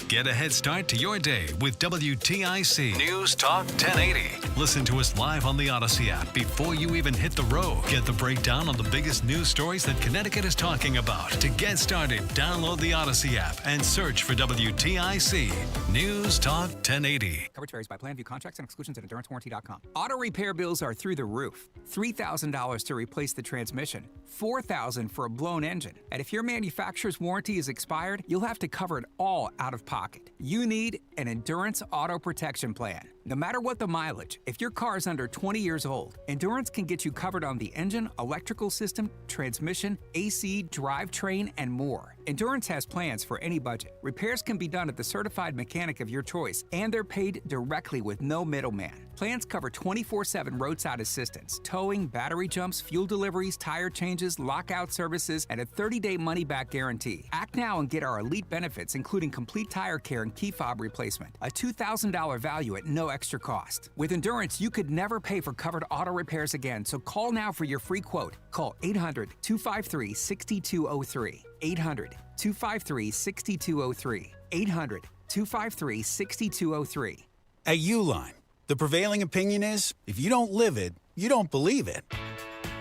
Get a head start to your day with WTIC News Talk 1080. Listen to us live on the Odyssey app before you even hit the road. Get the breakdown on the biggest news stories that Connecticut is talking about. To get started, download the Odyssey app and search for WTIC News Talk 1080. Coverage varies by plan. View contracts and exclusions at endurancewarranty.com. Auto repair bills are through the roof. $3,000 to replace the transmission. $4,000 for a blown engine. And if your manufacturer's warranty is expired, you'll have to cover it all out of pocket. You need an Endurance Auto Protection Plan. No matter what the mileage, if your car is under 20 years old, Endurance can get you covered on the engine, electrical system, transmission, AC, drivetrain, and more. Endurance has plans for any budget. Repairs can be done at the certified mechanic of your choice, and they're paid directly with no middleman. Plans cover 24/7 roadside assistance, towing, battery jumps, fuel deliveries, tire changes, lockout services, and a 30-day money-back guarantee. Act now and get our elite benefits, including complete tire care and key fob replacement. A $2,000 value at no extra cost. With Endurance, you could never pay for covered auto repairs again, so call now for your free quote. Call 800-253-6203. 800-253-6203. 800-253-6203. At Uline, The prevailing opinion is, if you don't live it, you don't believe it.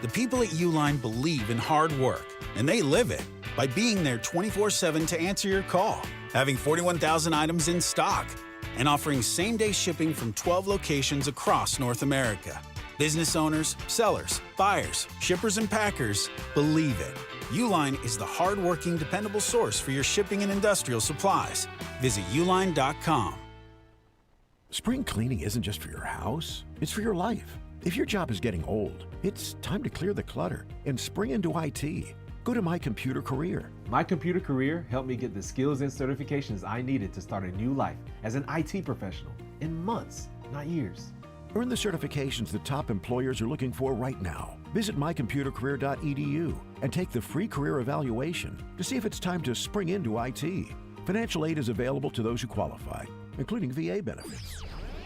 The people at Uline believe in hard work, and they live it by being there 24/7 to answer your call, having 41,000 items in stock, and offering same-day shipping from 12 locations across North America. Business owners, sellers, buyers, shippers, and packers believe it. Uline is the hard-working, dependable source for your shipping and industrial supplies. Visit uline.com. Spring cleaning isn't just for your house, it's for your life. If your job is getting old, it's time to clear the clutter and spring into IT. Go to My Computer Career. My Computer Career helped me get the skills and certifications I needed to start a new life as an IT professional in months, not years. Earn the certifications the top employers are looking for right now. Visit mycomputercareer.edu and take the free career evaluation to see if it's time to spring into IT. Financial aid is available to those who qualify, including VA benefits.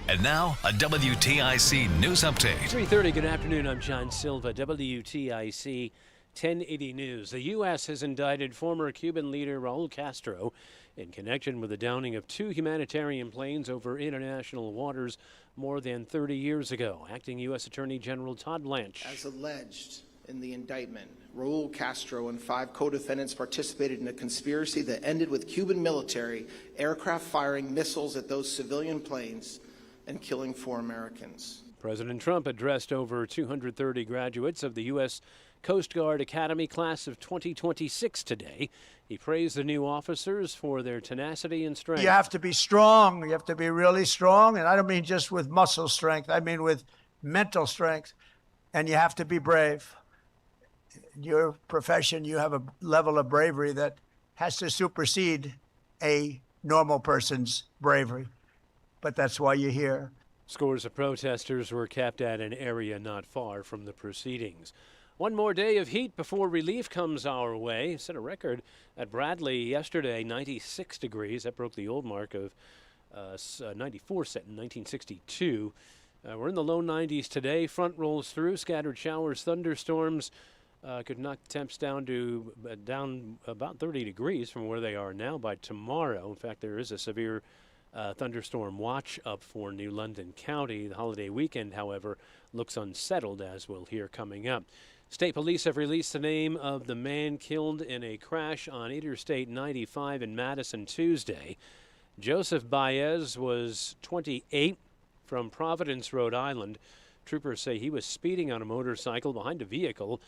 And now, a WTIC news update. 3:30, good afternoon. I'm John Silva, WTIC 1080 News. The U.S. has indicted former Cuban leader Raul Castro in connection with the downing of 2 humanitarian planes over international waters more than 30 years ago. Acting U.S. Attorney General Todd Blanche. As alleged in the indictment, Raul Castro and 5 co-defendants participated in a conspiracy that ended with Cuban military aircraft firing missiles at those civilian planes and killing 4 Americans. President Trump addressed over 230 graduates of the U.S. Coast Guard Academy class of 2026 today. He praised the new officers for their tenacity and strength. You have to be strong. You have to be really strong. And I don't mean just with muscle strength. I mean with mental strength. And you have to be brave. In your profession, you have a level of bravery that has to supersede a normal person's bravery. But that's why you're here. Scores of protesters were kept at an area not far from the proceedings. One more day of heat before relief comes our way. Set a record at Bradley yesterday, 96 degrees. That broke the old mark of 94 set in 1962. We're in the low 90s today. Front rolls through, scattered showers, thunderstorms. Could knock temps down about 30 degrees from where they are now by tomorrow. In fact, there is a severe thunderstorm watch up for New London County. The holiday weekend, however, looks unsettled, as we'll hear coming up. State police have released the name of the man killed in a crash on Interstate 95 in Madison Tuesday. Joseph Baez was 28 from Providence, Rhode Island. Troopers say he was speeding on a motorcycle behind a vehicle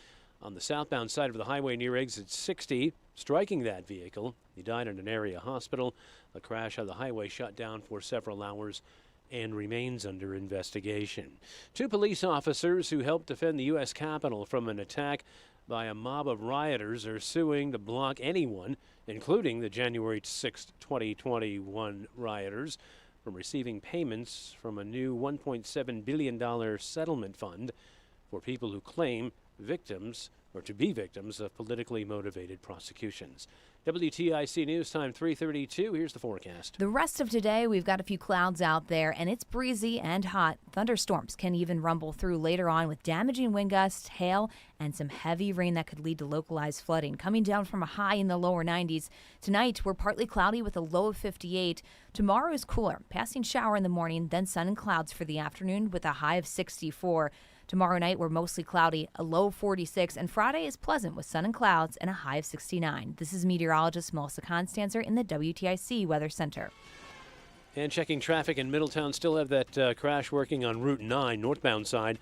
on the southbound side of the highway near exit 60, striking that vehicle. He died in an area hospital. The crash on the highway shut down for several hours and remains under investigation. 2 police officers who helped defend the U.S. Capitol from an attack by a mob of rioters are suing to block anyone, including the January 6, 2021 rioters, from receiving payments from a new $1.7 billion settlement fund for people who claim victims or to be victims of politically motivated prosecutions. WTIC News Time 3:32. Here's the forecast. The rest of today, we've got a few clouds out there, and it's breezy and hot. Thunderstorms can even rumble through later on with damaging wind gusts, hail, and some heavy rain that could lead to localized flooding. Coming down from a high in the lower 90s. Tonight, we're partly cloudy with a low of 58. Tomorrow is cooler, passing shower in the morning, then sun and clouds for the afternoon with a high of 64. Tomorrow night, we're mostly cloudy, a low of 46, and Friday is pleasant with sun and clouds and a high of 69. This is meteorologist Melissa Constanzer in the WTIC Weather Center. And checking traffic in Middletown, still have that crash working on Route 9, northbound side,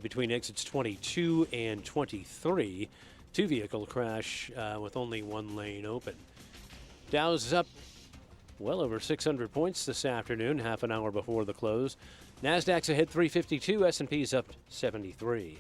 between exits 22 and 23. 2-vehicle crash with only 1 lane open. Dow's up well over 600 points this afternoon, half an hour before the close. NASDAQ's ahead 352, S&P's up 73.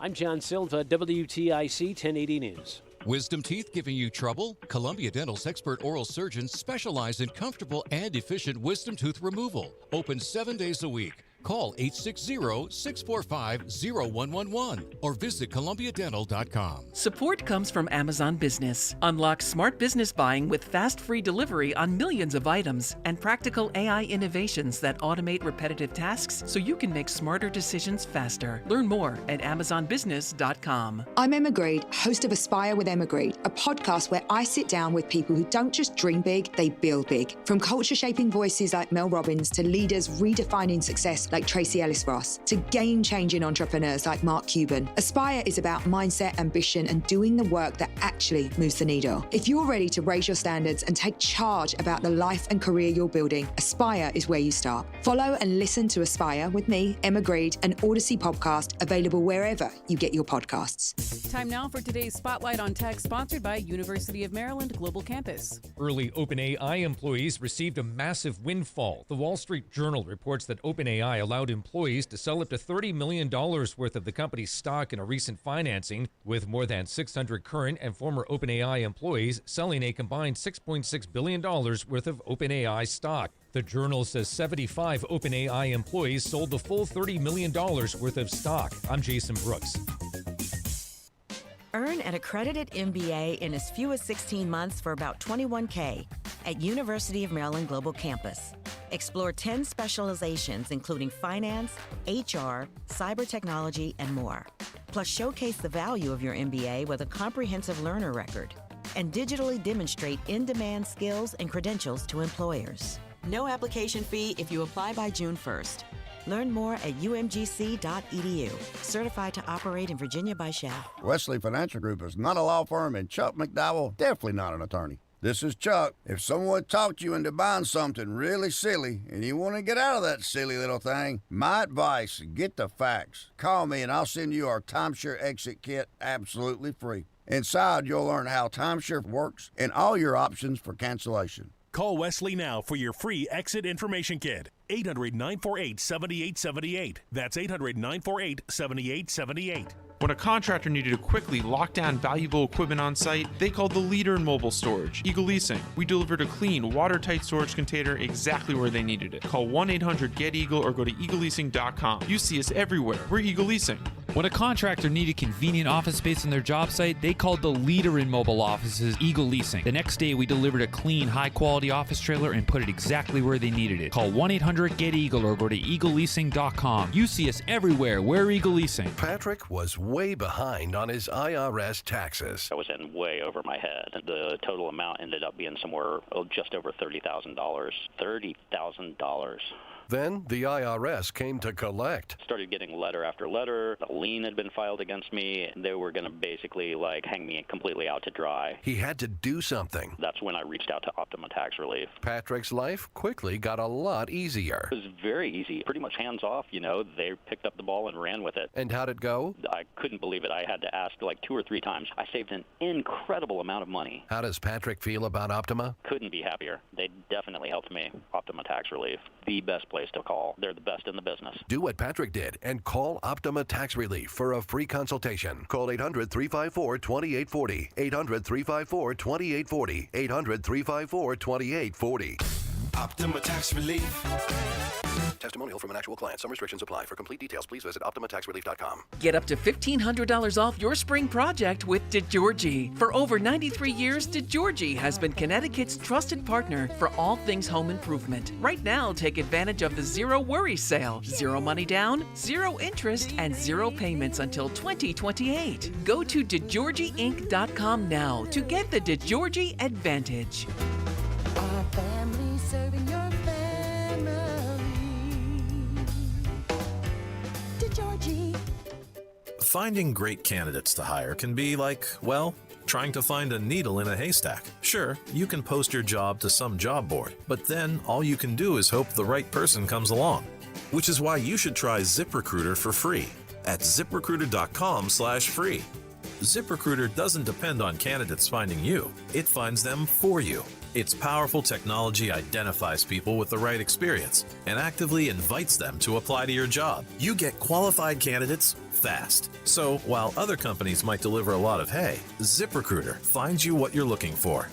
I'm John Silva, WTIC 1080 News. Wisdom teeth giving you trouble? Columbia Dental's expert oral surgeons specialize in comfortable and efficient wisdom tooth removal. Open 7 days a week. Call 860-645-0111 or visit columbiadental.com. Support comes from Amazon Business. Unlock smart business buying with fast free delivery on millions of items and practical AI innovations that automate repetitive tasks so you can make smarter decisions faster. Learn more at amazonbusiness.com. I'm Emma Greed, host of Aspire with Emma Greed, a podcast where I sit down with people who don't just dream big, they build big. From culture-shaping voices like Mel Robbins to leaders redefining success like Tracy Ellis Ross to game-changing entrepreneurs like Mark Cuban. Aspire is about mindset, ambition, and doing the work that actually moves the needle. If you're ready to raise your standards and take charge about the life and career you're building, Aspire is where you start. Follow and listen to Aspire with me, Emma Greed, an Odyssey podcast available wherever you get your podcasts. Time now for today's Spotlight on Tech, sponsored by University of Maryland Global Campus. Early OpenAI employees received a massive windfall. The Wall Street Journal reports that OpenAI allowed employees to sell up to $30 million worth of the company's stock in a recent financing, with more than 600 current and former OpenAI employees selling a combined $6.6 billion worth of OpenAI stock. The Journal says 75 OpenAI employees sold the full $30 million worth of stock. I'm Jason Brooks. Earn an accredited MBA in as few as 16 months for about $21K at University of Maryland Global Campus. Explore 10 specializations, including finance, HR, cyber technology, and more. Plus, showcase the value of your MBA with a comprehensive learner record and digitally demonstrate in-demand skills and credentials to employers. No application fee if you apply by June 1st. Learn more at umgc.edu. Certified to operate in Virginia by SHAP. Wesley Financial Group is not a law firm, and Chuck McDowell definitely not an attorney. This is Chuck. If someone talked you into buying something really silly and you want to get out of that silly little thing, my advice, get the facts. Call me and I'll send you our timeshare exit kit absolutely free. Inside, you'll learn how timeshare works and all your options for cancellation. Call Wesley now for your free exit information kit. 800-948-7878. That's 800-948-7878. When a contractor needed to quickly lock down valuable equipment on site, they called the leader in mobile storage, Eagle Leasing. We delivered a clean, watertight storage container exactly where they needed it. Call 1-800-GET-EAGLE or go to eagleleasing.com. You see us everywhere. We're Eagle Leasing. When a contractor needed convenient office space on their job site, they called the leader in mobile offices, Eagle Leasing. The next day, we delivered a clean, high-quality office trailer and put it exactly where they needed it. Call 1-800-GET-EAGLE or go to eagleleasing.com. You see us everywhere. We're Eagle Leasing. Patrick was way behind on his IRS taxes. I was in way over my head. The total amount ended up being somewhere just over $30,000. $30,000. Then the IRS came to collect. Started getting letter after letter. A lien had been filed against me. They were going to basically hang me completely out to dry. He had to do something. That's when I reached out to Optima Tax Relief. Patrick's life quickly got a lot easier. It was very easy, pretty much hands off. They picked up the ball and ran with it. And how'd it go? I couldn't believe it. I had to ask 2 or 3 times. I saved an incredible amount of money. How does Patrick feel about Optima? Couldn't be happier. They definitely helped me. Optima Tax Relief, the best place to call. They're the best in the business. Do what Patrick did and call Optima Tax Relief for a free consultation. Call 800-354-2840. 800-354-2840. 800-354-2840. Optima Tax Relief. Testimonial from an actual client. Some restrictions apply. For complete details, please visit OptimaTaxRelief.com. Get up to $1,500 off your spring project with DeGiorgi. For over 93 years, DeGiorgi has been Connecticut's trusted partner for all things home improvement. Right now, take advantage of the Zero Worry Sale. 0 money down, 0 interest, and 0 payments until 2028. Go to DeGiorgiInc.com now to get the DeGiorgi advantage. Our family serving your family. DeGiorgi. Finding great candidates to hire can be like, trying to find a needle in a haystack. Sure, you can post your job to some job board, but then all you can do is hope the right person comes along. Which is why you should try ZipRecruiter for free at ZipRecruiter.com/free. ZipRecruiter doesn't depend on candidates finding you. It finds them for you. Its powerful technology identifies people with the right experience and actively invites them to apply to your job. You get qualified candidates fast. So while other companies might deliver a lot of hay, ZipRecruiter finds you what you're looking for.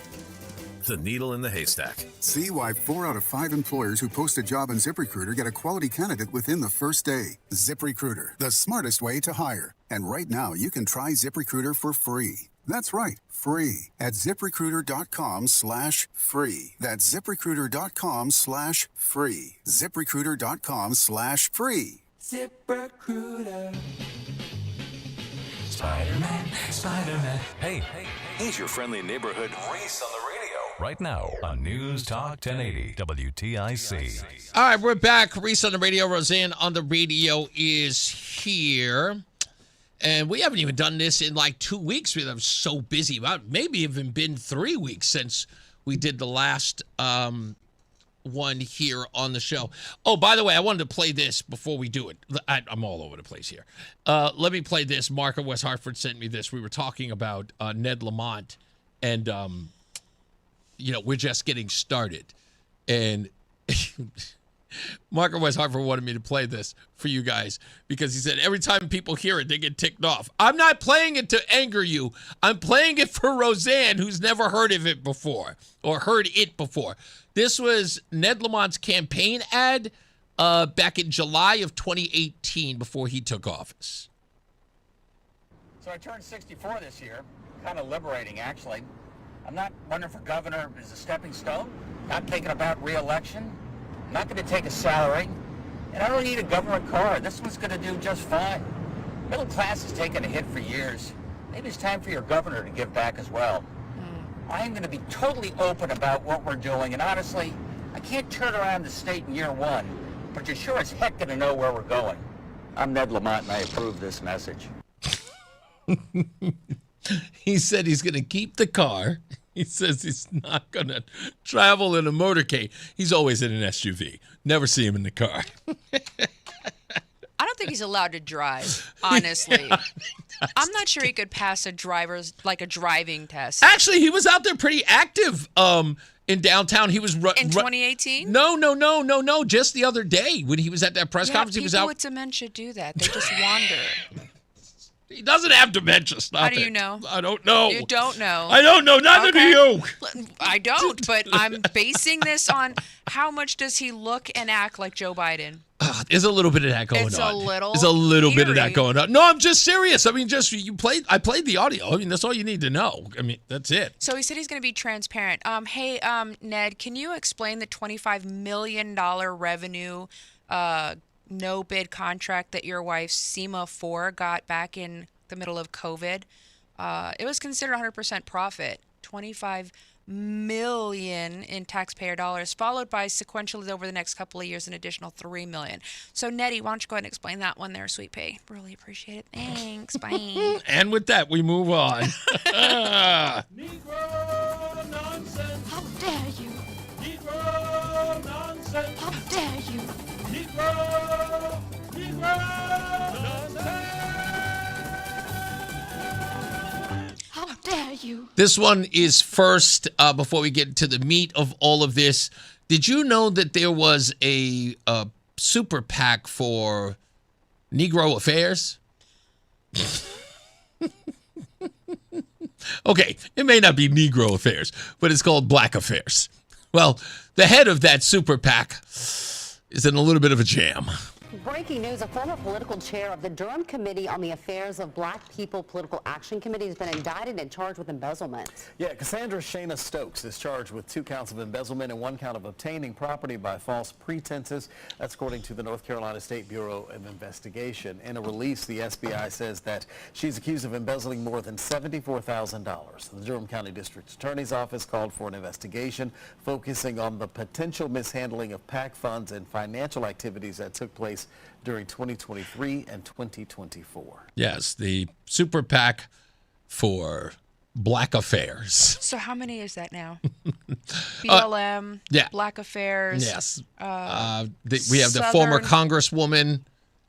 The needle in the haystack. See why 4 out of 5 employers who post a job on ZipRecruiter get a quality candidate within the first day. ZipRecruiter, the smartest way to hire. And right now, you can try ZipRecruiter for free. That's right, free at ZipRecruiter.com/free. That's ZipRecruiter.com/free. ZipRecruiter.com/free. ZipRecruiter. Spider-Man, Spider-Man. Hey, he's your friendly neighborhood Reese on the radio. right now on News Talk 1080 WTIC. All right, we're back. Reese on the radio. Rozan on the radio is here. And we haven't even done this in like 2 weeks. I'm so busy. Maybe even been 3 weeks since we did the last one here on the show. Oh, by the way, I wanted to play this before we do it. I'm all over the place here. Let me play this. Mark of West Hartford sent me this. We were talking about Ned Lamont, and we're just getting started. And Mark of West Hartford wanted me to play this for you guys because he said every time people hear it, they get ticked off. I'm not playing it to anger you. I'm playing it for Rozan, who's never heard of it before or heard it before. This was Ned Lamont's campaign ad back in July of 2018 before he took office. So I turned 64 this year. Kind of liberating, actually. I'm not running for governor as a stepping stone. Not thinking about re-election. I'm not going to take a salary. And I don't need a government car. This one's going to do just fine. Middle class has taken a hit for years. Maybe it's time for your governor to give back as well. I am going to be totally open about what we're doing. And honestly, I can't turn around the state in year one. But you're sure as heck going to know where we're going. I'm Ned Lamont, and I approve this message. He said he's going to keep the car. He says he's not going to travel in a motorcade. He's always in an SUV. Never see him in the car. I don't think he's allowed to drive, honestly. Yeah, I'm not sure he could pass a driving test. Actually, he was out there pretty active in downtown. He was in 2018? No. Just the other day when he was at that press conference, he was out. People with dementia do that. They just wander. He doesn't have dementia. Stop How do you know? I don't know. You don't know. I don't know. Neither do you. I don't, but I'm basing this on how much does he look and act like Joe Biden? There's a little bit of that going on. There's a little bit of that going on. No, I'm just serious. I mean, I played the audio. I mean, that's all you need to know. I mean, that's it. So he said he's going to be transparent. Hey, Ned, can you explain the $25 million revenue no bid contract that your wife SEMA 4 got back in the middle of COVID? It was considered 100% profit, $25 million in taxpayer dollars, followed by sequentially over the next couple of years an additional $3 million. So Nettie, why don't you go ahead and explain that one there, Sweet Pea? Really appreciate it. Thanks. Bye. And with that, we move on. Negro nonsense. How dare you? Negro nonsense. How dare you? Negro nonsense. How dare you? This one is first, before we get to the meat of all of this. Did you know that there was a super PAC for Negro affairs? Okay, it may not be Negro affairs, but it's called Black affairs. Well, the head of that super PAC is in a little bit of a jam. Breaking news, a former political chair of the Durham Committee on the Affairs of Black People Political Action Committee has been indicted and charged with embezzlement. Yeah, Cassandra Shana Stokes is charged with 2 counts of embezzlement and 1 count of obtaining property by false pretenses. That's according to the North Carolina State Bureau of Investigation. In a release, the SBI says that she's accused of embezzling more than $74,000. The Durham County District Attorney's Office called for an investigation focusing on the potential mishandling of PAC funds and financial activities that took place during 2023 and 2024. Yes, the super PAC for Black affairs. So how many is that now? BLM, yeah. Black affairs. Yes. We have the former Congresswoman,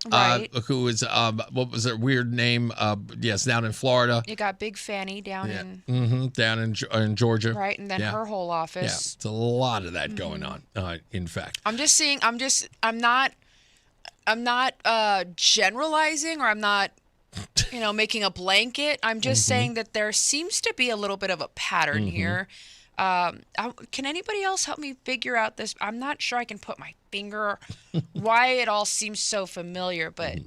right. who is, what was her weird name? Yes, down in Florida. You got Big Fanny down in... Mm-hmm, down in Georgia. Right, and then her whole office. Yeah, it's a lot of that going on, in fact. I'm not generalizing, or I'm not, making a blanket. I'm just saying that there seems to be a little bit of a pattern here. Can anybody else help me figure out this? I'm not sure I can put my finger why it all seems so familiar, but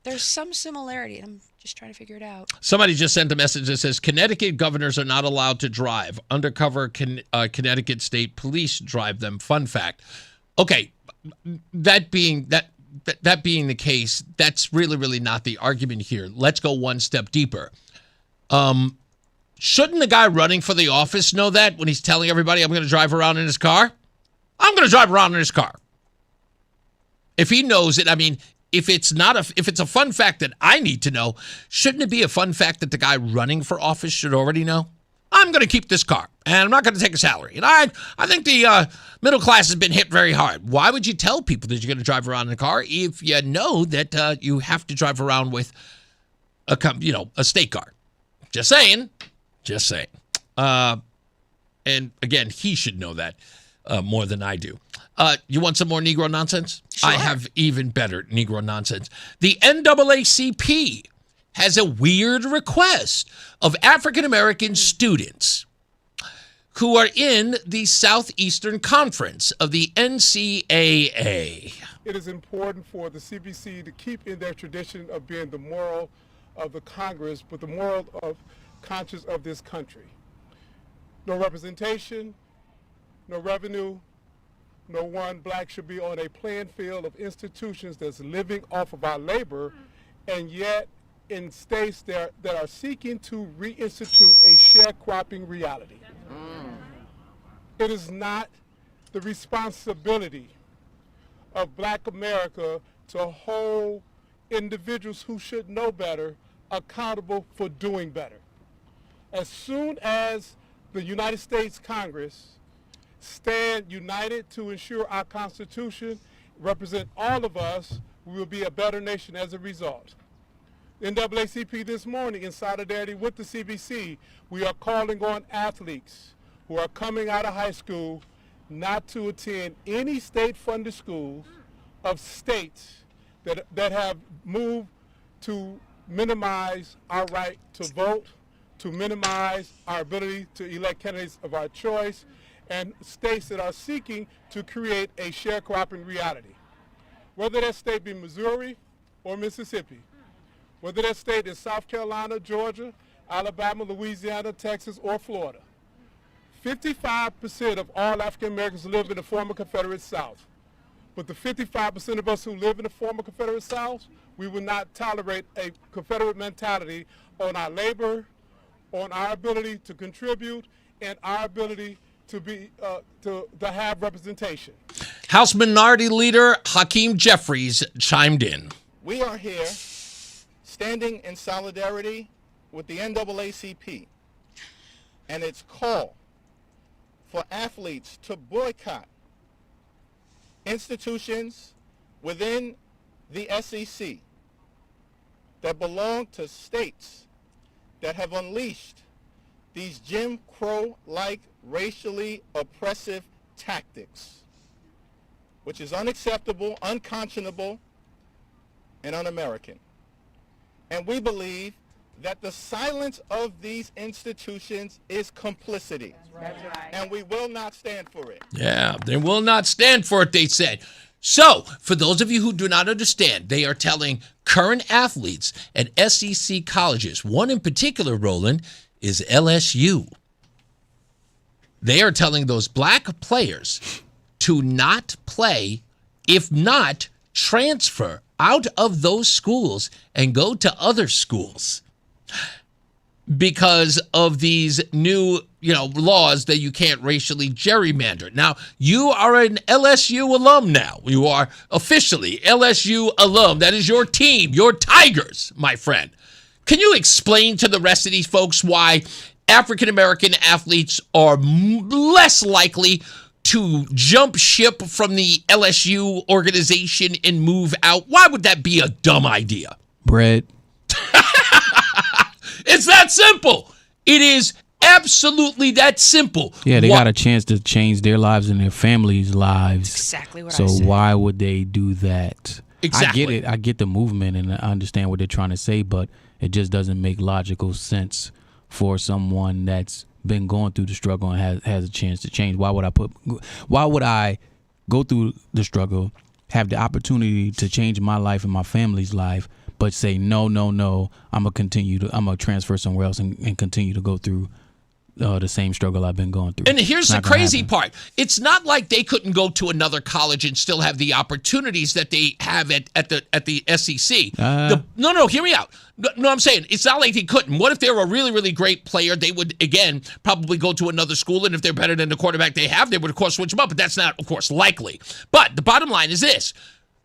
there's some similarity, and I'm just trying to figure it out. Somebody just sent a message that says Connecticut governors are not allowed to drive. Undercover Connecticut State Police drive them. Fun fact. Okay, that being the case, that's really not the argument here. Let's go one step deeper. Shouldn't the guy running for the office know that when he's telling everybody, I'm going to drive around in his car? I'm going to drive around in his car. If he knows it, I mean, if it's a fun fact that I need to know, shouldn't it be a fun fact that the guy running for office should already know? I'm going to keep this car, and I'm not going to take a salary. And I think the middle class has been hit very hard. Why would you tell people that you're going to drive around in a car if you know that you have to drive around with a state car? Just saying. And again, he should know that more than I do. You want some more Negro nonsense? Sure. I have even better Negro nonsense. The NAACP has a weird request of African-American students who are in the Southeastern Conference of the NCAA. It is important for the CBC to keep in their tradition of being the moral of the Congress, but the moral of conscience of this country. No representation, no revenue, no one black should be on a playing field of institutions that's living off of our labor, and yet in states that are seeking to reinstitute a sharecropping reality. It is not the responsibility of Black America to hold individuals who should know better accountable for doing better. As soon as the United States Congress stand united to ensure our Constitution represent all of us, we will be a better nation as a result. NAACP this morning, in solidarity with the CBC, we are calling on athletes who are coming out of high school not to attend any state-funded schools of states that have moved to minimize our right to vote, to minimize our ability to elect candidates of our choice, and states that are seeking to create a sharecropping reality. Whether that state be Missouri or Mississippi, whether that state is South Carolina, Georgia, Alabama, Louisiana, Texas, or Florida. 55% of all African Americans live in the former Confederate South. But the 55% of us who live in the former Confederate South, we will not tolerate a Confederate mentality on our labor, on our ability to contribute, and our ability to have representation. House Minority Leader Hakeem Jeffries chimed in. We are here standing in solidarity with the NAACP and its call for athletes to boycott institutions within the SEC that belong to states that have unleashed these Jim Crow-like racially oppressive tactics, which is unacceptable, unconscionable, and un-American. And we believe that the silence of these institutions is complicity. That's right. And we will not stand for it. Yeah, they will not stand for it, they said. So, for those of you who do not understand, they are telling current athletes at SEC colleges, one in particular, Roland, is LSU. They are telling those black players to not play, if not transfer out of those schools and go to other schools because of these new, laws that you can't racially gerrymander. Now, you are an LSU alum now. You are officially LSU alum. That is your team, your Tigers, my friend. Can you explain to the rest of these folks why African-American athletes are less likely to jump ship from the LSU organization and move out? Why would that be a dumb idea? Bread. It's that simple. It is absolutely that simple. Yeah, they got a chance to change their lives and their families' lives. That's exactly what I said. So why would they do that? Exactly. I get it. I get the movement and I understand what they're trying to say, but it just doesn't make logical sense for someone that's been going through the struggle and has a chance to change. Why would I go through the struggle, have the opportunity to change my life and my family's life, but say no, I'm gonna transfer somewhere else and continue to go through the same struggle I've been going through. And here's the Not gonna crazy happen. part. It's not like they couldn't go to another college and still have the opportunities that they have at the SEC. No, hear me out. No, I'm saying it's not like they couldn't. What if they were a really, really great player? They would, again, probably go to another school, and if they're better than the quarterback they have, they would, of course, switch them up. But that's not, of course, likely. But the bottom line is this.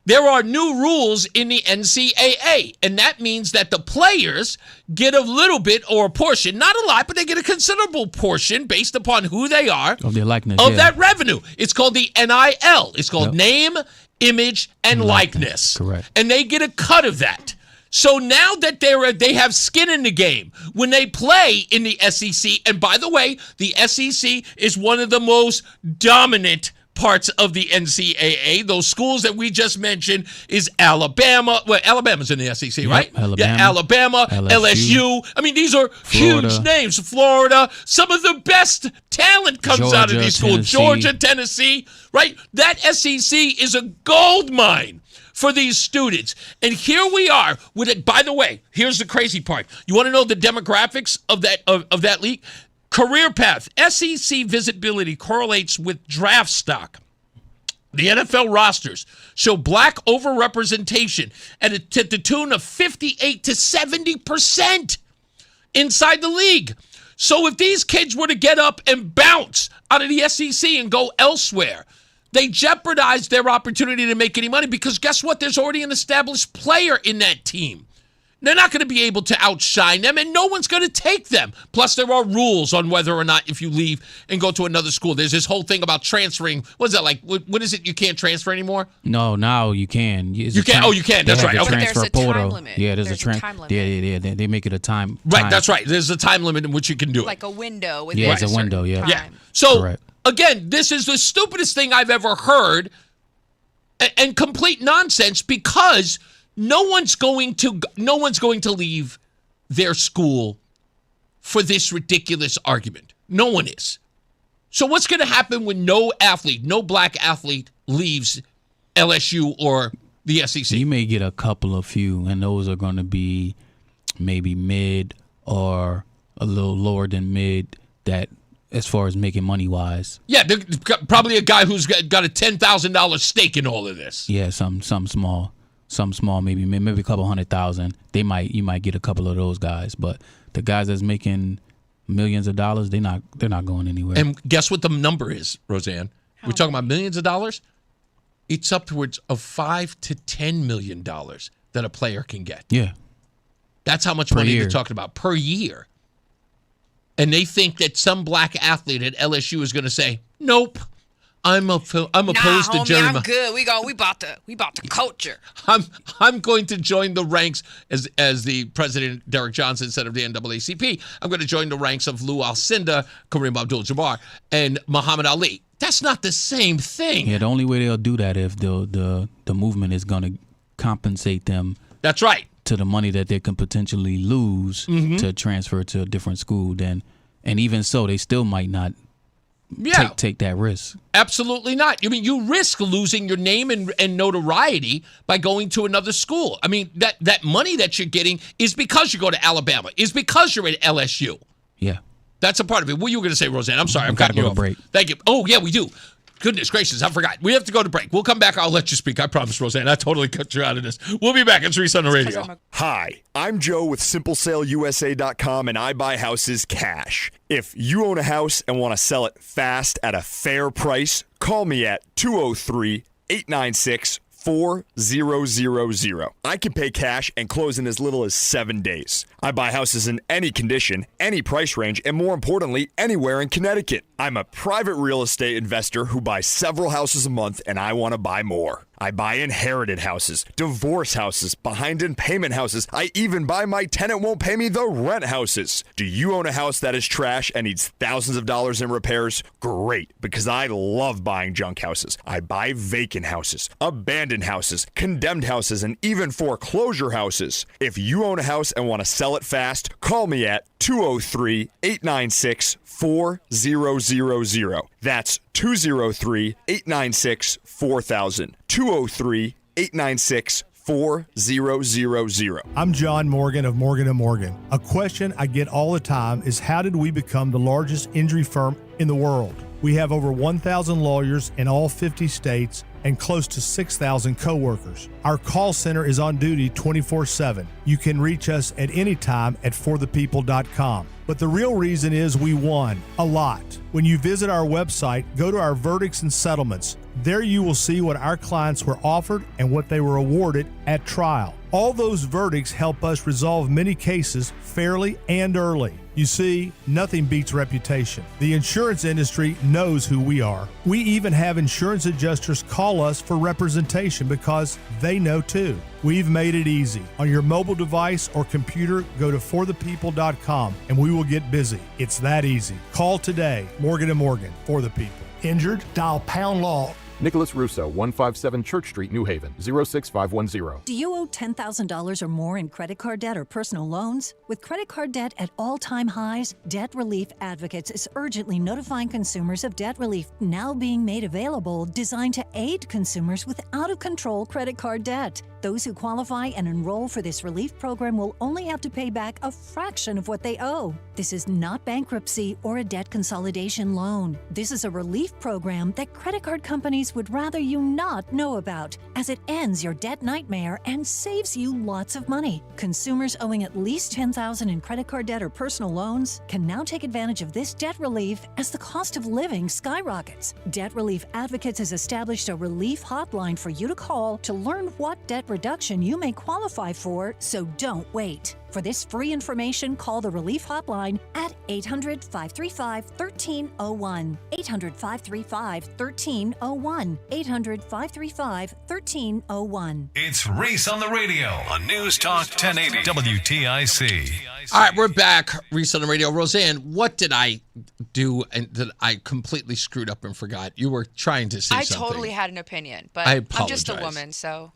There are new rules in the NCAA, and that means that the players get a little bit or a portion, not a lot, but they get a considerable portion based upon who they are Of their likeness. of that revenue. It's called the NIL. It's called name, image, and likeness. Correct. And they get a cut of that. So now that they have skin in the game, when they play in the SEC, and by the way, the SEC is one of the most dominant parts of the NCAA. Those schools that we just mentioned is Alabama. Well, Alabama's in the SEC, right? Alabama, LSU. I mean, these are huge names. Florida. Some of the best talent comes out of these schools. Tennessee. Georgia, Tennessee, right? That SEC is a gold mine for these students. And here we are with it. By the way, here's the crazy part. You want to know the demographics of that league? Career path. SEC visibility correlates with draft stock. The NFL rosters show black overrepresentation to the tune of 58 to 70% inside the league. So if these kids were to get up and bounce out of the SEC and go elsewhere, they jeopardize their opportunity to make any money because guess what? There's already an established player in that team. They're not going to be able to outshine them, and no one's going to take them. Plus, there are rules on whether or not if you leave and go to another school. There's this whole thing about transferring. What is that like? What is it? You can't transfer anymore? No, now you can. You can. Oh, you can. That's right. Okay. There's a time limit. Yeah, there's a time limit. Yeah. They make it a time. Right. That's right. There's a time limit in which you can do it. Like a window. With it's a window. Yeah. Yeah. So Correct. again, this is the stupidest thing I've ever heard, and complete nonsense because no one's going to leave their school for this ridiculous argument. No one is. So what's going to happen when no black athlete leaves LSU or the SEC? You may get a couple of few, and those are going to be maybe mid or a little lower than mid that as far as making money wise. Yeah, probably a guy who's got a $10,000 stake in all of this. Yeah, some small. Some small, maybe a couple 100,000. You might get a couple of those guys, but the guys that's making millions of dollars, they're not going anywhere. And guess what the number is, Rozan? We're talking about millions of dollars. It's upwards of $5 to $10 million that a player can get. Yeah, that's how much money they're talking about per year. And they think that some black athlete at LSU is going to say, "Nope, I'm opposed to Jerry. I'm good. We bought the culture. I'm going to join the ranks as the president Derek Johnson said of the NAACP. I'm going to join the ranks of Lou Alcindor, Kareem Abdul-Jabbar, and Muhammad Ali. That's not the same thing. Yeah, the only way they'll do that if the movement is going to compensate them. That's right. To the money that they can potentially lose to transfer to a different school. And even so, they still might not. Yeah. Take that risk. Absolutely not. I mean, you risk losing your name and notoriety by going to another school. I mean, that money that you're getting is because you go to Alabama, is because you're at LSU. Yeah. That's a part of it. What were you going to say, Rozan? I'm sorry. I'm got to cutting go you to off. break. Thank you. Oh, yeah, we do. Goodness gracious, I forgot. We have to go to break. We'll come back. I'll let you speak. I promise, Rozan. I totally cut you out of this. We'll be back. It's Reese on the radio. Hi, I'm Joe with SimpleSaleUSA.com, and I buy houses cash. If you own a house and want to sell it fast at a fair price, call me at 203-896-4000. I can pay cash and close in as little as 7 days. I buy houses in any condition, any price range, and more importantly, anywhere in Connecticut. I'm a private real estate investor who buys several houses a month, and I want to buy more. I buy inherited houses, divorce houses, behind in payment houses. I even buy my tenant won't pay me the rent houses. Do you own a house that is trash and needs thousands of dollars in repairs? Great, because I love buying junk houses. I buy vacant houses, abandoned houses, condemned houses, and even foreclosure houses. If you own a house and want to sell it fast, call me at 203-896-4000. That's 203-896-4000. 203-896-4000. 4000. I'm John Morgan of Morgan & Morgan. A question I get all the time is how did we become the largest injury firm in the world? We have over 1,000 lawyers in all 50 states and close to 6,000 coworkers. Our call center is on duty 24/7. You can reach us at any time at forthepeople.com. But the real reason is we won a lot. When you visit our website, go to our verdicts and settlements. There you will see what our clients were offered and what they were awarded at trial. All those verdicts help us resolve many cases fairly and early. You see, nothing beats reputation. The insurance industry knows who we are. We even have insurance adjusters call us for representation because they know too. We've made it easy. On your mobile device or computer, go to forthepeople.com and we will get busy. It's that easy. Call today. Morgan & Morgan, for the people. Injured? Dial pound law. Nicholas Russo, 157 Church Street, New Haven, 06510. Do you owe $10,000 or more in credit card debt or personal loans? With credit card debt at all-time highs, Debt Relief Advocates is urgently notifying consumers of debt relief now being made available, designed to aid consumers with out-of-control credit card debt. Those who qualify and enroll for this relief program will only have to pay back a fraction of what they owe. This is not bankruptcy or a debt consolidation loan. This is a relief program that credit card companies would rather you not know about, as it ends your debt nightmare and saves you lots of money. Consumers owing at least $10,000 in credit card debt or personal loans can now take advantage of this debt relief as the cost of living skyrockets. Debt Relief Advocates has established a relief hotline for you to call to learn what debt reduction you may qualify for, so don't wait. For this free information, call the Relief Hotline at 800-535-1301. 800-535-1301. 800-535-1301. It's Reese on the radio on News Talk 1080 WTIC. All right, we're back. Reese on the radio. Rozan, what did I do and that I completely screwed up and forgot? You were trying to say something. I totally had an opinion, but I I'm just a apologize. woman, so.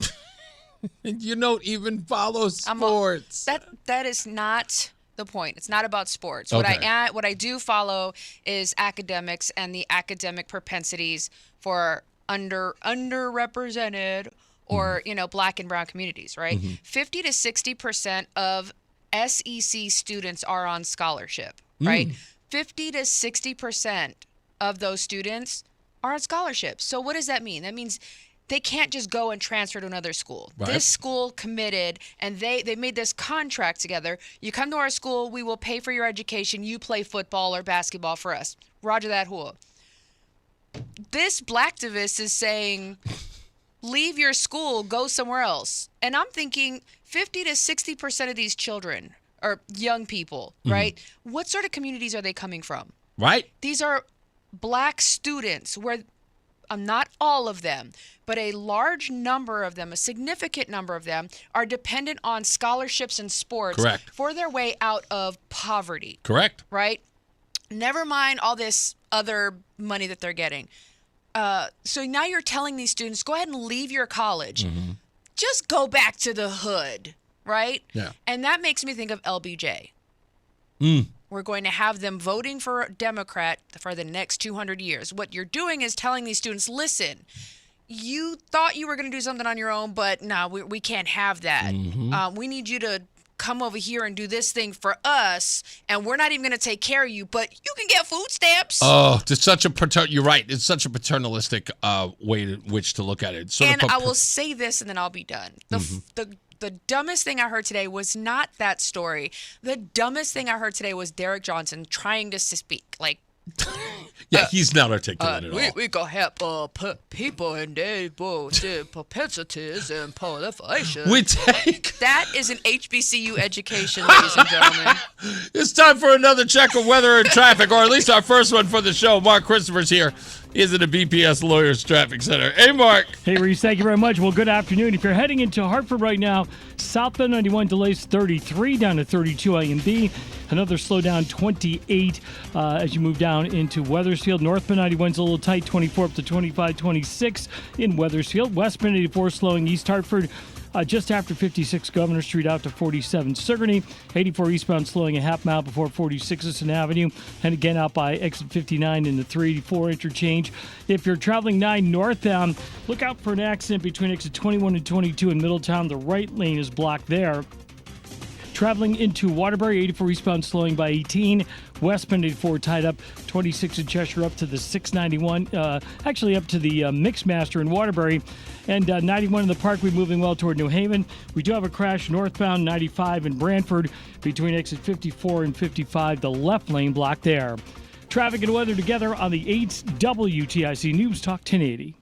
You don't even follow sports. That is not the point. It's not about sports. Okay. What I do follow is academics and the academic propensities for underrepresented or Black and brown communities. Right, 50 to 60% of SEC students are on scholarship. Right, 50 to 60% of those students are on scholarship. So what does that mean? That means they can't just go and transfer to another school. Right. This school committed, and they made this contract together. You come to our school, we will pay for your education. You play football or basketball for us. Roger that, whoa. This blacktivist is saying, leave your school, go somewhere else. And I'm thinking 50 to 60% of these children are young people, right? What sort of communities are they coming from? Right. These are Black students where not all of them, but a large number of them, a significant number of them, are dependent on scholarships and sports Correct. for their way out of poverty. Correct. Right? Never mind all this other money that they're getting. So now you're telling these students, go ahead and leave your college. Just go back to the hood, right? Yeah. And that makes me think of LBJ. We're going to have them voting for a Democrat for the next 200 years. What you're doing is telling these students, listen, you thought you were going to do something on your own, but no, we can't have that. We need you to come over here and do this thing for us, and we're not even going to take care of you, but you can get food stamps. Oh, it's such a you're right. It's such a paternalistic way to which to look at it. Sort And of I will say this, and then I'll be done. The dumbest thing I heard today was not that story. The dumbest thing I heard today was Derek Johnson trying to speak. Like, yeah, he's not articulate at all. We can help people in their propensities and motivation. We take that is an HBCU education, ladies and gentlemen. It's time for another check of weather and traffic, or at least our first one for the show. Mark Christopher's here. He's at the BPS Lawyers Traffic Center. Hey, Mark. Hey, Reese. Thank you very much. Well, good afternoon. If you're heading into Hartford right now, southbound 91 delays 33 down to 32 A and B. Another slowdown 28 as you move down into Wethersfield. Northbound 91's a little tight, 24 up to 25, 26 in Wethersfield. Westbound 84 slowing East Hartford just after 56 Governor Street out to 47 Sigourney. 84 eastbound slowing a half mile before 46 Sisson Avenue. And again out by exit 59 in the 384 interchange. If you're traveling 9 northbound, look out for an accident between exit 21 and 22 in Middletown. The right lane is blocked there. Traveling into Waterbury, 84 eastbound slowing by 18. Westbound 84 tied up, 26 in Cheshire up to the 691, actually up to the Mixmaster in Waterbury. And 91 in the Parkway moving well toward New Haven. We do have a crash northbound 95 in Brantford between exit 54 and 55, the left lane blocked there. Traffic and weather together on the 8th WTIC News Talk 1080.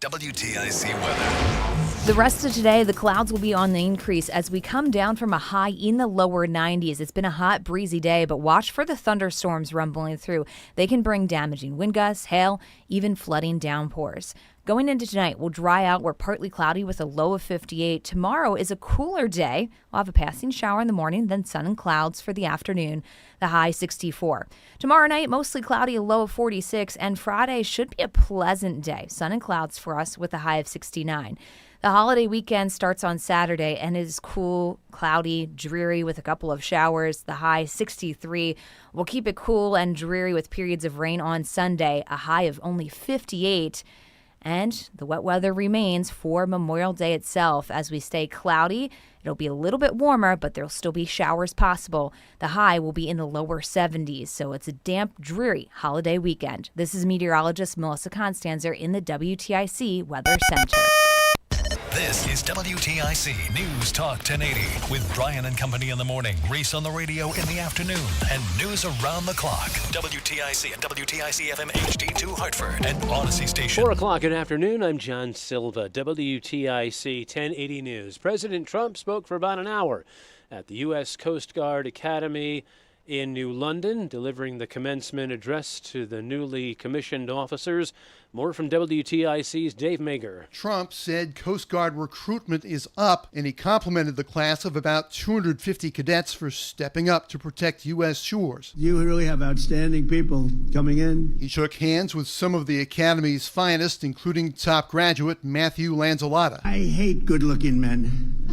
WTIC weather. The rest of today, the clouds will be on the increase as we come down from a high in the lower 90s. It's been a hot, breezy day, but watch for the thunderstorms rumbling through. They can bring damaging wind gusts, hail, even flooding downpours. Going into tonight, we'll dry out. We're partly cloudy with a low of 58. Tomorrow is a cooler day. We'll have a passing shower in the morning, then sun and clouds for the afternoon, the high 64. Tomorrow night, mostly cloudy, a low of 46. And Friday should be a pleasant day. Sun and clouds for us with a high of 69. The holiday weekend starts on Saturday and is cool, cloudy, dreary with a couple of showers. The high 63. We'll keep it cool and dreary with periods of rain on Sunday, a high of only 58. And the wet weather remains for Memorial Day itself as we stay cloudy. It'll be a little bit warmer, but there'll still be showers possible. The high will be in the lower 70s, so it's a damp, dreary holiday weekend. This is meteorologist Melissa Constanzer in the WTIC Weather Center. This is WTIC News Talk 1080 with Brian and Company in the morning, Reese on the radio in the afternoon, and news around the clock. WTIC and WTIC FM HD2 Hartford and Odyssey Station. 4 o'clock in the afternoon, I'm John Silva, WTIC 1080 News. President Trump spoke for about an hour at the U.S. Coast Guard Academy in New London, delivering the commencement address to the newly commissioned officers. More from WTIC's Dave Mager. Trump said Coast Guard recruitment is up, and he complimented the class of about 250 cadets for stepping up to protect U.S. shores. You really have outstanding people coming in. He shook hands with some of the Academy's finest, including top graduate Matthew Lanzolata. I hate good-looking men.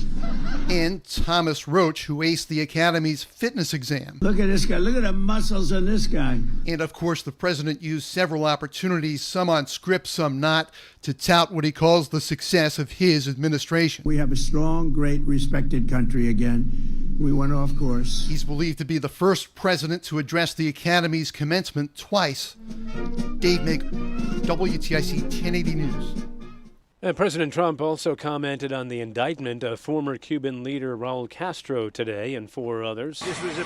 And Thomas Roach, who aced the Academy's fitness exam. Look at this guy. Look at the muscles on this guy. And, of course, the president used several opportunities, some on script, some not, to tout what he calls the success of his administration. We have a strong, great, respected country again. We went off course. He's believed to be the first president to address the Academy's commencement twice. Dave Mager, WTIC 1080 News. And President Trump also commented on the indictment of former Cuban leader Raul Castro today and 4 others. This was I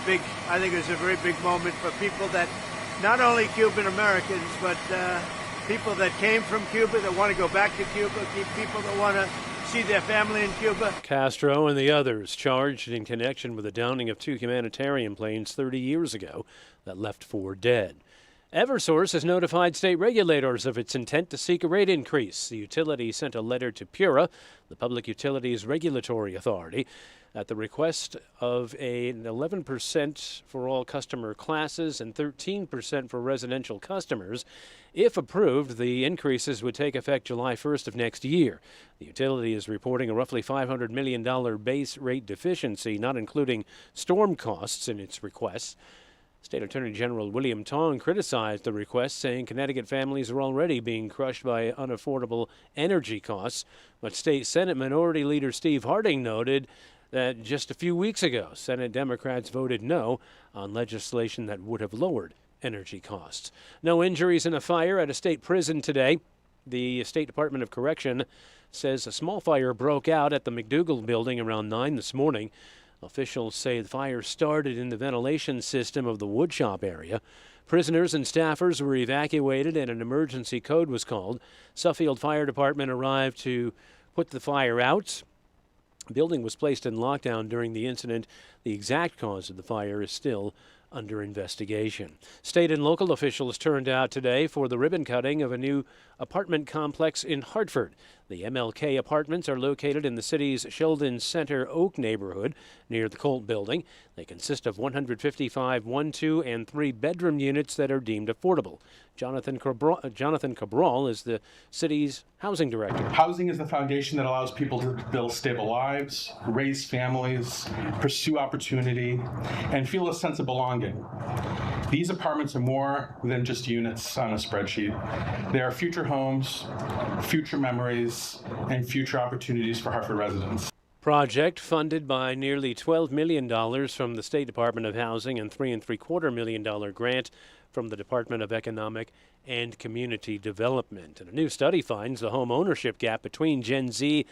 think it was a very big moment for people that, not only Cuban Americans, but people that came from Cuba, that want to go back to Cuba, people that want to see their family in Cuba. Castro and the others charged in connection with the downing of 2 humanitarian planes 30 years ago that left 4 dead. Eversource has notified state regulators of its intent to seek a rate increase. The utility sent a letter to PURA, the Public Utilities Regulatory Authority, at the request of an 11% for all customer classes and 13% for residential customers. If approved, the increases would take effect July 1st of next year. The utility is reporting a roughly $500 million base rate deficiency, not including storm costs in its requests. State Attorney General William Tong criticized the request, saying Connecticut families are already being crushed by unaffordable energy costs. But State Senate Minority Leader Steve Harding noted that just a few weeks ago, Senate Democrats voted no on legislation that would have lowered energy costs. No injuries in a fire at a state prison today. The State Department of Correction says a small fire broke out at the McDougal building around 9 this morning. Officials say the fire started in the ventilation system of the woodshop area. Prisoners and staffers were evacuated and an emergency code was called. Suffield Fire Department arrived to put the fire out. The building was placed in lockdown during the incident. The exact cause of the fire is still under investigation. State and local officials turned out today for the ribbon cutting of a new apartment complex in Hartford. The The MLK apartments are located in the city's Sheldon Center Oak neighborhood near the Colt building. They consist of 155 1-, 2-, and 3-bedroom units that are deemed affordable. Jonathan Cabral is the city's housing director. Housing is the foundation that allows people to build stable lives, raise families, pursue opportunity, and feel a sense of belonging. These apartments are more than just units on a spreadsheet. They are future homes, future memories, and future opportunities for Hartford residents. Project funded by nearly $12 million from the State Department of Housing and $3.75 million grant from the Department of Economic and Community Development. And a new study finds the home ownership gap between Gen Z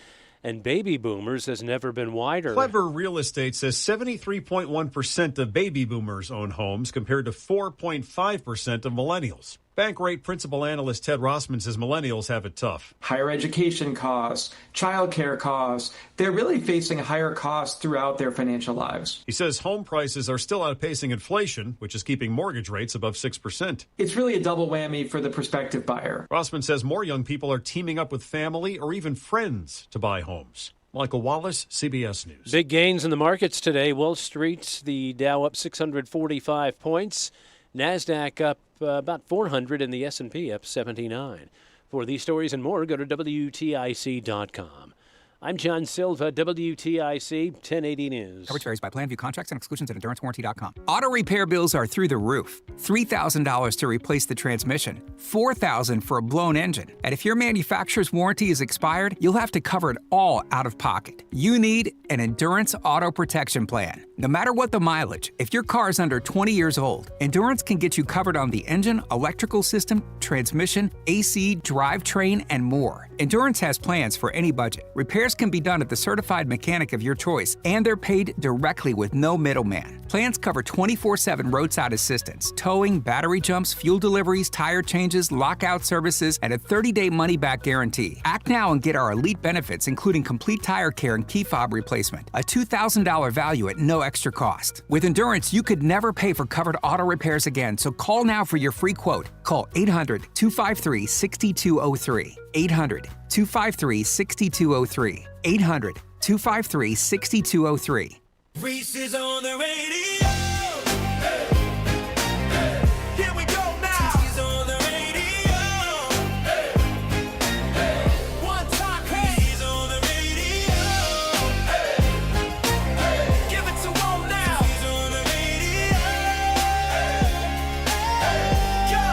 and baby boomers has never been wider. Clever Real Estate says 73.1% of baby boomers own homes compared to 4.5% of millennials. Bankrate principal analyst Ted Rossman says millennials have it tough. Higher education costs, childcare costs, they're really facing higher costs throughout their financial lives. He says home prices are still outpacing inflation, which is keeping mortgage rates above 6%. It's really a double whammy for the prospective buyer. Rossman says more young people are teaming up with family or even friends to buy homes. Michael Wallace, CBS News. Big gains in the markets today. Wall Street, the Dow up 645 points. NASDAQ up about 400 and the S&P up 79. For these stories and more, go to WTIC.com. I'm John Silva, WTIC 1080 News. Coverage varies by plan. View contracts and exclusions at EnduranceWarranty.com. Auto repair bills are through the roof. $3,000 to replace the transmission. $4,000 for a blown engine. And if your manufacturer's warranty is expired, you'll have to cover it all out of pocket. You need an Endurance Auto Protection Plan. No matter what the mileage, if your car is under 20 years old, Endurance can get you covered on the engine, electrical system, transmission, AC, drivetrain, and more. Endurance has plans for any budget. Repairs can be done at the certified mechanic of your choice, and they're paid directly with no middleman. Plans cover 24/7 roadside assistance, towing, battery jumps, fuel deliveries, tire changes, lockout services, and a 30-day money-back guarantee. Act now and get our elite benefits, including complete tire care and key fob replacement, a $2,000 value at no extra cost. With Endurance, you could never pay for covered auto repairs again, so call now for your free quote. Call 800-253-6203. 800-253-6203. 800-253-6203. Reese is on the radio. Hey, hey. Here we go now. He's on the radio. Hey, hey. One time, hey. He's on the radio. Hey, hey. Give it to him now. He's on the radio. Hey, yo.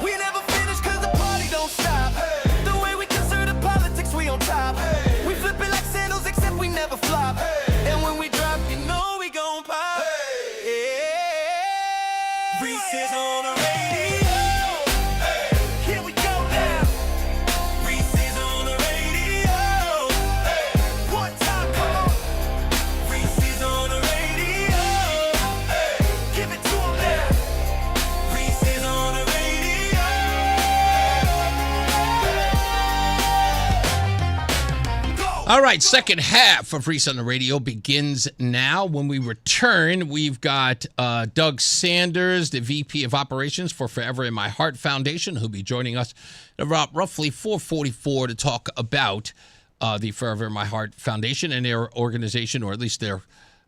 We never finish 'cause the party don't stop. Hey. The way we consider the politics, we on top. Hey. We flip it like sandals, except we never flop. Hey. And when we drop, you know we gon' pop. Hey. Reese is on the radio. Hey. Here we go now. Reese is on the radio. Hey. One time, come on. Reese is on the radio. Hey. Give it to him now. Reese is on the radio. Go. All right, second half of Reese on the Radio begins now. When we return, we've got Doug Sanders, the VP of Operations for Forever in My Heart Foundation, who'll be joining us at about roughly 4:44 to talk about the Forever in My Heart Foundation and their organization, or at least their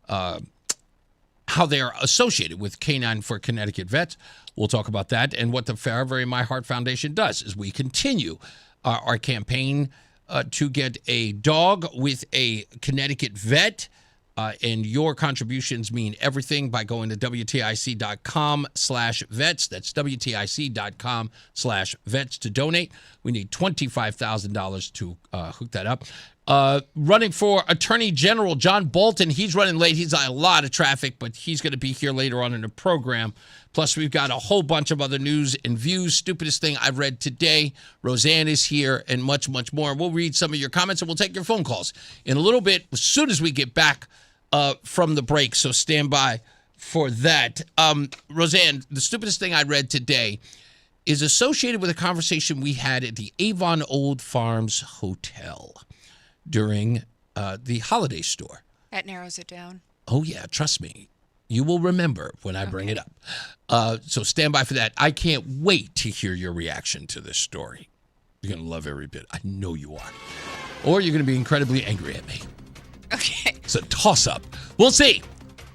how they're associated with Canine for Connecticut Vets. We'll talk about that and what the Forever in My Heart Foundation does as we continue our campaign to get a dog with a Connecticut vet. And your contributions mean everything by going to WTIC.com/vets. That's WTIC.com/vets to donate. We need $25,000 to hook that up. Running for Attorney General, John Bolton. He's running late. He's on a lot of traffic, but he's going to be here later on in the program. Plus, we've got a whole bunch of other news and views. Stupidest thing I read today. Rozan is here and much, much more. We'll read some of your comments and we'll take your phone calls in a little bit as soon as we get back from the break. So stand by for that. Rozan, the stupidest thing I read today is associated with a conversation we had at the Avon Old Farms Hotel during the holiday store. That narrows it down. Oh, yeah, trust me. You will remember when I bring it up. So stand by for that. I can't wait to hear your reaction to this story. You're going to love every bit. I know you are. Or you're going to be incredibly angry at me. Okay. It's a toss-up. We'll see.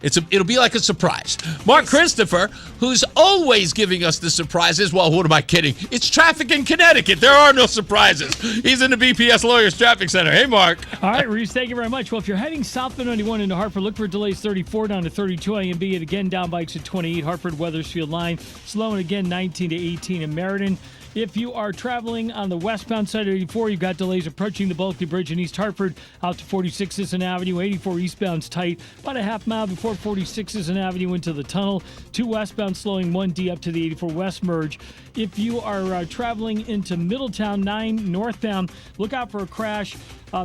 It'll be like a surprise. Mark Christopher, who's always giving us the surprises. Well, what am I kidding? It's traffic in Connecticut. There are no surprises. He's in the BPS Lawyers Traffic Center. Hey, Mark. All right, Reese, thank you very much. Well, if you're heading southbound 91 into Hartford, look for delays 34 down to 32 A&B, and again down bikes at 28 Hartford Weathersfield line. Slowing again 19 to 18 in Meriden. If you are traveling on the westbound side of 84, you've got delays approaching the Bulkley Bridge in East Hartford out to 46 Sisson Avenue. 84 eastbound's tight, about a half mile before 46 Sisson Avenue into the tunnel. 2 westbound slowing 1D up to the 84 West merge. If you are traveling into Middletown 9 northbound, look out for a crash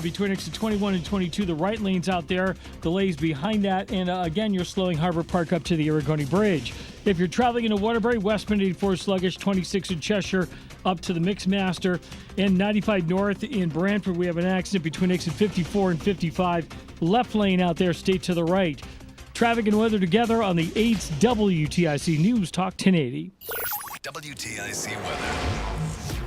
between exit 21 and 22. The right lane's out there. Delays behind that. And again, you're slowing Harbor Park up to the Aragoni Bridge. If you're traveling into Waterbury, westbound 84 sluggish, 26 in Cheshire up to the Mixmaster. And 95 north in Brantford, we have an accident between exit 54 and 55. Left lane out there, stay to the right. Traffic and weather together on the 8th WTIC News Talk 1080. WTIC weather.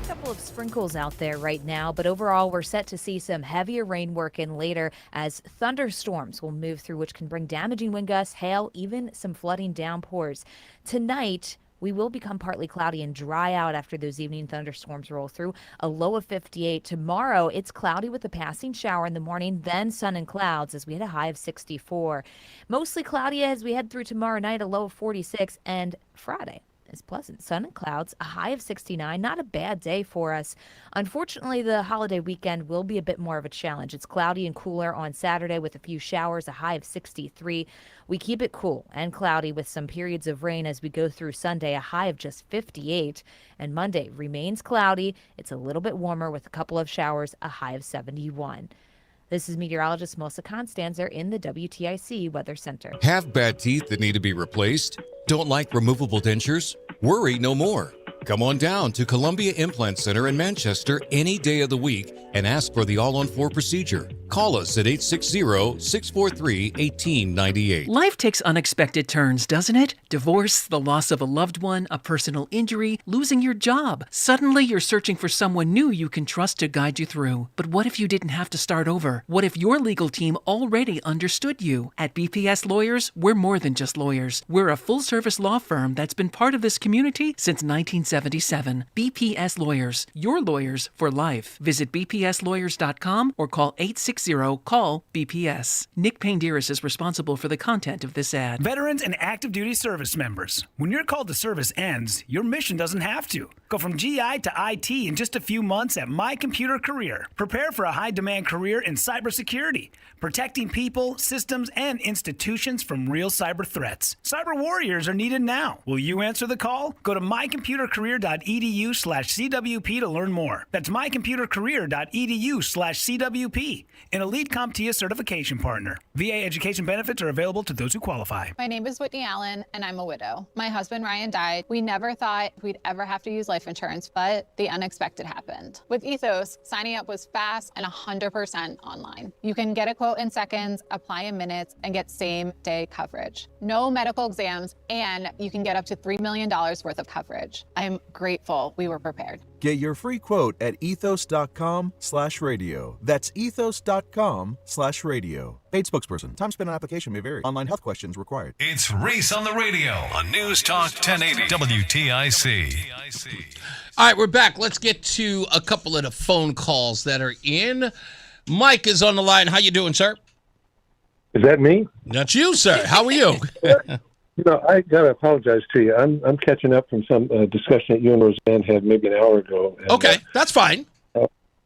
A couple of sprinkles out there right now, but overall we're set to see some heavier rain work in later as thunderstorms will move through, which can bring damaging wind gusts, hail, even some flooding downpours. Tonight, we will become partly cloudy and dry out after those evening thunderstorms roll through. A low of 58. Tomorrow, it's cloudy with a passing shower in the morning, then sun and clouds as we hit a high of 64. Mostly cloudy as we head through tomorrow night, a low of 46. And Friday is pleasant. Sun and clouds, a high of 69. Not a bad day for us. Unfortunately, the holiday weekend will be a bit more of a challenge. It's cloudy and cooler on Saturday with a few showers, a high of 63. We keep it cool and cloudy with some periods of rain as we go through Sunday, a high of just 58. And Monday remains cloudy. It's a little bit warmer with a couple of showers, a high of 71. This is meteorologist Melissa Constanzer in the WTIC Weather Center. Have bad teeth that need to be replaced? Don't like removable dentures? Worry no more. Come on down to Columbia Implant Center in Manchester any day of the week and ask for the all-on-4 procedure. Call us at 860-643-1898. Life takes unexpected turns, doesn't it? Divorce, the loss of a loved one, a personal injury, losing your job. Suddenly you're searching for someone new you can trust to guide you through. But what if you didn't have to start over? What if your legal team already understood you? At BPS Lawyers, we're more than just lawyers. We're a full-service law firm that's been part of this community since 1977. BPS Lawyers, your lawyers for life. Visit bpslawyers.com or call 860-CALL-BPS. Nick Painderis is responsible for the content of this ad. Veterans and active duty service members. When your call to service ends, your mission doesn't have to. Go from GI to IT in just a few months at My Computer Career. Prepare for a high-demand career in cybersecurity, protecting people, systems, and institutions from real cyber threats. Cyber warriors are needed now. Will you answer the call? Go to mycomputercareer.edu/CWP to learn more. That's mycomputercareer.edu/CWP. An elite CompTIA certification partner. VA education benefits are available to those who qualify. My name is Whitney Allen, and I'm a widow. My husband, Ryan, died. We never thought we'd ever have to use life insurance, but the unexpected happened. With Ethos, signing up was fast and 100% online. You can get a quote in seconds, apply in minutes, and get same-day coverage. No medical exams, and you can get up to $3 million worth of coverage. I'm grateful we were prepared. Get your free quote at ethos.com/radio. That's ethos.com/radio. Paid spokesperson. Time spent on application may vary. Online health questions required. It's Reese on the radio on News Talk 1080 WTIC. All right, we're back. Let's get to a couple of the phone calls that are in. Mike is on the line. How you doing, sir? Is that me? That's you, sir. How are you? I got to apologize to you. I'm catching up from some discussion that you and Rozan had maybe an hour ago. And, okay, that's fine.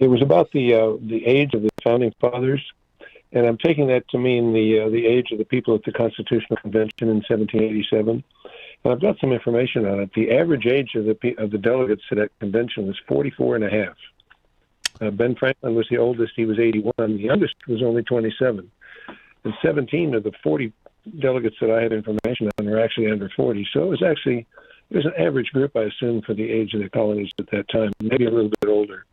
It was about the age of the founding fathers, and I'm taking that to mean the age of the people at the Constitutional Convention in 1787. And I've got some information on it. The average age of the delegates to that convention was 44 and a half. Ben Franklin was the oldest. He was 81. The youngest was only 27. And 17 of the 40 delegates that I had information on were actually under 40. So it was an average group, I assume, for the age of the colonies at that time, maybe a little bit older.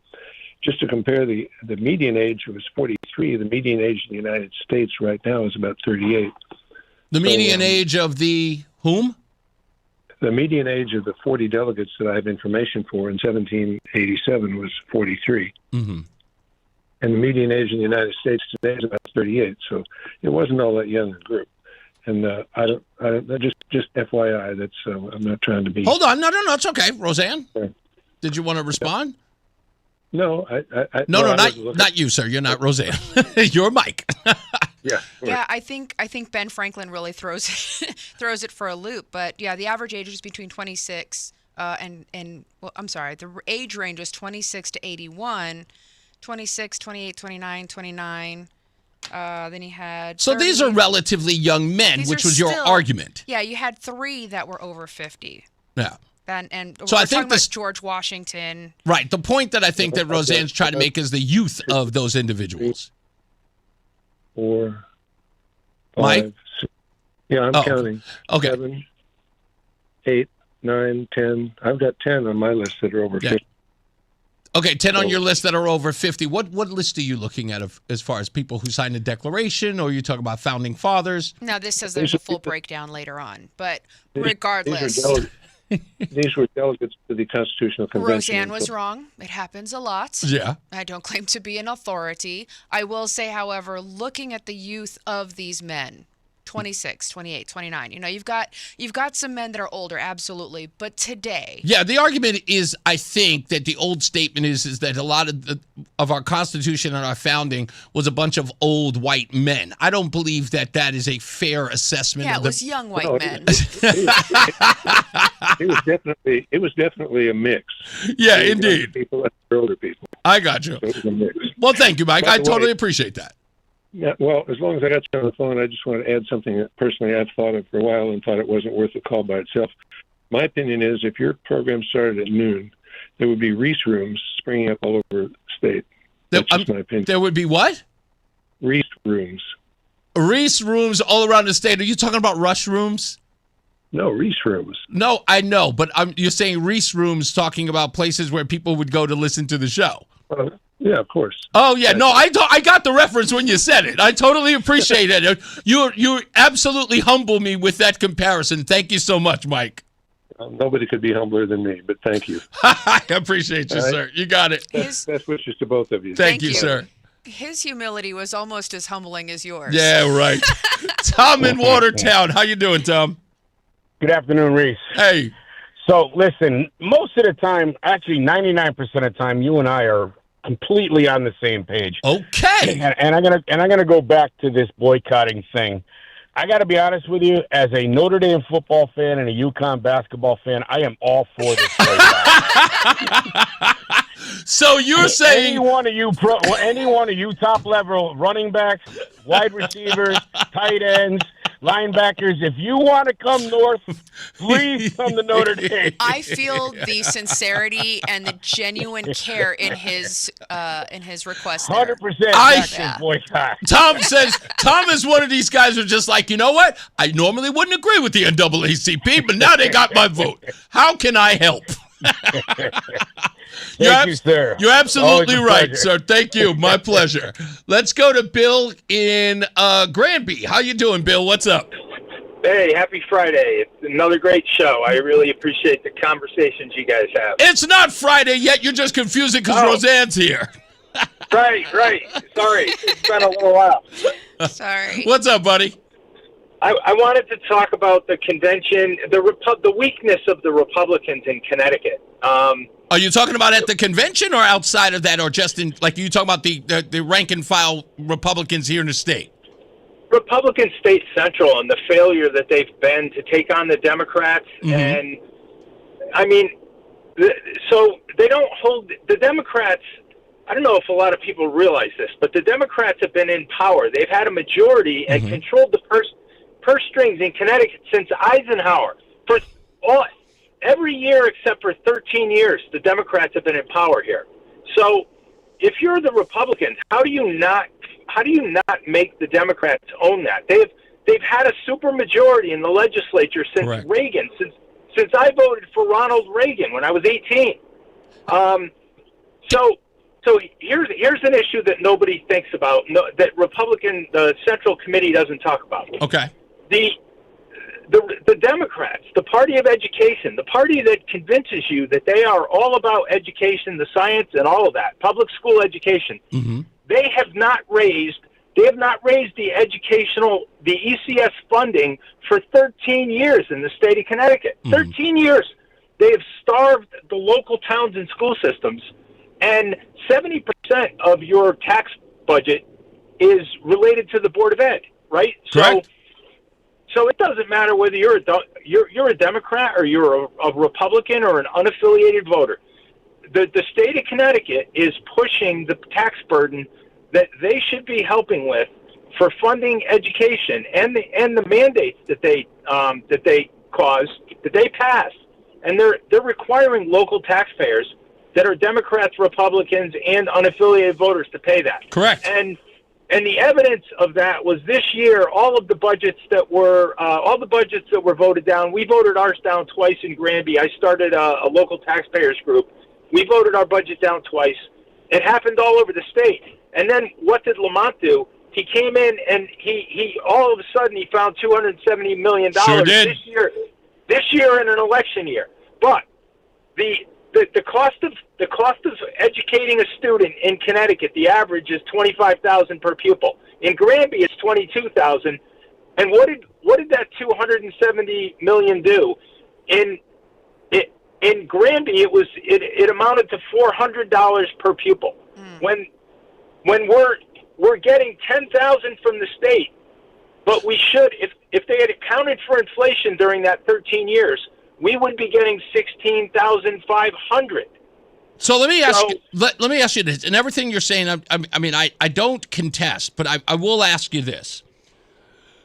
Just to compare, the median age was 43. The median age in the United States right now is about 38. The median age of the whom? The median age of the 40 delegates that I have information for in 1787 was 43. Mm-hmm. And the median age in the United States today is about 38. So it wasn't all that young a group. And I don't. Just FYI. That's I'm not trying to be. Hold on, no, it's okay, Rozan. Sure. Did you want to respond? No, not you, sir. You're not Rozan. You're Mike. Yeah. Yeah, I think Ben Franklin really throws it for a loop. But yeah, the average age is between 26 the age range was 26 to 81, 26, 28, 29, 29. Then he had. So 30. these are relatively young men, which was your argument. Yeah, you had 3 that were over 50. Yeah. And so we're I think talking about George Washington. Right. The point that I think that Rozan's trying to make is the youth of those individuals. 4, 5, Mike? 6. Yeah, I'm counting. Okay. 7, 8, 9, 10. I've got 10 on my list that are over 50. Okay, 10 on your list that are over 50. What list are you looking at as far as people who signed the Declaration, or you talk about founding fathers? Now, this says there's a full breakdown later on, but regardless. These were delegates to the Constitutional Convention. Rozan was wrong. It happens a lot. Yeah. I don't claim to be an authority. I will say, however, looking at the youth of these men, 26, 28, 29. You've got some men that are older, absolutely. But today. Yeah, the argument is, I think, that the old statement is that a lot of our Constitution and our founding was a bunch of old white men. I don't believe that is a fair assessment. Yeah, it was young white men. It was definitely a mix. Yeah, indeed. People and older people. I got you. So it was a mix. Well, thank you, Mike. I totally appreciate that. Yeah, well, as long as I got you on the phone, I just want to add something that personally I've thought of for a while and thought it wasn't worth a call by itself. My opinion is if your program started at noon, there would be Reese rooms springing up all over the state. That's just my opinion. There would be what? Reese rooms. Reese rooms all around the state. Are you talking about Rush rooms? No, Reese rooms. No, I know, but you're saying Reese rooms talking about places where people would go to listen to the show. Yeah, of course. Oh, yeah. No, I got the reference when you said it. I totally appreciate it. You absolutely humble me with that comparison. Thank you so much, Mike. Nobody could be humbler than me, but thank you. I appreciate you, sir. You got it. Best wishes to both of you. Thank you, sir. His humility was almost as humbling as yours. Yeah, right. Tom in Watertown. How you doing, Tom? Good afternoon, Reese. Hey. So, listen, most of the time, actually 99% of the time, you and I are completely on the same page. Okay. And I'm gonna go back to this boycotting thing. I got to be honest with you, as a Notre Dame football fan and a UConn basketball fan, I am all for this boycott. So you're saying any one of you top level running backs, wide receivers, tight ends, linebackers, if you want to come north, please come to Notre Dame. I feel the sincerity and the genuine care in his request. 100% boycott. Tom is one of these guys who's just like, you know what? I normally wouldn't agree with the NAACP, but now they got my vote. How can I help? Thank you, sir. You're absolutely right, pleasure. sir. Thank you. My pleasure. Let's go to Bill in Granby. How you doing, Bill? What's up? Hey, happy Friday. It's another great show. I really appreciate the conversations you guys have. It's not Friday yet. You're just confusing because Rozan's here. Right. Sorry. It's been a little while. Sorry. What's up, buddy? I wanted to talk about the convention, the weakness of the Republicans in Connecticut. Are you talking about at the convention or outside of that, or just in, like, you talking about the rank and file Republicans here in the state? Republican State Central and the failure that they've been to take on the Democrats. Mm-hmm. And, I mean, so they don't hold – the Democrats – I don't know if a lot of people realize this, but the Democrats have been in power. They've had a majority and controlled the purse strings in Connecticut since Eisenhower. For every year except for 13 years, the Democrats have been in power here. So if you're the Republicans, how do you not make the Democrats own that? They've had a supermajority in the legislature since Reagan, since I voted for Ronald Reagan when I was 18. So here's an issue that nobody thinks about, that the Central Committee doesn't talk about. Okay. the Democrats, the party of education, the party that convinces you that they are all about education, the science, and all of that, public school education, they have not raised the ECS funding for 13 years in the state of Connecticut. 13 years. They have starved the local towns and school systems, and 70% of your tax budget is related to the Board of Ed, right? Correct. So it doesn't matter whether you're a Democrat or you're a Republican or an unaffiliated voter. The state of Connecticut is pushing the tax burden that they should be helping with for funding education and the mandates that they passed, and they're requiring local taxpayers that are Democrats, Republicans, and unaffiliated voters to pay that. Correct. And the evidence of that was this year, all the budgets that were voted down. We voted ours down twice in Granby. I started a local taxpayers group. We voted our budget down twice. It happened all over the state. And then what did Lamont do? He came in and he all of a sudden he found $270 million this year in an election year. But the cost of educating a student in Connecticut, the average is $25,000 per pupil. In Granby, it's $22,000. And what did that $270 million do? In Granby, it amounted to $400 per pupil. When we're getting $10,000 from the state, but we should, if they had accounted for inflation during that 13 years, we would be getting $16,500. So let me ask you this, and everything you're saying, I don't contest, but I will ask you this.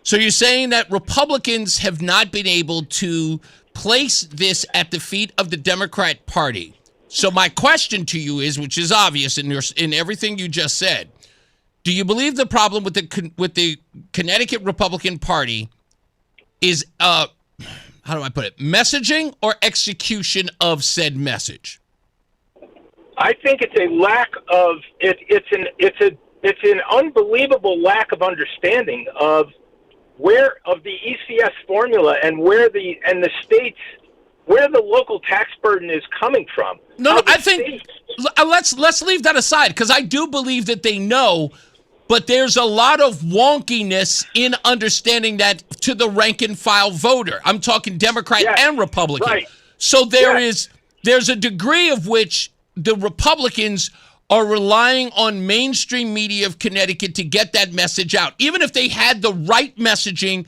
So you're saying that Republicans have not been able to place this at the feet of the Democrat Party. So my question to you is, which is obvious in everything you just said, do you believe the problem with the Connecticut Republican Party is how do I put it, messaging or execution of said message? I think it's a lack of it's an unbelievable lack of understanding of the ECS formula and where the local tax burden is coming from. No, I think let's leave that aside, because I do believe that they know, but there's a lot of wonkiness in understanding that to the rank and file voter. I'm talking Democrat and Republican. Right. So there's a degree of which the Republicans are relying on mainstream media of Connecticut to get that message out. Even if they had the right messaging,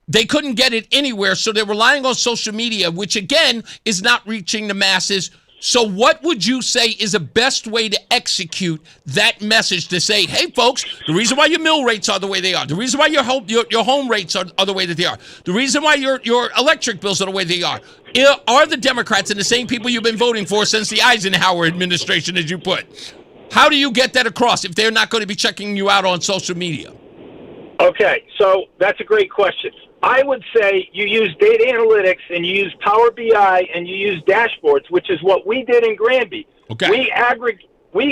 they couldn't get it anywhere, so they're relying on social media, which, again, is not reaching the masses. So what would you say is the best way to execute that message to say, hey, folks, the reason why your mill rates are the way they are, the reason why your home rates are the way that they are, the reason why your electric bills are the way they are the Democrats and the same people you've been voting for since the Eisenhower administration, as you put. How do you get that across if they're not going to be checking you out on social media? Okay, so that's a great question. I would say you use data analytics and you use Power BI and you use dashboards, which is what we did in Granby. Okay. We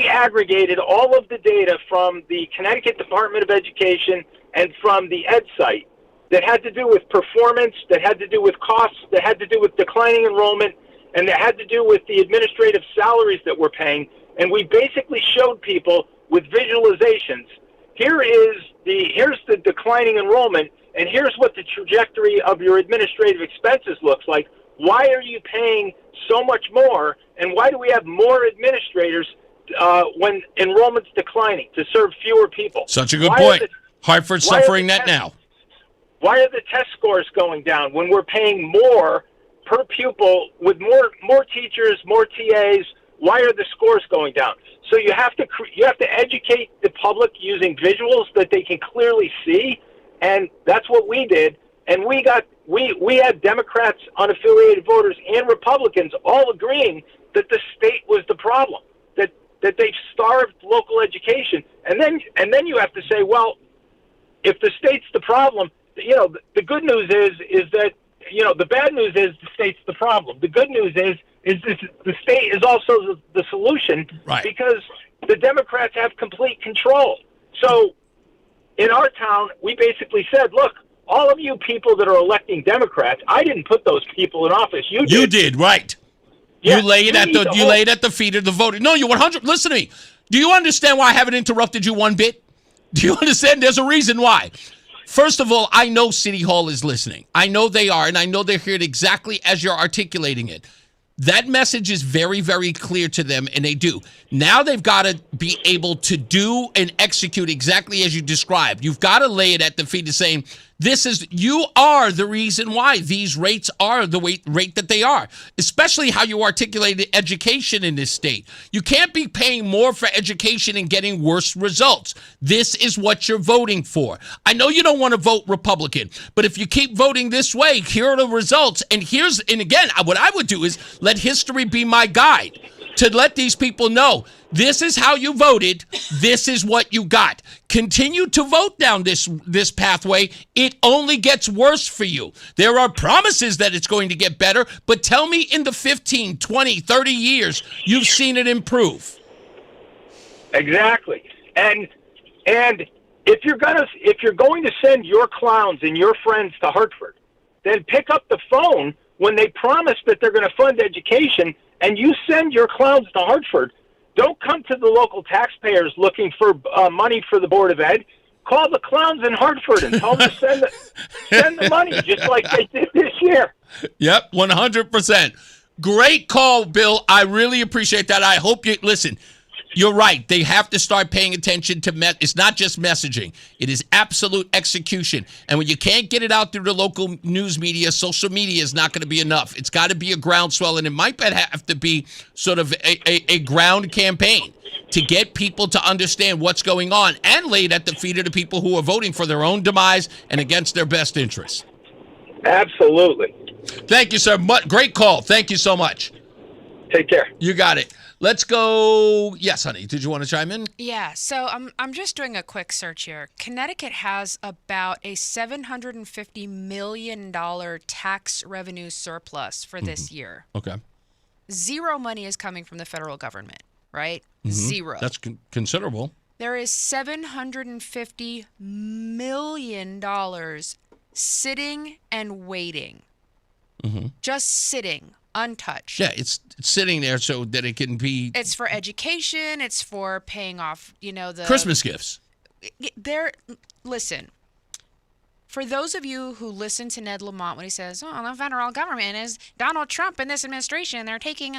aggregated all of the data from the Connecticut Department of Education and from the Ed site that had to do with performance, that had to do with costs, that had to do with declining enrollment, and that had to do with the administrative salaries that we're paying. And we basically showed people with visualizations, here's the declining enrollment, and here's what the trajectory of your administrative expenses looks like. Why are you paying so much more, and why do we have more administrators when enrollment's declining to serve fewer people? Such a good point. Hartford's suffering that now. Why are the test scores going down when we're paying more per pupil with more teachers, more TAs? Why are the scores going down? So you have to educate the public using visuals that they can clearly see. And that's what we did, and we had Democrats, unaffiliated voters, and Republicans all agreeing that the state was the problem, that they've starved local education, and then you have to say, well, if the state's the problem, the good news is that the bad news is the state's the problem. The good news is the state is also the solution, right? Because the Democrats have complete control. So in our town, we basically said, look, all of you people that are electing Democrats, I didn't put those people in office. You did. You did, right. Yeah, you lay it you lay it at the feet of the voter. No, you 100. Listen to me. Do you understand why I haven't interrupted you one bit? Do you understand? There's a reason why. First of all, I know City Hall is listening. I know they are, and I know they're hearing exactly as you're articulating it. That message is very, very clear to them, and they do. Now they've got to be able to do and execute exactly as you described. You've got to lay it at the feet of saying, you are the reason why these rates are the rate that they are, especially how you articulated education in this state. You can't be paying more for education and getting worse results. This is what you're voting for. I know you don't want to vote Republican, but if you keep voting this way, here are the results. And again, what I would do is let history be my guide to let these people know this is how you voted. This is what you got. Continue to vote down this pathway. It only gets worse for you. There are promises that it's going to get better, but tell me in the 15, 20, 30 years you've seen it improve. Exactly. And if you're going to send your clowns and your friends to Hartford, then pick up the phone when they promise that they're going to fund education, and you send your clowns to Hartford. Don't come to the local taxpayers looking for money for the Board of Ed. Call the clowns in Hartford and tell them to send the money, just like they did this year. Yep, 100%. Great call, Bill. I really appreciate that. I hope you listen. You're right. They have to start paying attention to it's not just messaging. It is absolute execution. And when you can't get it out through the local news media, social media is not going to be enough. It's got to be a groundswell, and it might have to be sort of a ground campaign to get people to understand what's going on and lay it at the feet of the people who are voting for their own demise and against their best interests. Absolutely. Thank you, sir. Great call. Thank you so much. Take care. You got it. Let's go. Yes, honey. Did you want to chime in? Yeah. So I'm just doing a quick search here. Connecticut has about a $750 million tax revenue surplus for this year. Okay. Zero money is coming from the federal government, right? Zero. That's considerable. There is $750 million sitting and waiting. Just sitting. Untouched. Yeah, it's sitting there so that it can be. It's for education. It's for paying off, the Christmas gifts. Listen, for those of you who listen to Ned Lamont when he says, the federal government is Donald Trump and this administration, they're taking.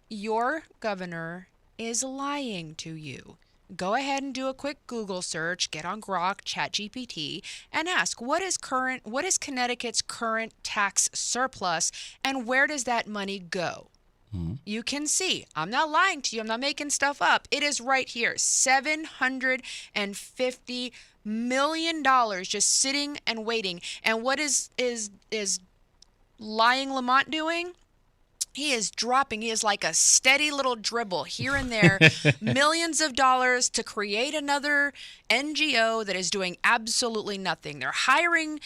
Your governor is lying to you. Go ahead and do a quick Google search, get on Grok, ChatGPT, and ask, what is Connecticut's current tax surplus, and where does that money go? You can see. I'm not lying to you. I'm not making stuff up. It is right here. $750 million just sitting and waiting. And what is lying Lamont doing? He is dropping. He is like a steady little dribble here and there, millions of dollars to create another NGO that is doing absolutely nothing. They're hiring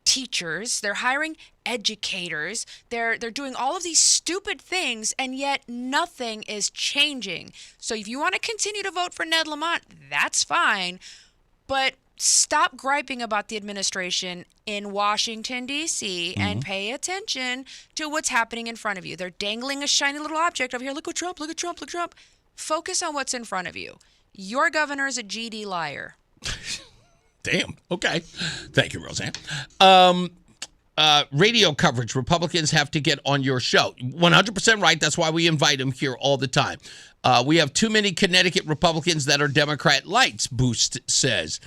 teachers. They're hiring educators. They're doing all of these stupid things, and yet nothing is changing. So if you want to continue to vote for Ned Lamont, that's fine. But stop griping about the administration in Washington, D.C., and pay attention to what's happening in front of you. They're dangling a shiny little object over here. Look at Trump, look at Trump, look at Trump. Focus on what's in front of you. Your governor's a GD liar. Damn. Okay. Thank you, Rozan. Radio coverage. Republicans have to get on your show. 100% right. That's why we invite them here all the time. We have too many Connecticut Republicans that are Democrat lights, Boost says.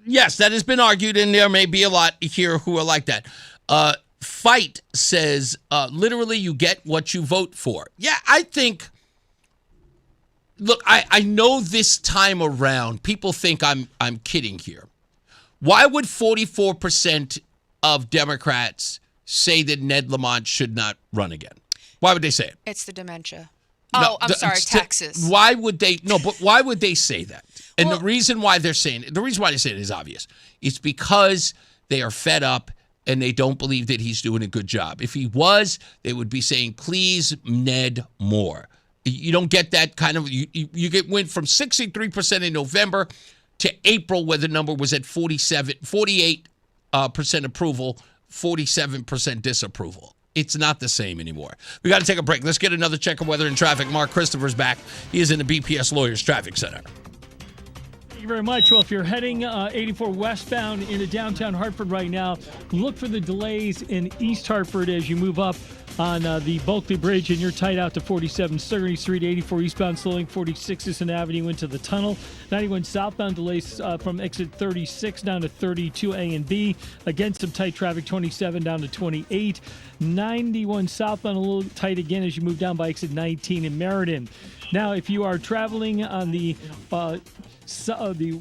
Yes, that has been argued, and there may be a lot here who are like that. Fight says, literally, you get what you vote for. Yeah, I think, look, I know this time around, people think I'm kidding here. Why would 44% of Democrats say that Ned Lamont should not run again? Why would they say it? It's the dementia. Oh, I'm sorry, taxes. Why would they? No, but why would they say that? And the reason why they say it is obvious. It's because they are fed up and they don't believe that he's doing a good job. If he was, they would be saying, please, Ned, more. You don't get that kind of, went from 63% in November to April, where the number was at 48% approval, 47% disapproval. It's not the same anymore. We got to take a break. Let's get another check of weather and traffic. Mark Christopher's back. He is in the BPS Lawyers Traffic Center. Thank you very much. Well, if you're heading 84 westbound into downtown Hartford right now, look for the delays in East Hartford as you move up on the Bulkley Bridge, and you're tight out to 47 Sigourney Street, 84 eastbound slowing, 46 Eastern Avenue into the tunnel. 91 southbound delays from exit 36 down to 32 A and B. Against some tight traffic, 27 down to 28. 91 southbound a little tight again as you move down by exit 19 in Meriden. Now, if you are traveling on the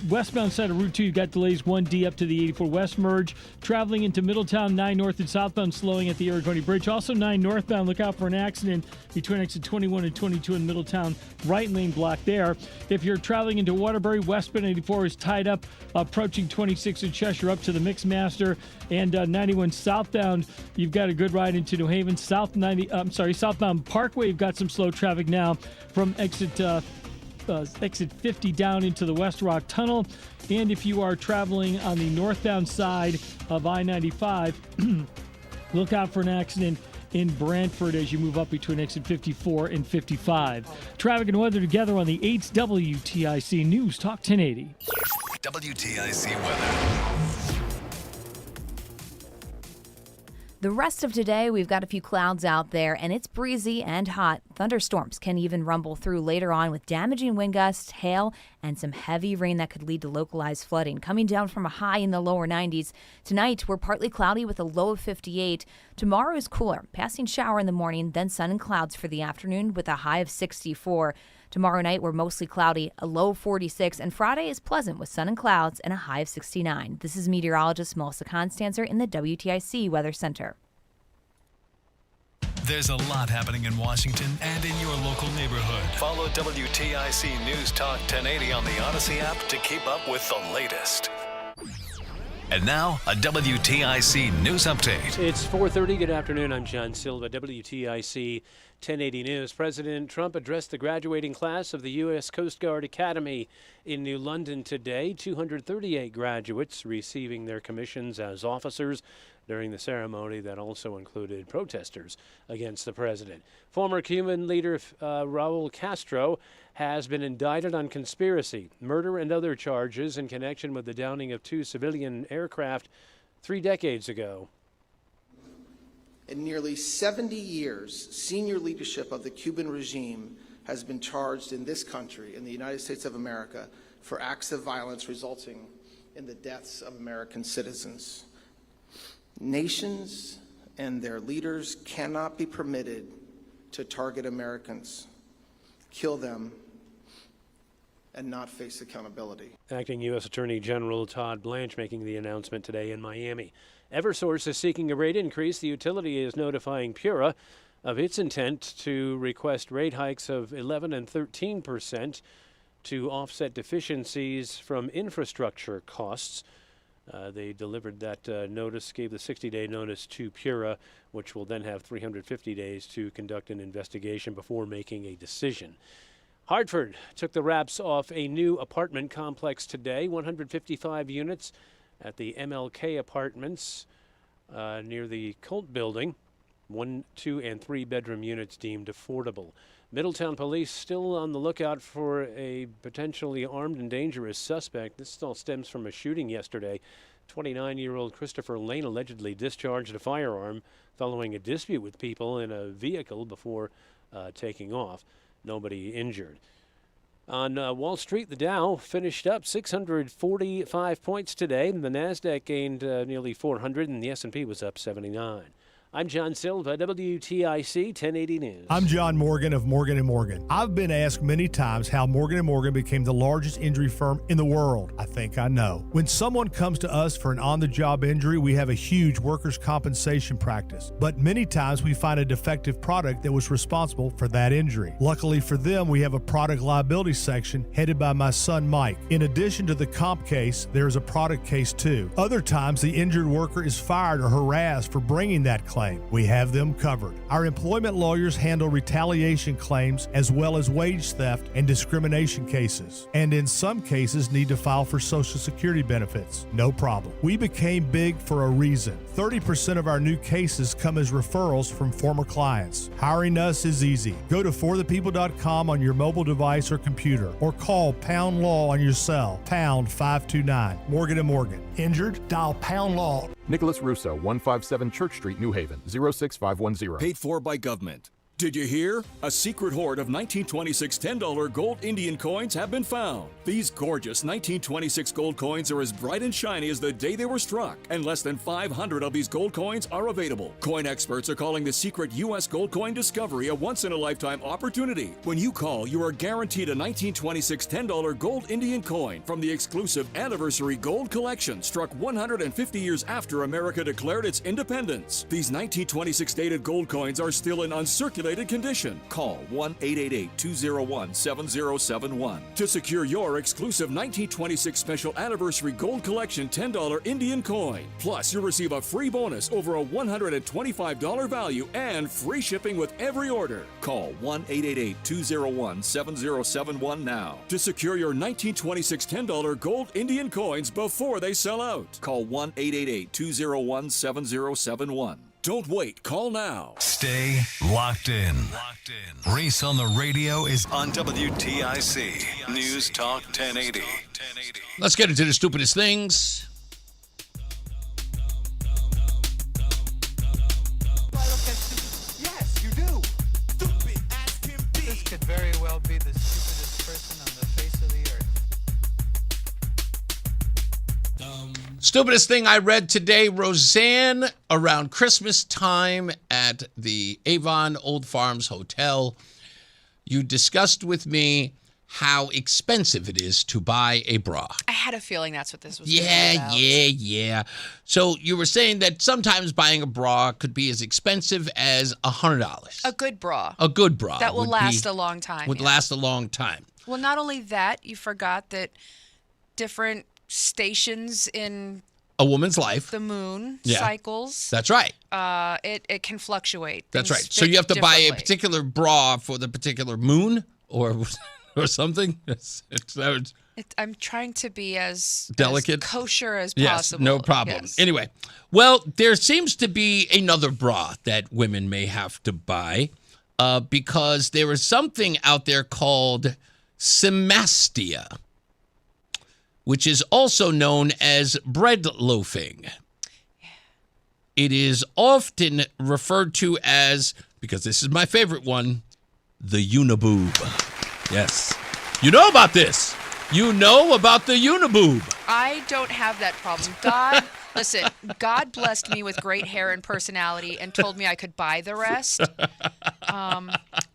westbound side of Route 2, you've got delays 1D up to the 84 West merge. Traveling into Middletown, 9 north and southbound slowing at the Aragoni Bridge. Also 9 northbound, look out for an accident between exit 21 and 22 in Middletown. Right lane block there. If you're traveling into Waterbury, westbound 84 is tied up approaching 26 in Cheshire up to the Mixmaster. And 91 southbound, you've got a good ride into New Haven. Southbound Parkway, you've got some slow traffic now from exit 50 down into the West Rock Tunnel. And if you are traveling on the northbound side of I-95, look out for an accident in Brantford as you move up between exit 54 and 55. Traffic and weather together on the 8th WTIC News Talk 1080. WTIC weather. The rest of today, we've got a few clouds out there, and it's breezy and hot. Thunderstorms can even rumble through later on with damaging wind gusts, hail, and some heavy rain that could lead to localized flooding. Coming down from a high in the lower 90s. Tonight, we're partly cloudy with a low of 58. Tomorrow is cooler, passing shower in the morning, then sun and clouds for the afternoon with a high of 64. Tomorrow night, we're mostly cloudy, a low of 46, and Friday is pleasant with sun and clouds and a high of 69. This is meteorologist Melissa Constanzer in the WTIC Weather Center. There's a lot happening in Washington and in your local neighborhood. Follow WTIC News Talk 1080 on the Odyssey app to keep up with the latest. And now, a WTIC News Update. It's 4:30. Good afternoon. I'm John Silva, WTIC 1080 News. President Trump addressed the graduating class of the U.S. Coast Guard Academy in New London today. 238 graduates receiving their commissions as officers during the ceremony that also included protesters against the president. Former Cuban leader Raul Castro has been indicted on conspiracy, murder, and other charges in connection with the downing of 2 civilian aircraft 3 decades ago. In nearly 70 years, senior leadership of the Cuban regime has been charged in this country, in the United States of America, for acts of violence resulting in the deaths of American citizens. Nations and their leaders cannot be permitted to target Americans, kill them, and not face accountability. Acting U.S. Attorney General Todd Blanche making the announcement today in Miami. Eversource is seeking a rate increase. The utility is notifying PURA of its intent to request rate hikes of 11 and 13% to offset deficiencies from infrastructure costs. They delivered that notice, gave the 60-day notice to PURA, which will then have 350 days to conduct an investigation before making a decision. Hartford took the wraps off a new apartment complex today, 155 units at the MLK Apartments near the Colt Building. 1, 2, and 3 bedroom units deemed affordable. Middletown police still on the lookout for a potentially armed and dangerous suspect. This all stems from a shooting yesterday. 29-year-old Christopher Lane allegedly discharged a firearm following a dispute with people in a vehicle before taking off. Nobody injured. On Wall Street, the Dow finished up 645 points today. The NASDAQ gained nearly 400, and the S&P was up 79. I'm John Silva, WTIC 1080 News. I'm John Morgan of Morgan & Morgan. I've been asked many times how Morgan & Morgan became the largest injury firm in the world. I think I know. When someone comes to us for an on-the-job injury, we have a huge workers' compensation practice. But many times we find a defective product that was responsible for that injury. Luckily for them, we have a product liability section headed by my son Mike. In addition to the comp case, there is a product case too. Other times, the injured worker is fired or harassed for bringing that claim. claim. We have them covered. Our employment lawyers handle retaliation claims as well as wage theft and discrimination cases, and in some cases need to file for Social Security benefits. No problem. We became big for a reason. 30% of our new cases come as referrals from former clients. Hiring us is easy. Go to forthepeople.com on your mobile device or computer, or call Pound Law on your cell, pound 529. Morgan & Morgan. Injured? Dial Pound Law. Nicholas Russo, 157 Church Street, New Haven, 06510. Paid for by government. Did you hear? A secret hoard of 1926 $10 gold Indian coins have been found. These gorgeous 1926 gold coins are as bright and shiny as the day they were struck, and less than 500 of these gold coins are available. Coin experts are calling the secret U.S. gold coin discovery a once-in-a-lifetime opportunity. When you call, you are guaranteed a 1926 $10 gold Indian coin from the exclusive Anniversary Gold Collection, struck 150 years after America declared its independence. These 1926 dated gold coins are still in uncirculated condition. Call 1-888-201-7071 to secure your exclusive 1926 Special Anniversary Gold Collection $10 Indian coin. Plus, you'll receive a free bonus over a $125 value and free shipping with every order. Call 1-888-201-7071 now to secure your 1926 $10 gold Indian coins before they sell out. Call 1-888-201-7071. Don't wait. Call now. Stay locked in. Reese on the radio is on WTIC News Talk 1080. Let's get into the stupidest things. Yes, you do. Stupid as can be. This could very well be the stupidest person on the face of the earth. Stupidest thing I read today, Rozan, around Christmas time at the Avon Old Farms Hotel. You discussed with me how expensive it is to buy a bra. I had a feeling that's what this was about. Yeah. So you were saying that sometimes buying a bra could be as expensive as $100. A good bra. A good bra. That will last a long time. Would last a long time. Well, not only that, you forgot that different stations in a woman's life, the moon cycles. That's right. It can fluctuate. That's right. Things So you have to buy a differently. particular bra for the particular moon or something. I'm trying to be as delicate, as kosher as yes, possible. no problem. Yes. Anyway, well, there seems to be another bra that women may have to buy because there is something out there called Symastia, which is also known as bread loafing. It is often referred to as, because this is my favorite one, the uniboob. Yes. You know about this. You know about the uniboob. I don't have that problem. Listen, God blessed me with great hair and personality and told me I could buy the rest.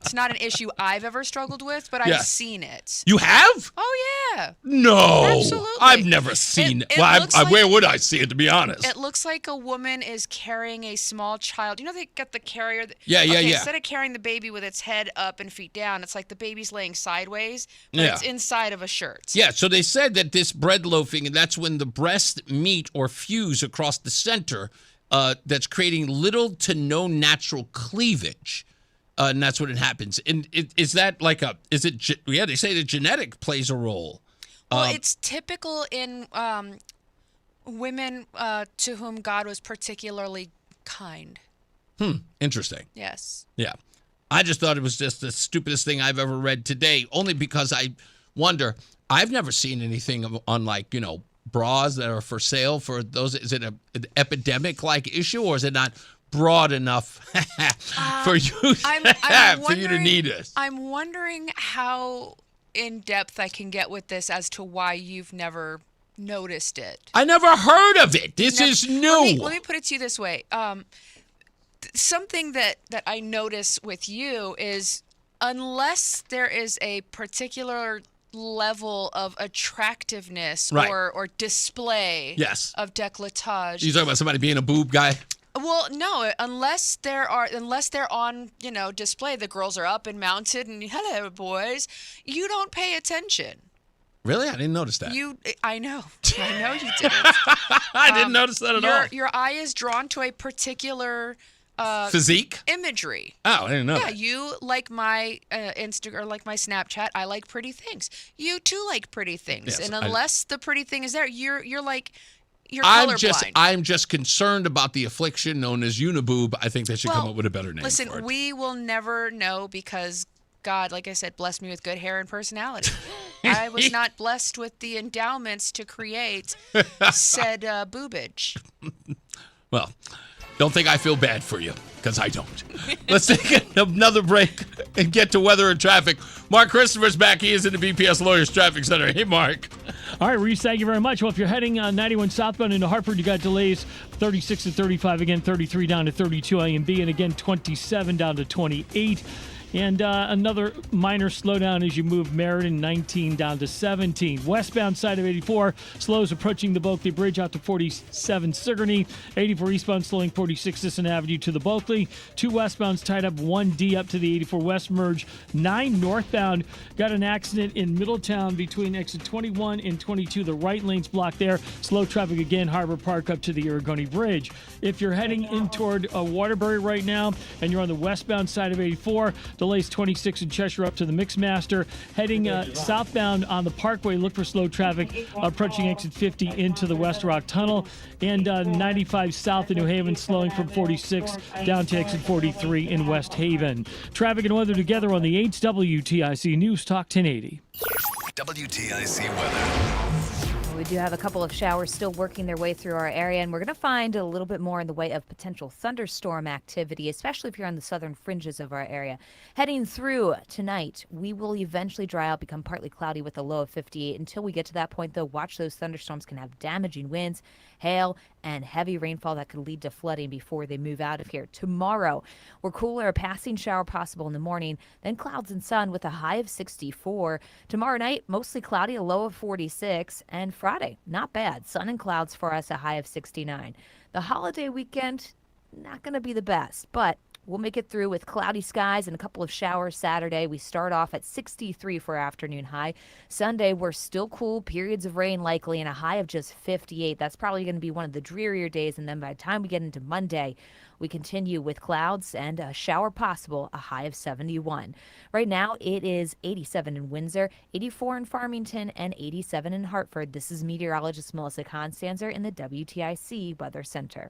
It's not an issue I've ever struggled with, but I've seen it. You have? Oh, yeah. No. Absolutely. I've never seen it. Well, where would I see it, to be honest? It looks like a woman is carrying a small child. You know they got the carrier? Yeah. Instead of carrying the baby with its head up and feet down, it's like the baby's laying sideways, but it's inside of a shirt. Yeah, so they said that this bread loafing, and that's when the breasts meet or fuse across the center, that's creating little to no natural cleavage. And that's when it happens. And is that like they say the genetic plays a role. Well, it's typical in women to whom God was particularly kind. Interesting. Yes. Yeah. I just thought it was just the stupidest thing I've ever read today, only because I wonder, I've never seen anything on bras that are for sale for those. Is it an epidemic-like issue, or is it not broad enough for you for you to need it? I'm wondering how in depth I can get with this as to why you've never noticed it. I never heard of it. This is new. Let me put it to you this way. Something that I notice with you is unless there is a particular level of attractiveness or display of décolletage. You talking about somebody being a boob guy? Well, no, unless they're on, display, the girls are up and mounted and hello boys, you don't pay attention. Really? I didn't notice that. I know you didn't. I didn't notice that at all. Your eye is drawn to a particular Physique? Imagery. Oh, I didn't know Yeah, that. you like my Instagram or like my Snapchat. I like pretty things. You too like pretty things, Yes, and unless the pretty thing is there, you're like you're I'm colorblind. just concerned about the affliction known as uniboob. I think they should come up with a better name Listen, for it. we will never know because God, like I said, blessed me with good hair and personality. I was not blessed with the endowments to create said boobage. Well, don't think I feel bad for you, because I don't. Let's take another break and get to weather and traffic. Mark Christopher's back. He is in the BPS Lawyers Traffic Center. Hey, Mark. All right, Reese, thank you very much. Well, if you're heading 91 southbound into Hartford, you got delays 36 and 35, again, 33 down to 32 A and B, and again, 27 down to 28. And another minor slowdown as you move Meriden, 19 down to 17. Westbound side of 84, slows approaching the Bulkley Bridge out to 47 Sigourney. 84 eastbound slowing 46 Sisson Avenue to the Bulkley. 2 westbounds tied up, 1D up to the 84 West merge. 9 northbound, got an accident in Middletown between exit 21 and 22. The right lane's blocked there. Slow traffic again, Harbor Park up to the Aragoni Bridge. If you're heading in toward Waterbury right now and you're on the westbound side of 84, delays 26 in Cheshire up to the Mixmaster. Heading southbound on the Parkway, look for slow traffic approaching exit 50 into the West Rock Tunnel. And 95 south in New Haven, slowing from 46 down to exit 43 in West Haven. Traffic and weather together on the 8th WTIC News Talk 1080. WTIC weather. We do have a couple of showers still working their way through our area, and we're going to find a little bit more in the way of potential thunderstorm activity, especially if you're on the southern fringes of our area. Heading through tonight, we will eventually dry out, become partly cloudy with a low of 58. Until we get to that point, though, watch those thunderstorms can have damaging winds, hail, and heavy rainfall that could lead to flooding before they move out of here. Tomorrow, we're cooler, a passing shower possible in the morning, then clouds and sun with a high of 64. Tomorrow night, mostly cloudy, a low of 46. And Friday, not bad. Sun and clouds for us, a high of 69. The holiday weekend, not going to be the best, but we'll make it through with cloudy skies and a couple of showers Saturday. We start off at 63 for our afternoon high. Sunday, we're still cool, periods of rain likely, and a high of just 58. That's probably going to be one of the drearier days, and then by the time we get into Monday, we continue with clouds and a shower possible, a high of 71. Right now, it is 87 in Windsor, 84 in Farmington, and 87 in Hartford. This is meteorologist Melissa Constanzer in the WTIC Weather Center.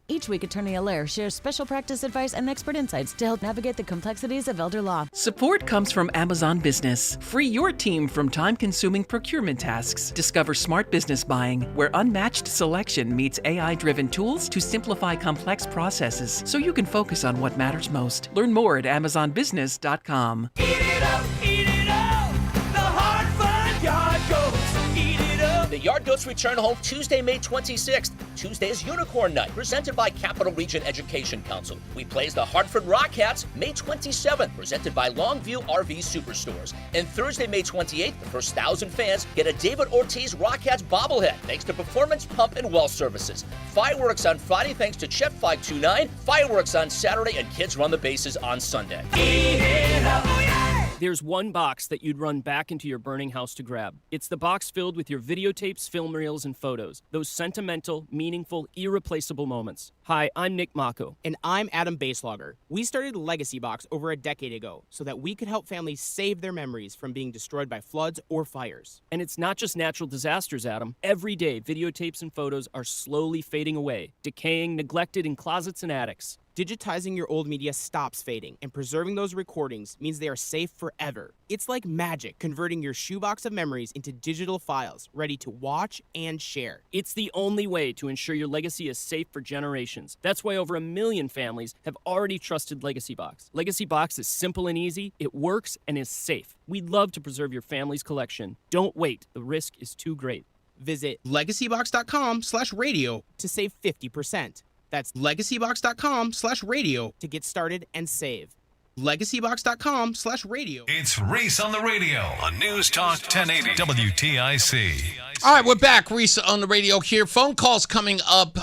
Each week, Attorney Allaire shares special practice advice and expert insights to help navigate the complexities of elder law. Support comes from Amazon Business. Free your team from time-consuming procurement tasks. Discover smart business buying, where unmatched selection meets AI-driven tools to simplify complex processes so you can focus on what matters most. Learn more at amazonbusiness.com. Eat it up, eat it up. The Hartford Yard Goats. Eat it up. The Yard Goats return home Tuesday, May 26th. Tuesday is Unicorn Night, presented by Capital Region Education Council. We plays the Hartford Rockettes May 27th, presented by Longview RV Superstores. And Thursday, May 28th, the first 1,000 fans get a David Ortiz Rockettes bobblehead, thanks to Performance Pump and Well Services. Fireworks on Friday, thanks to Chef 529. Fireworks on Saturday, and kids run the bases on Sunday. Eat it up. Oh, yeah. There's one box that you'd run back into your burning house to grab. It's the box filled with your videotapes, film reels, and photos. Those sentimental, meaningful, irreplaceable moments. Hi, I'm Nick Mako. And I'm Adam Baselogger. We started Legacy Box over a decade ago so that we could help families save their memories from being destroyed by floods or fires. And it's not just natural disasters, Adam. Every day, videotapes and photos are slowly fading away, decaying, neglected in closets and attics. Digitizing your old media stops fading, and preserving those recordings means they are safe forever. It's like magic, converting your shoebox of memories into digital files, ready to watch and share. It's the only way to ensure your legacy is safe for generations. That's why over 1 million families have already trusted Legacy Box. Legacy Box is simple and easy, it works, and is safe. We'd love to preserve your family's collection. Don't wait, the risk is too great. Visit legacybox.com/radio to save 50%. That's legacybox.com/radio to get started and save. Legacybox.com/radio. It's Reese on the Radio on News Talk 1080 WTIC. All right, we're back. Reese on the radio here. Phone calls coming up.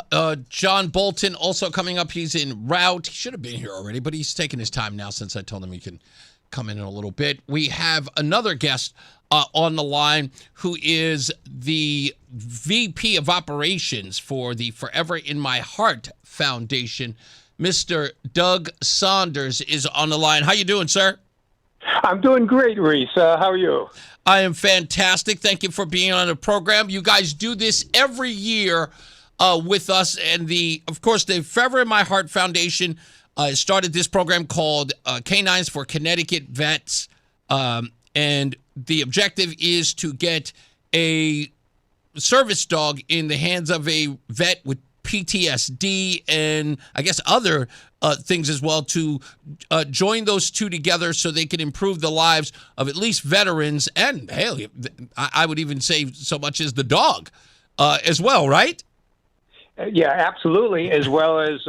John Bolton also coming up. He's en route. He should have been here already, but he's taking his time now since I told him he can come in a little bit. We have another guest on the line who is the VP of Operations for the Forever in My Heart Foundation. Mr. Doug Saunders is on the line. How you doing, sir? I'm doing great, Reese. How are you? I am fantastic. Thank you for being on the program. You guys do this every year with us, and of course, the Forever in My Heart Foundation started this program called Canines for Connecticut Vets, and the objective is to get a service dog in the hands of a vet with PTSD and I guess other things as well, to join those two together so they can improve the lives of at least veterans and, hey, I would even say so much as the dog as well, right? Yeah, absolutely. As well as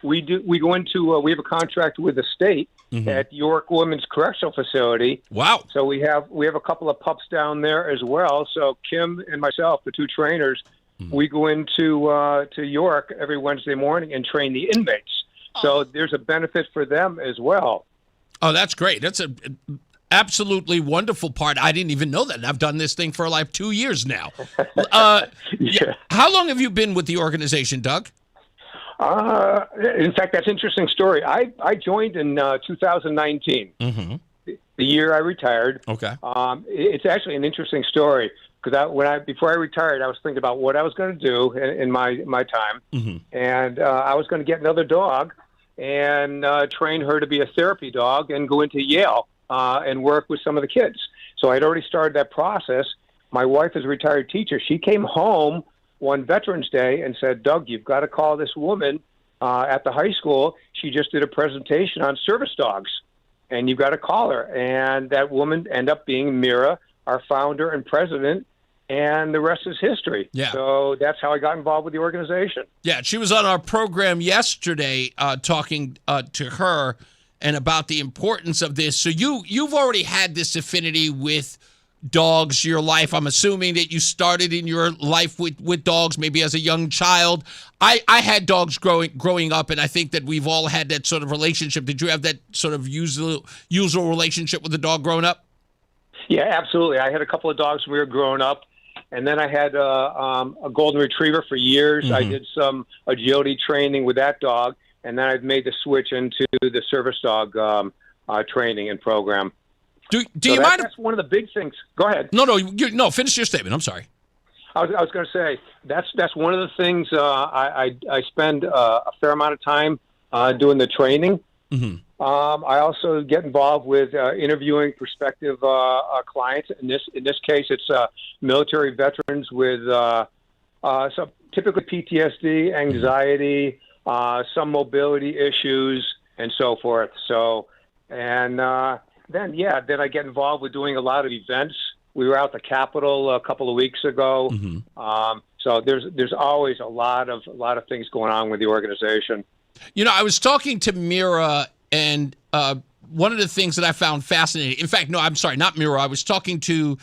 we go into we have a contract with the state at York Women's Correctional Facility. Wow! So we have a couple of pups down there as well. So Kim and myself, the two trainers, we go into to York every Wednesday morning and train the inmates. So there's a benefit for them as well. Oh, that's great. That's a absolutely wonderful part. I didn't even know that. And I've done this thing for like 2 years now. Yeah. How long have you been with the organization, Doug? In fact, that's an interesting story. I joined in 2019, the year I retired. Okay. It's actually an interesting story because before I retired, I was thinking about what I was going to do in my time, and I was going to get another dog and train her to be a therapy dog and go into Yale and work with some of the kids. So I'd already started that process. My wife is a retired teacher. She came home one Veterans Day and said, Doug, you've got to call this woman at the high school. She just did a presentation on service dogs, and you've got to call her. And that woman ended up being Mira, our founder and president, and the rest is history. Yeah. So that's how I got involved with the organization. Yeah, she was on our program yesterday talking to her and about the importance of this. So you've already had this affinity with dogs your life. I'm assuming that you started in your life with dogs maybe as a young child. I had dogs growing up, and I think that we've all had that sort of relationship. Did you have that sort of usual relationship with the dog growing up? Yeah, absolutely. I had a couple of dogs when we were growing up, and then I had a golden retriever for years. I did some agility training with that dog, and then I've made the switch into the service dog training and program. Do you mind? That's one of the big things. Go ahead. No, finish your statement. I'm sorry. I was going to say that's one of the things I spend a fair amount of time doing the training. I also get involved with interviewing prospective clients. In this case, it's military veterans with some typically PTSD, anxiety, some mobility issues, and so forth. So, and then I get involved with doing a lot of events. We were out at the Capitol a couple of weeks ago. So there's always a lot of things going on with the organization. You know, I was talking to Mira, and one of the things that I found fascinating, in fact, no, I'm sorry, not Mira. I was talking to,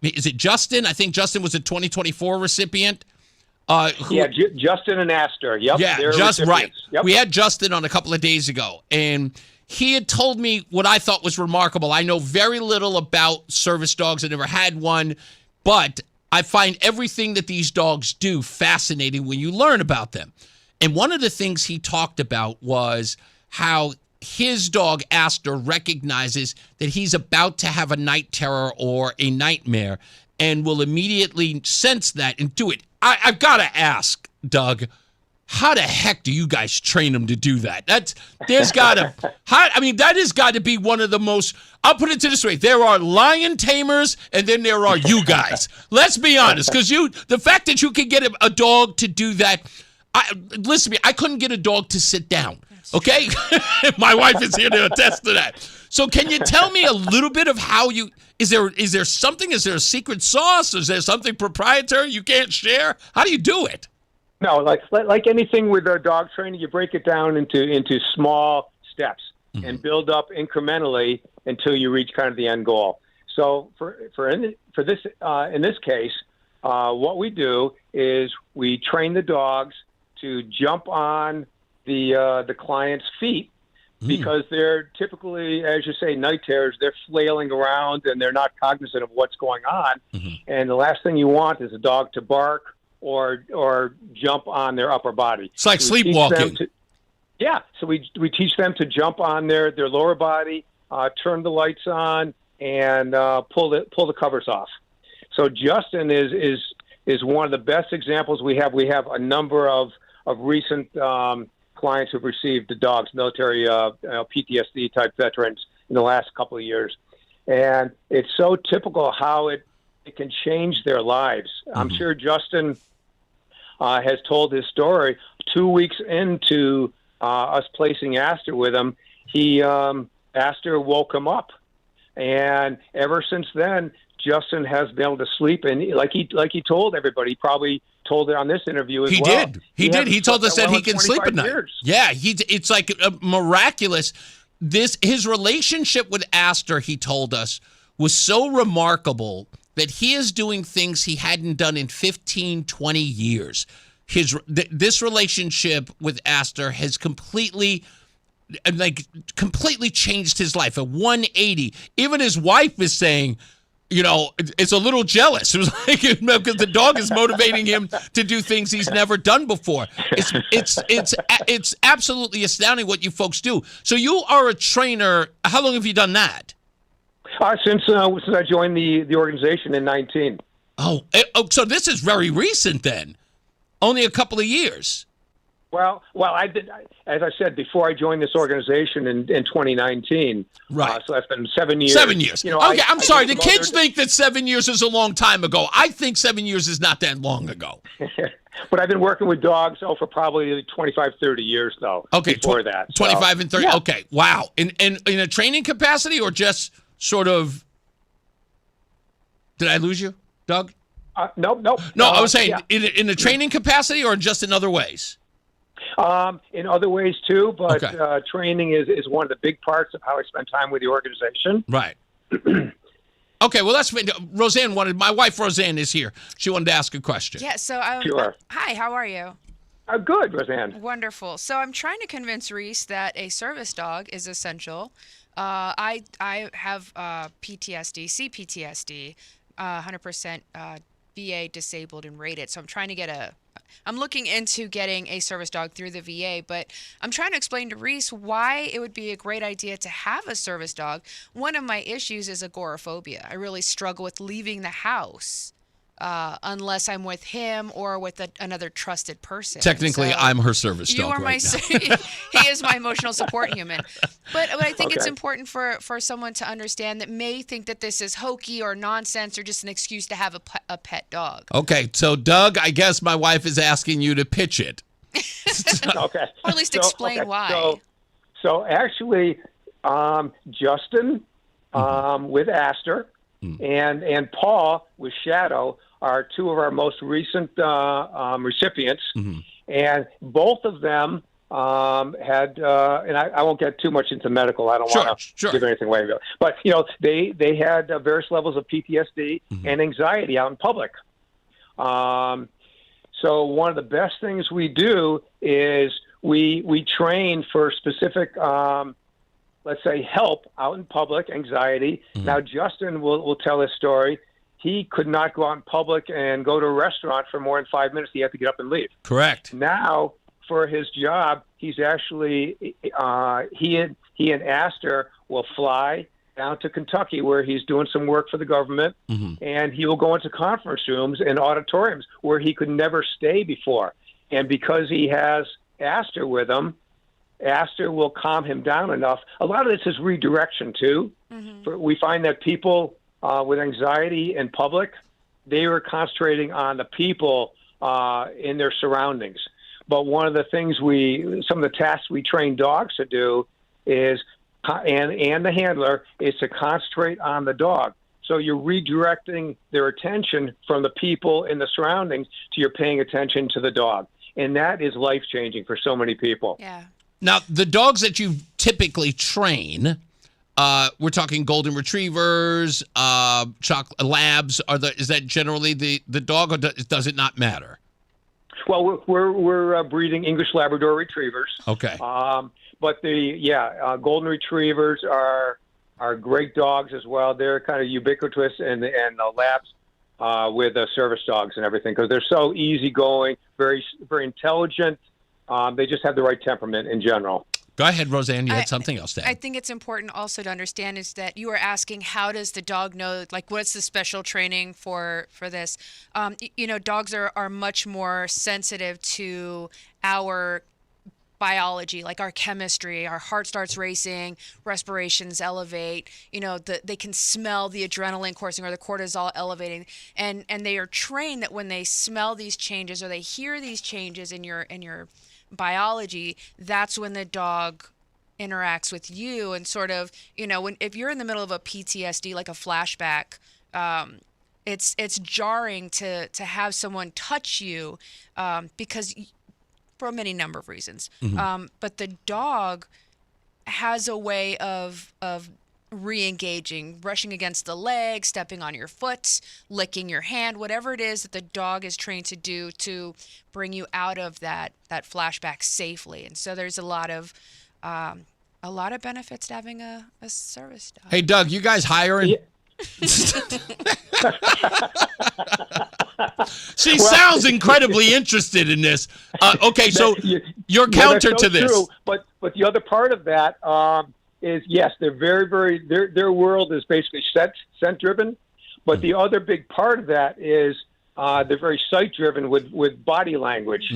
is it Justin? I think Justin was a 2024 recipient. Justin and Astor. Yep. Yeah, just recipients. right. Yep. We had Justin on a couple of days ago, and he had told me what I thought was remarkable. I know very little about service dogs. I never had one, but I find everything that these dogs do fascinating when you learn about them. And one of the things he talked about was how his dog, Astor, recognizes that he's about to have a night terror or a nightmare and will immediately sense that and do it. I've got to ask, Doug, how the heck do you guys train them to do that? That has got to be one of the most, I'll put it this way, there are lion tamers and then there are you guys. Let's be honest, because the fact that you can get a dog to do that, listen to me, I couldn't get a dog to sit down, okay? My wife is here to attest to that. So can you tell me a little bit of how is there a secret sauce? Is there something proprietary you can't share? How do you do it? No, like anything with dog training, you break it down into small steps and build up incrementally until you reach kind of the end goal. So in this case, what we do is we train the dogs to jump on the client's feet because they're typically, as you say, night terrors. They're flailing around and they're not cognizant of what's going on. And the last thing you want is a dog to bark or jump on their upper body. It's like So we teach sleepwalking. them so we teach them to jump on their lower body, turn the lights on, and pull the covers off. So Justin is one of the best examples we have. We have a number of recent clients who've received the dogs, military PTSD type veterans in the last couple of years, and it's so typical how it can change their lives. I'm sure Justin has told his story. 2 weeks into us placing Aster with him, Aster woke him up, and ever since then, Justin has been able to sleep. And like he told everybody, he probably told it on this interview as He well. did. He did. He told us that he can sleep at night. Years. Yeah, it's like miraculous. His relationship with Aster, he told us, was so remarkable that he is doing things he hadn't done in 15, 20 years. This relationship with Aster has completely changed his life, a 180. Even his wife is saying, it's a little jealous. It was like, because the dog is motivating him to do things he's never done before. It's absolutely astounding what you folks do. So you are a trainer. How long have you done that? Since I joined the organization in 19. So this is very recent then. Only a couple of years. Well, I did, as I said, before I joined this organization in 2019. Right. So that's been 7 years. 7 years. I'm sorry. The kids think that 7 years is a long time ago. I think 7 years is not that long ago. But I've been working with dogs for probably 25, 30 years, though. Okay. Before that. 25 and 30. Yeah. Okay. Wow. In a training capacity or just sort of... Did I lose you, Doug? Nope. No, I was saying in a training capacity or just in other ways? In other ways, too, but Okay. Training is one of the big parts of how I spend time with the organization. Right. Okay, well, Rozan my wife Rozan is here. She wanted to ask a question. Yeah, so Sure. Hi, how are you? Good, Rozan. Wonderful. So I'm trying to convince Reese that a service dog is essential. I have PTSD, CPTSD, 100% VA disabled and rated. So I'm trying to I'm looking into getting a service dog through the VA, but I'm trying to explain to Reese why it would be a great idea to have a service dog. One of my issues is agoraphobia. I really struggle with leaving the house unless I'm with him or with another trusted person. Technically, So I'm her service dog. you are right my he is my emotional support human. But I think it's Okay. important for someone to understand that may think that this is hokey or nonsense or just an excuse to have a pet dog. now. Okay, so Doug, I guess my wife is asking you to pitch it. Okay. Or at least explain why. So actually, Justin with Aster and Paul with Shadow are two of our most recent recipients, and both of them had, and I won't get too much into medical. I don't want to give anything away. But, they had various levels of PTSD and anxiety out in public. So one of the best things we do is we train for specific, let's say, help out in public, anxiety. Now, Justin will tell his story. He could not go out in public and go to a restaurant for more than 5 minutes. He had to get up and leave. Correct. Now, for his job, he's actually he and Aster will fly down to Kentucky where he's doing some work for the government, and he will go into conference rooms and auditoriums where he could never stay before. And because he has Aster with him, Aster will calm him down enough. A lot of this is redirection, too. We find that people with anxiety in public, they are concentrating on the people in their surroundings. But one of the things some of the tasks we train dogs to do is, and the handler, is to concentrate on the dog. So you're redirecting their attention from the people in the surroundings to you're paying attention to the dog. And that is life-changing for so many people. Yeah. Now, the dogs that you typically train, we're talking golden retrievers, chocolate labs. Is that generally the dog, or does it not matter? Well, we're breeding English Labrador retrievers. Okay. But golden retrievers are great dogs as well. They're kind of ubiquitous, and the labs with service dogs and everything, because they're so easygoing, very, very intelligent. They just have the right temperament in general. Go ahead, Rozan. You had something else to add. I think it's important also to understand is that you were asking how does the dog know, like what's the special training for this? Dogs are much more sensitive to our biology, like our chemistry. Our heart starts racing, respirations elevate. They can smell the adrenaline coursing or the cortisol elevating, and they are trained that when they smell these changes or they hear these changes in your biology, that's when the dog interacts with you and sort of, if you're in the middle of a PTSD, like a flashback, it's jarring to have someone touch you because for many number of reasons. Mm-hmm. But the dog has a way of re-engaging, brushing against the leg, stepping on your foot, licking your hand, whatever it is that the dog is trained to do to bring you out of that flashback safely. And so there's a lot of benefits to having a service dog. Hey, Doug, you guys hiring? She sounds incredibly interested in this. Okay, so your counter to this. True, but the other part of that is, yes, they're very, very, their world is basically scent driven, but the other big part of that is they're very sight driven with body language.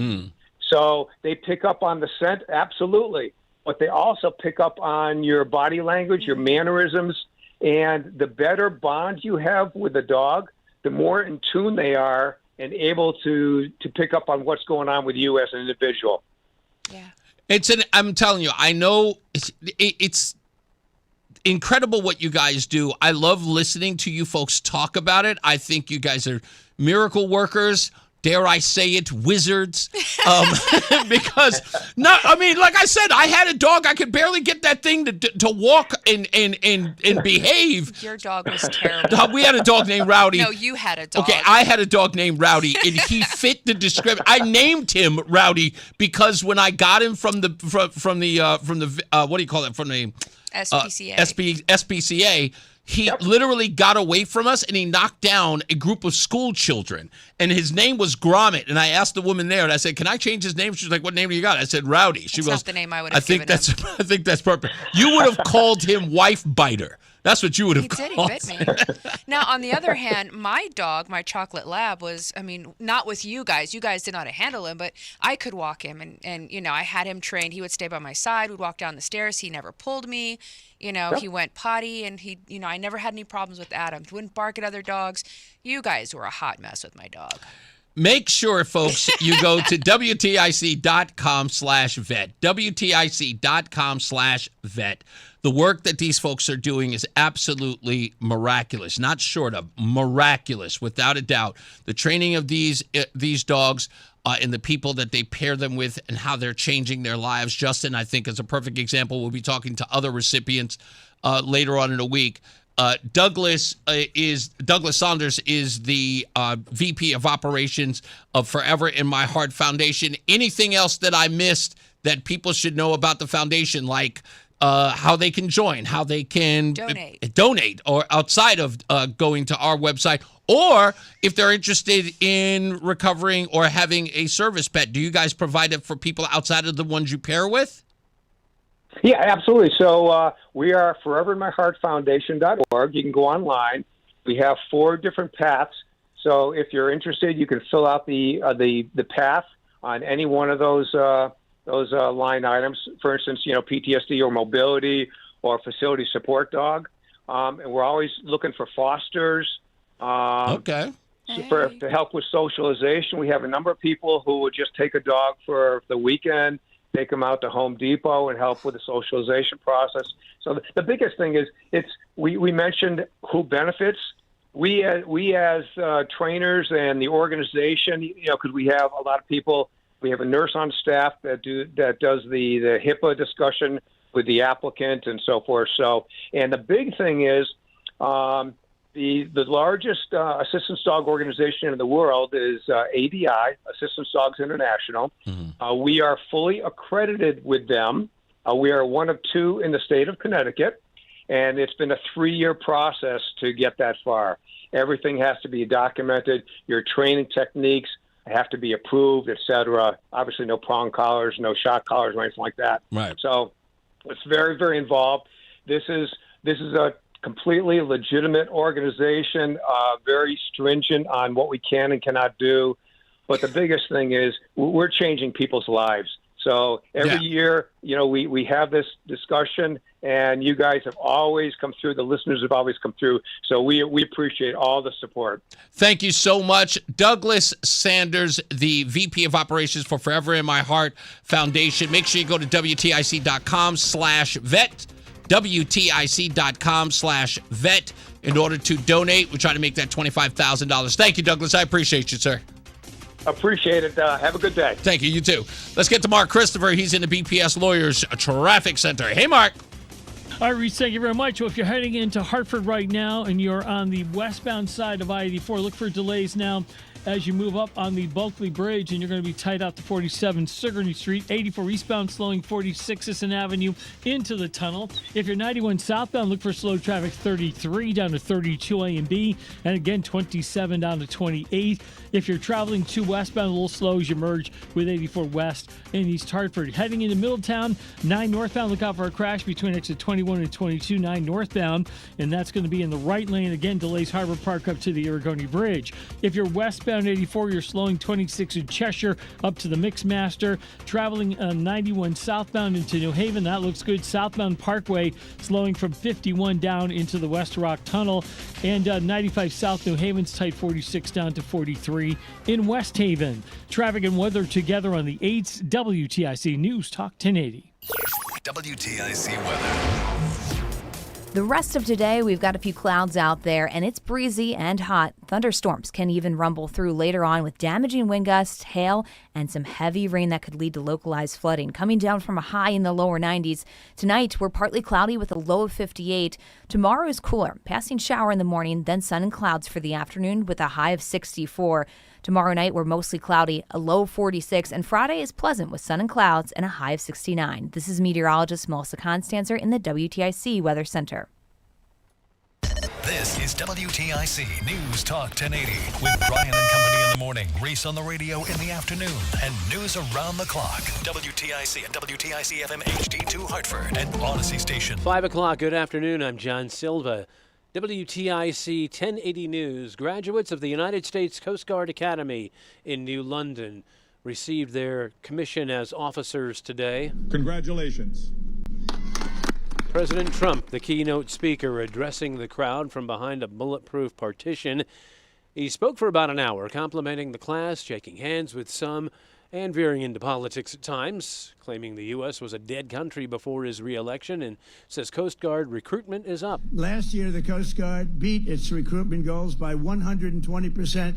So they pick up on the scent, absolutely, but they also pick up on your body language, your mannerisms, and the better bond you have with the dog, the more in tune they are and able to pick up on what's going on with you as an individual. Yeah. I'm telling you, I know it's incredible what you guys do. I love listening to you folks talk about it. I think you guys are miracle workers. Dare I say it, wizards? Because like I said, I had a dog. I could barely get that thing to walk and behave. Your dog was terrible. We had a dog named Rowdy. No, you had a dog. Okay, I had a dog named Rowdy, and he fit the description. I named him Rowdy because when I got him from the what do you call it, from the SPCA. SPCA. He literally got away from us, and he knocked down a group of school children. And his name was Gromit. And I asked the woman there, and I said, "Can I change his name?" She was like, "What name do you got?" I said, "Rowdy." She goes, "That's not the name I would have given him." I think that's perfect. You would have called him Wife Biter. That's what you would have called. He bit me. Now, on the other hand, my dog, my chocolate lab, was, not with you guys. You guys did not handle him, but I could walk him. And I had him trained. He would stay by my side. We'd walk down the stairs. He never pulled me. He went potty, and I never had any problems with Adam. He wouldn't bark at other dogs. You guys were a hot mess with my dog. Make sure, folks, you go to WTIC.com/vet. WTIC.com/vet. The work that these folks are doing is absolutely miraculous, not short of miraculous, without a doubt. The training of these dogs and the people that they pair them with and how they're changing their lives. Justin, I think, is a perfect example. We'll be talking to other recipients later on in the week. Douglas Saunders is the VP of Operations of Forever in My Heart Foundation. Anything else that I missed that people should know about the foundation, like how they can join, how they can donate, or outside of going to our website, or if they're interested in recovering or having a service pet? Do you guys provide it for people outside of the ones you pair with? Yeah, absolutely. So we are foreverinmyheartfoundation.org. You can go online. We have 4 different paths. So if you're interested, you can fill out the path on any one of those line items. For instance, PTSD or mobility or facility support dog. And we're always looking for fosters. Okay. To help with socialization. We have a number of people who would just take a dog for the weekend, take them out to Home Depot and help with the socialization process. So the biggest thing is we mentioned who benefits. We as trainers and the organization, because we have a lot of people. We have a nurse on staff that does the HIPAA discussion with the applicant and so forth. So, and the big thing is the largest assistance dog organization in the world is ADI, Assistance Dogs International. Mm-hmm. We are fully accredited with them. We are one of 2 in the state of Connecticut. And it's been a 3-year process to get that far. Everything has to be documented. Your training techniques have to be approved, et cetera. Obviously, no prong collars, no shot collars, or anything like that. Right. So it's very, very involved. This is a completely legitimate organization, very stringent on what we can and cannot do. But the biggest thing is we're changing people's lives. So every year, we have this discussion, and you guys have always come through. The listeners have always come through. So we appreciate all the support. Thank you so much. Douglas Sanders, the VP of Operations for Forever in My Heart Foundation. Make sure you go to WTIC.com/vet, WTIC.com/vet in order to donate. We're trying to make that $25,000. Thank you, Douglas. I appreciate you, sir. Appreciate it. Have a good day. Thank you. You too. Let's get to Mark Christopher. He's in the BPS Lawyers Traffic Center. Hey, Mark. All right, Reese, thank you very much. Well, if you're heading into Hartford right now and you're on the westbound side of I-84, look for delays now as you move up on the Bulkley Bridge, and you're going to be tight out to 47 Sigourney Street, 84 eastbound slowing 46 Sisson Avenue into the tunnel. If you're 91 southbound, look for slow traffic 33 down to 32 A and B, and again 27 down to 28. If you're traveling to westbound, a little slow as you merge with 84 west in East Hartford. Heading into Middletown, 9 northbound, look out for a crash between exit 21 and 22, 9 northbound, and that's going to be in the right lane. Again, delays Harbor Park up to the Aragoni Bridge. If you're westbound 84, you're slowing 26 in Cheshire up to the Mixmaster. Traveling 91 southbound into New Haven, that looks good. Southbound Parkway slowing from 51 down into the West Rock Tunnel. And 95 South New Haven's tight 46 down to 43 in West Haven. Traffic and weather together on the 8th. WTIC News Talk 1080. WTIC weather. The rest of today, we've got a few clouds out there, and it's breezy and hot. Thunderstorms can even rumble through later on with damaging wind gusts, hail, and some heavy rain that could lead to localized flooding. Coming down from a high in the lower 90s. Tonight, we're partly cloudy with a low of 58. Tomorrow is cooler, passing shower in the morning, then sun and clouds for the afternoon with a high of 64. Tomorrow night, we're mostly cloudy, a low of 46, and Friday is pleasant with sun and clouds and a high of 69. This is meteorologist Melissa Constanzer in the WTIC Weather Center. This is WTIC News Talk 1080 with Brian and Company in the morning, Reese on the radio in the afternoon, and news around the clock. WTIC and WTIC FM HD2 Hartford and Odyssey Station. 5 o'clock, good afternoon. I'm John Silva. WTIC 1080 News. Graduates of the United States Coast Guard Academy in New London received their commission as officers today. Congratulations. President Trump, the keynote speaker, addressing the crowd from behind a bulletproof partition. He spoke for about an hour, complimenting the class, shaking hands with some, and veering into politics at times, claiming the U.S. was a dead country before his re-election, and says Coast Guard recruitment is up. Last year, the Coast Guard beat its recruitment goals by 120%,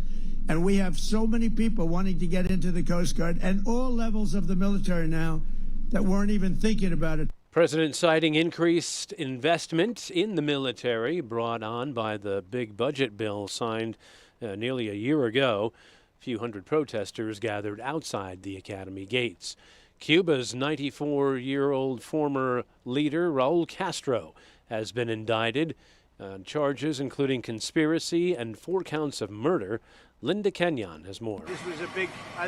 and we have so many people wanting to get into the Coast Guard at all levels of the military now that weren't even thinking about it. President citing increased investment in the military brought on by the big budget bill signed nearly a year ago. A few hundred protesters gathered outside the academy gates. Cuba's 94-year-old former leader, Raul Castro, has been indicted on charges including conspiracy and 4 counts of murder. Linda Kenyon has more. This was I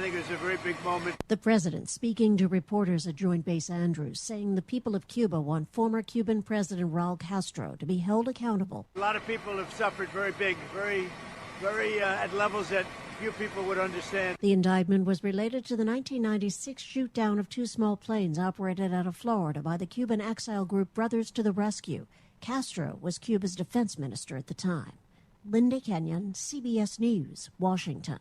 think it was a very big moment. The president speaking to reporters at Joint Base Andrews, saying the people of Cuba want former Cuban President Raul Castro to be held accountable. A lot of people have suffered very at levels that few people would understand. The indictment was related to the 1996 shoot-down of 2 small planes operated out of Florida by the Cuban exile group Brothers to the Rescue. Castro was Cuba's defense minister at the time. Linda Kenyon, CBS News, Washington.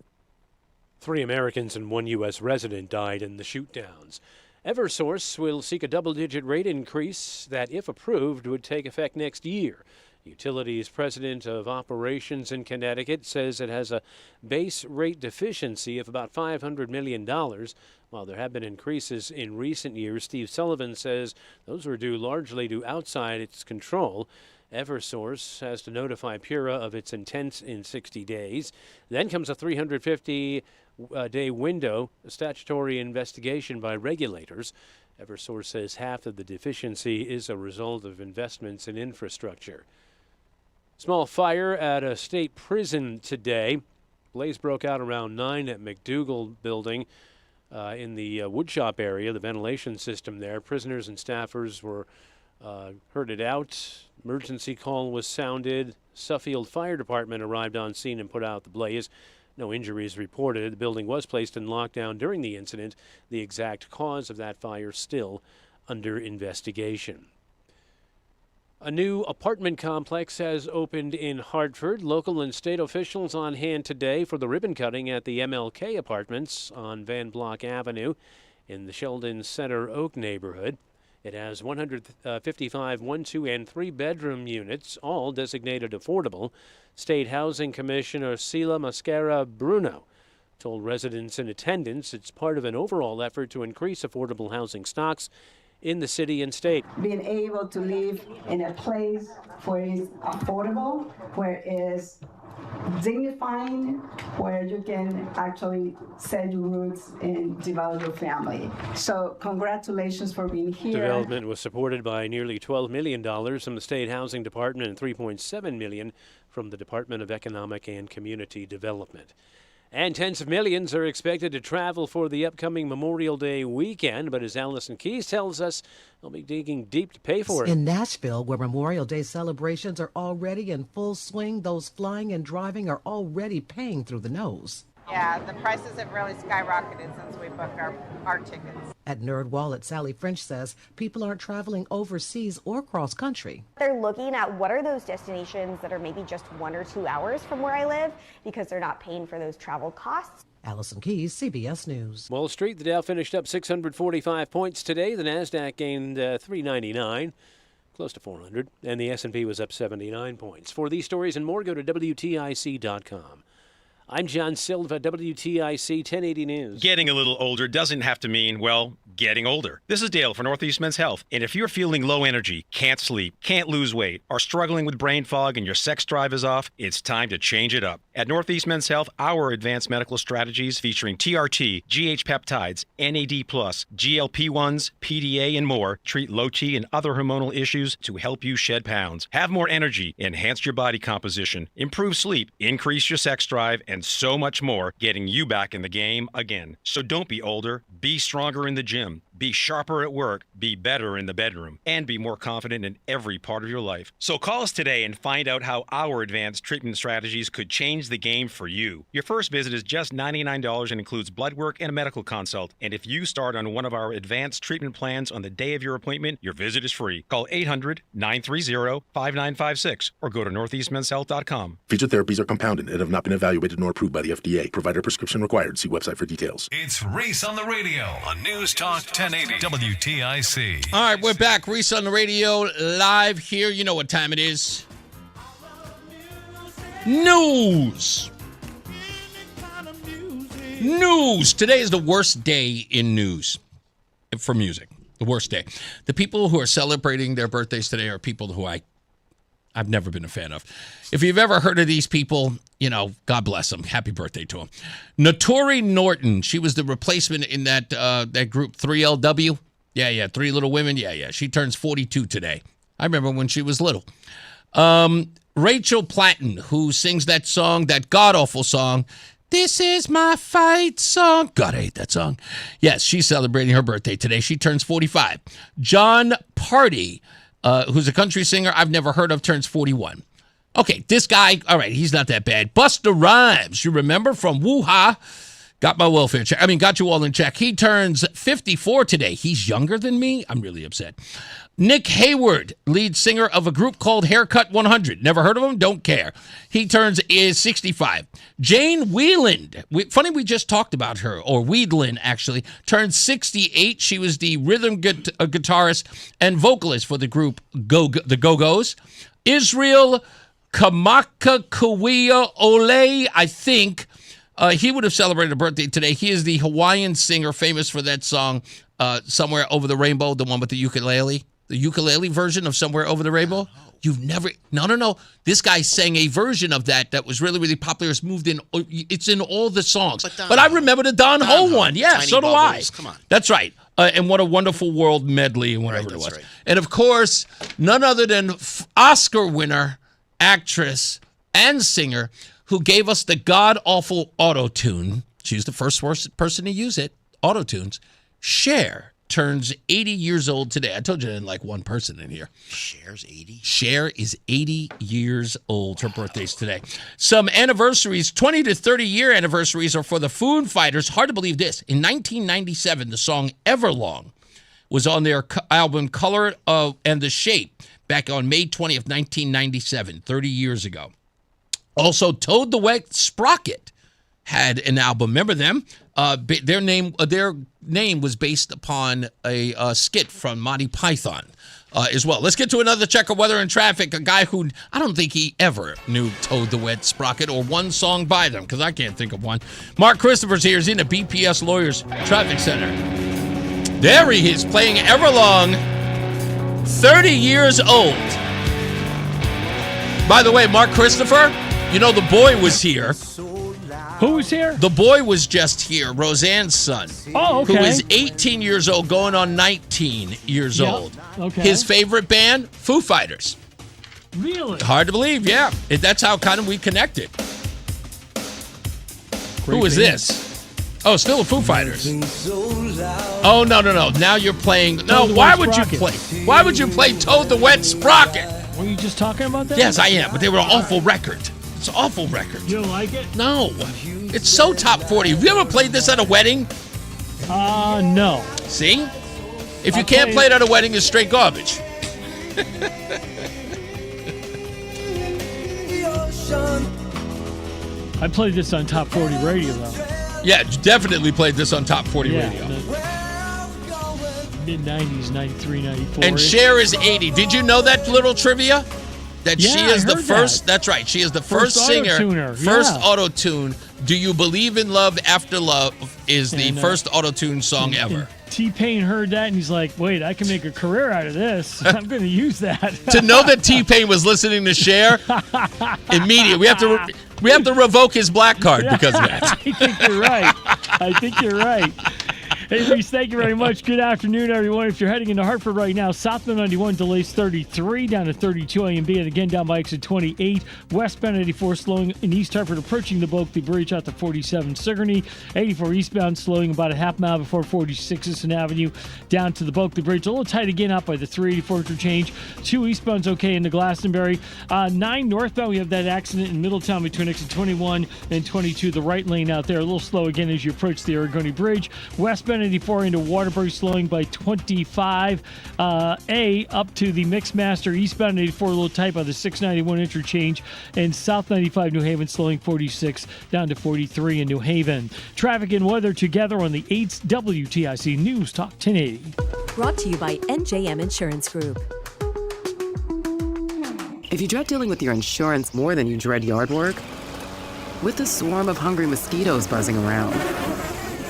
3 Americans and 1 U.S. resident died in the shoot-downs. Eversource will seek a double-digit rate increase that, if approved, would take effect next year. Utilities president of operations in Connecticut says it has a base rate deficiency of about $500 million. While there have been increases in recent years, Steve Sullivan says those were due largely to outside its control. Eversource has to notify PURA of its intent in 60 days. Then comes a 350-day window, a statutory investigation by regulators. Eversource says half of the deficiency is a result of investments in infrastructure. Small fire at a state prison today. Blaze broke out around 9 at McDougal building in the woodshop area, the ventilation system there. Prisoners and staffers were herded out. Emergency call was sounded. Suffield Fire Department arrived on scene and put out the blaze. No injuries reported. The building was placed in lockdown during the incident. The exact cause of that fire still under investigation. A new apartment complex has opened in Hartford. Local and state officials on hand today for the ribbon cutting at the MLK Apartments on Van Block Avenue in the Sheldon Center Oak neighborhood. It has 155 1-, 2-, and 3-bedroom units, all designated affordable. State Housing Commissioner Sila Mascara Bruno told residents in attendance it's part of an overall effort to increase affordable housing stocks in the city and state. Being able to live in a place where it's affordable, where it's dignifying, where you can actually set your roots and develop your family. So congratulations for being here. Development was supported by nearly $12 million from the State Housing Department and $3.7 million from the Department of Economic and Community Development. And tens of millions are expected to travel for the upcoming Memorial Day weekend, but as Allison Keyes tells us, they'll be digging deep to pay for it. In Nashville, where Memorial Day celebrations are already in full swing, those flying and driving are already paying through the nose. Yeah, the prices have really skyrocketed since we booked our tickets. At NerdWallet, Sally French says people aren't traveling overseas or cross country. They're looking at what are those destinations that are maybe just 1 or 2 hours from where I live because they're not paying for those travel costs. Allison Keyes, CBS News. Wall Street, the Dow finished up 645 points today. The NASDAQ gained 399, close to 400, and the S&P was up 79 points. For these stories and more, go to WTIC.com. I'm John Silva, WTIC 1080 News. Getting a little older doesn't have to mean, well, getting older. This is Dale for Northeast Men's Health. And if you're feeling low energy, can't sleep, can't lose weight, are struggling with brain fog and your sex drive is off, it's time to change it up. At Northeast Men's Health, our advanced medical strategies featuring TRT, GH peptides, NAD+, GLP-1s, PDA, and more treat low T and other hormonal issues to help you shed pounds. Have more energy, enhance your body composition, improve sleep, increase your sex drive, and so much more, getting you back in the game again. So don't be older, be stronger in the gym, be sharper at work, be better in the bedroom, and be more confident in every part of your life. So call us today and find out how our advanced treatment strategies could change the game for you. Your first visit is just $99 and includes blood work and a medical consult. And if you start on one of our advanced treatment plans on the day of your appointment, your visit is free. Call 800-930-5956 or go to northeastmenshealth.com. Future therapies are compounded and have not been evaluated nor approved by the FDA. Provider prescription required. See website for details. It's Reese on the radio on News Talk 1080 WTIC. All right, we're back. Reese on the radio live here. You know what time it is. News. News. Today is the worst day in news for music. The worst day. The people who are celebrating their birthdays today are people who I've never been a fan of. If you've ever heard of these people, you know, God bless them. Happy birthday to them. Notori Norton. She was the replacement in that group 3LW. Yeah, Three Little Women. Yeah. She turns 42 today. I remember when she was little. Rachel Platten, who sings that song, that god-awful song, This Is My Fight Song. God, I hate that song. Yes, she's celebrating her birthday today. She turns 45. John Party, who's a country singer I've never heard of, turns 41. Okay, this guy, all right, he's not that bad. Busta Rhymes, you remember from Woo-Ha? Got my welfare check. Got you all in check. He turns 54 today. He's younger than me. I'm really upset. Nick Hayward, lead singer of a group called Haircut 100. Never heard of him? Don't care. He is 65. Jane Wieland. Funny we just talked about her, or Weedlin, actually. Turned 68. She was the rhythm guitarist and vocalist for the group the Go-Go's. Israel Kamakakawea Ole, I think. He would have celebrated a birthday today. He is the Hawaiian singer famous for that song, Somewhere Over the Rainbow, the one with the ukulele. The ukulele version of Somewhere Over the Rainbow? You've never... No. This guy sang a version of that was really, really popular. It's moved in... It's in all the songs. But I remember the Don Ho one. Yeah, Tiny so do Bubbles. I. Come on. That's right. And What a Wonderful World medley and whatever it was. Right. And, of course, none other than Oscar winner, actress, and singer who gave us the god-awful auto-tune. She was the first person to use it, auto-tunes. Cher turns 80 years old today. I told you I didn't like one person in here. Cher's 80? Cher is 80 years old. Her birthday's today. Some anniversaries, 20 to 30-year anniversaries are for the Foo Fighters. Hard to believe this. In 1997, the song Everlong was on their album Color and the Shape back on May 20th, 1997, 30 years ago. Also, Toad the Wet Sprocket had an album. Remember them? Their name was based upon a skit from Monty Python as well. Let's get to another check of weather and traffic. A guy who I don't think he ever knew Toad the Wet Sprocket or one song by them, because I can't think of one. Mark Christopher's here. He's in the BPS Lawyers Traffic Center. There he is, playing Everlong, 30 years old. By the way, Mark Christopher, you know the boy was here. Who was here? The boy was just here, Rozan's son. Oh, okay. Who is 18 years old, going on 19 years old. Okay. His favorite band, Foo Fighters. Really? Hard to believe, yeah. That's how kind of we connected. Who is band. this? Oh, still a Foo Fighters. Oh, no. Now you're playing... No, why would you play? Why would you play Toad the Wet Sprocket? Were you just talking about that? Yes, I am, but they were an awful record. It's an awful record. You don't like it? No. It's so top 40. Have you ever played this at a wedding? No. See? If you can't play it at a wedding, it's straight garbage. I played this on Top 40 radio, though. Yeah, definitely played this on Top 40 radio. Mid-90s, 93, 94. And Cher is 80. Did you know that little trivia? That Yeah, she is I the heard first. that. That's right. She is the first singer. auto-tuner, First yeah. auto-tune. Do You Believe in Love After Love is the And, first auto-tune song ever. T-Pain heard that, and he's like, wait, I can make a career out of this. I'm going to use that. To know that T-Pain was listening to Cher, immediately. We have to revoke his black card because of that. I think you're right. Hey, Reese, thank you very much. Good afternoon, everyone. If you're heading into Hartford right now, southbound 91 delays 33 down to 32 A&B, and again down by exit 28. Westbound 84 slowing in East Hartford, approaching the Bulkley Bridge out to 47 Sigourney. 84 eastbound slowing about a half mile before 46th Avenue down to the Bulkley Bridge. A little tight again out by the 384 interchange. 2 eastbound's okay into Glastonbury. 9 northbound, we have that accident in Middletown between exit 21 and 22. The right lane out there, a little slow again as you approach the Aragoni Bridge. Westbound 84 into Waterbury slowing by 25. A up to the Mixmaster eastbound 84 a little tight by the 691 interchange, and South 95 New Haven slowing 46 down to 43 in New Haven. Traffic and weather together on the 8th WTIC News Talk 1080. Brought to you by NJM Insurance Group. If you dread dealing with your insurance more than you dread yard work, with a swarm of hungry mosquitoes buzzing around,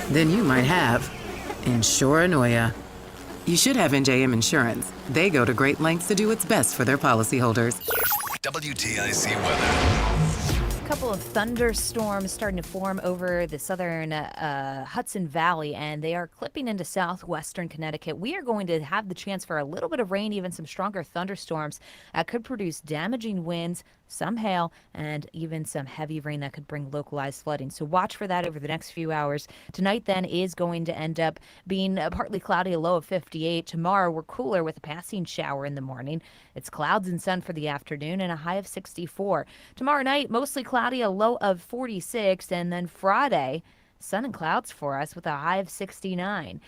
then you might have Insuranoia. You should have NJM Insurance. They go to great lengths to do what's best for their policyholders. WTIC weather. A couple of thunderstorms starting to form over the southern Hudson Valley, and they are clipping into southwestern Connecticut. We are going to have the chance for a little bit of rain, even some stronger thunderstorms that could produce damaging winds, some hail, and even some heavy rain that could bring localized flooding. So watch for that over the next few hours. Tonight then is going to end up being partly cloudy, a low of 58. Tomorrow we're cooler with a passing shower in the morning. It's clouds and sun for the afternoon and a high of 64. Tomorrow night, mostly cloudy, a low of 46. And then Friday, sun and clouds for us with a high of 69.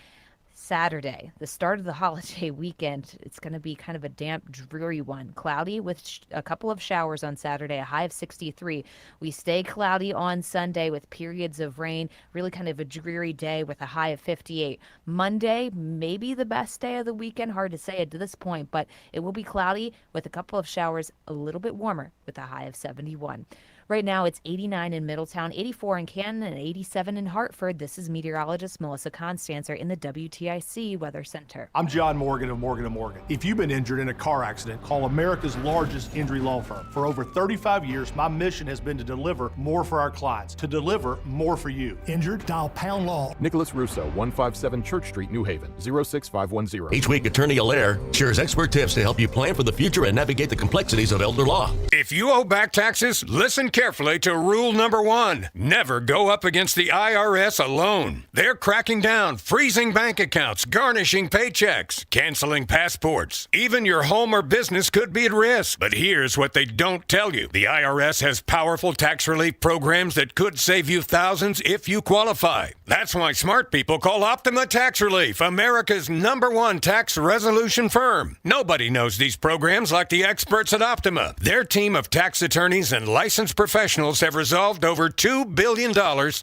Saturday, the start of the holiday weekend, it's going to be kind of a damp, dreary one. Cloudy with a couple of showers on Saturday, a high of 63. We stay cloudy on Sunday with periods of rain, really kind of a dreary day with a high of 58. Monday, maybe the best day of the weekend, hard to say at this point, but it will be cloudy with a couple of showers, a little bit warmer with a high of 71. Right now, it's 89 in Middletown, 84 in Canton, and 87 in Hartford. This is meteorologist Melissa Constancer in the WTIC Weather Center. I'm John Morgan of Morgan & Morgan. If you've been injured in a car accident, call America's largest injury law firm. For over 35 years, my mission has been to deliver more for our clients, to deliver more for you. Injured? Dial pound law. Nicholas Russo, 157 Church Street, New Haven, 06510. Each week, Attorney Allaire shares expert tips to help you plan for the future and navigate the complexities of elder law. If you owe back taxes, listen carefully to rule number 1. Never go up against the IRS alone. They're cracking down, freezing bank accounts, garnishing paychecks, canceling passports. Even your home or business could be at risk. But here's what they don't tell you. The IRS has powerful tax relief programs that could save you thousands if you qualify. That's why smart people call Optima Tax Relief, America's #1 tax resolution firm. Nobody knows these programs like the experts at Optima. Their team of tax attorneys and licensed professionals have resolved over $2 billion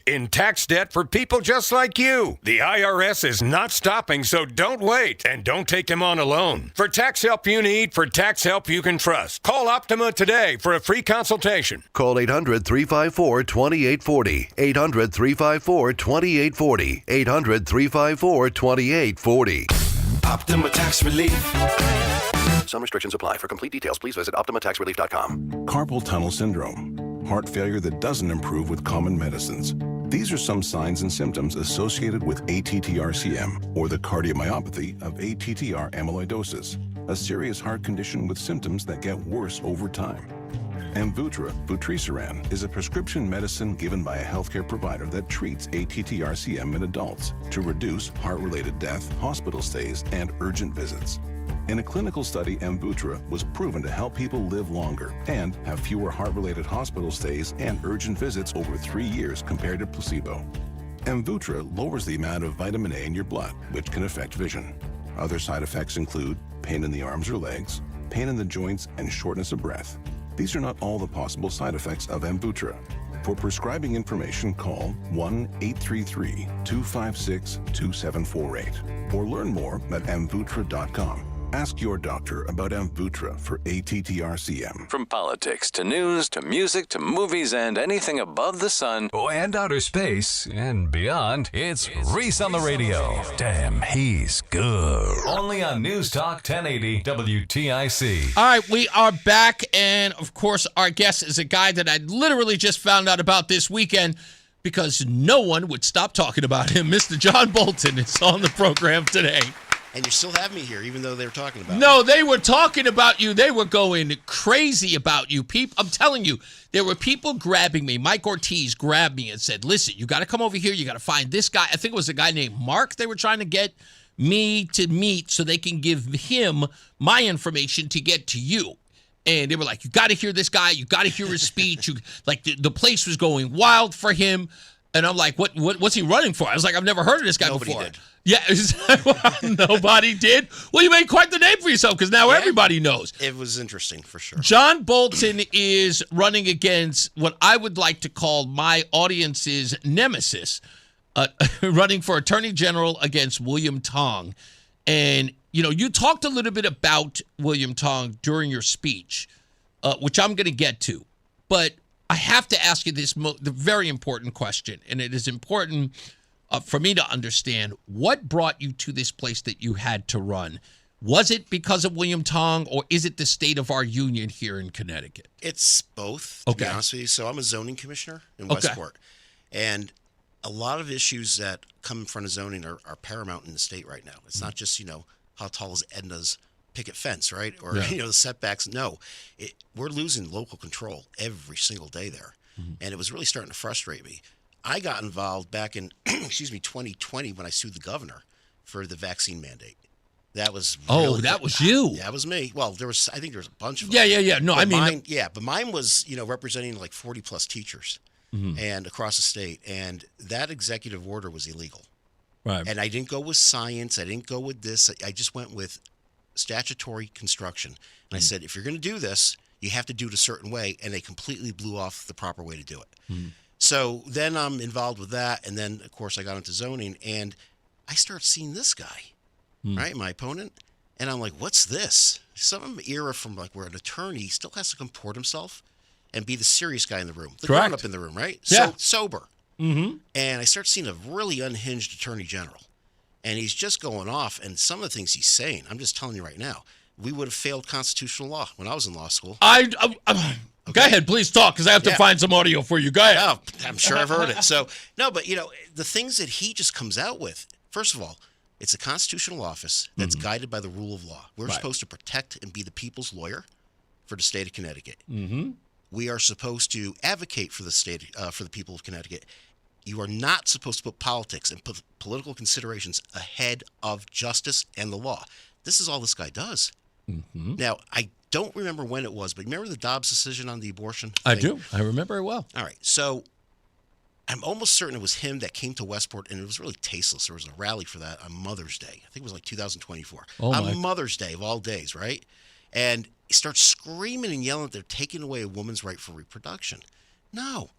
in tax debt for people just like you. The IRS is not stopping, so don't wait and don't take them on alone. For tax help you need, for tax help you can trust, call Optima today for a free consultation. Call 800-354-2840. 800-354-2840. 800-354-2840. Optima Tax Relief. Some restrictions apply. For complete details, please visit OptimaTaxRelief.com. Carpal tunnel syndrome, heart failure that doesn't improve with common medicines. These are some signs and symptoms associated with ATTR-CM, or the cardiomyopathy of ATTR amyloidosis, a serious heart condition with symptoms that get worse over time. Amvuttra, vutrisiran, is a prescription medicine given by a healthcare provider that treats ATTR-CM in adults to reduce heart-related death, hospital stays, and urgent visits. In a clinical study, Amvuttra was proven to help people live longer and have fewer heart-related hospital stays and urgent visits over 3 years compared to placebo. Amvuttra lowers the amount of vitamin A in your blood, which can affect vision. Other side effects include pain in the arms or legs, pain in the joints, and shortness of breath. These are not all the possible side effects of Amvuttra. For prescribing information, call 1-833-256-2748 or learn more at amvuttra.com. Ask your doctor about Amvuttra for ATTR-CM. From politics to news to music to movies and anything above the sun and outer space and beyond, it's Reese on the radio. Damn, he's good. Only on NewsTalk 1080 WTIC. All right, we are back, and of course, our guest is a guy that I literally just found out about this weekend because no one would stop talking about him. Mr. John Bolton is on the program today. And you still have me here, even though they were talking about No, me. they were talking about you. They were going crazy about you. I'm telling you, there were people grabbing me. Mike Ortiz grabbed me and said, listen, you got to come over here. You got to find this guy. I think it was a guy named Mark they were trying to get me to meet so they can give him my information to get to you. And they were like, you got to hear this guy. You got to hear his speech. The place was going wild for him. And I'm like, what's he running for? I was like, I've never heard of this guy before. Nobody did. Yeah, nobody did. Well, you made quite the name for yourself because now everybody knows. It was interesting for sure. John Bolton is running against what I would like to call my audience's nemesis, running for Attorney General against William Tong. And, you talked a little bit about William Tong during your speech, which I'm going to get to. But I have to ask you the very important question, and it is important for me to understand what brought you to this place that you had to run. Was it because of William Tong, or is it the state of our union here in Connecticut? It's both, to be honest with you. So I'm a zoning commissioner in Westport. And a lot of issues that come in front of zoning are paramount in the state right now. It's not just, how tall is Edna's picket fence, right? Or, the setbacks. No, we're losing local control every single day there. Mm-hmm. And it was really starting to frustrate me. I got involved back in, 2020 when I sued the governor for the vaccine mandate. That was really that was you. That was me. Well, I think there was a bunch of them. Yeah. No, but mine, but mine was, representing like 40 plus teachers and across the state. And that executive order was illegal. Right. And I didn't go with science. I didn't go with this. I just went with statutory construction. And I said, if you're going to do this, you have to do it a certain way. And they completely blew off the proper way to do it. So then I'm involved with that. And then, of course, I got into zoning. And I started seeing this guy, right, my opponent. And I'm like, what's this? Some era from like where an attorney still has to comport himself. and be the serious guy in the room, the Correct. grown-up in the room, right? Yeah. So sober. Mm-hmm. And I start seeing a really unhinged attorney general. And he's just going off. And some of the things he's saying, I'm just telling you right now, we would have failed constitutional law when I was in law school. Go ahead, please talk, because I have to find some audio for you. Go ahead. Oh, I'm sure I've heard it. So, no, but, the things that he just comes out with, first of all, it's a constitutional office that's guided by the rule of law. We're supposed to protect and be the people's lawyer for the state of Connecticut. Mm-hmm. We are supposed to advocate for the state, for the people of Connecticut. You are not supposed to put politics and political considerations ahead of justice and the law. This is all this guy does. Mm-hmm. Now, I don't remember when it was, but remember the Dobbs decision on the abortion thing? I do. I remember it well. All right. So I'm almost certain it was him that came to Westport, and it was really tasteless. There was a rally for that on Mother's Day. I think it was like 2024. On Mother's Day of all days, right? And he starts screaming and yelling that they're taking away a woman's right for reproduction. No.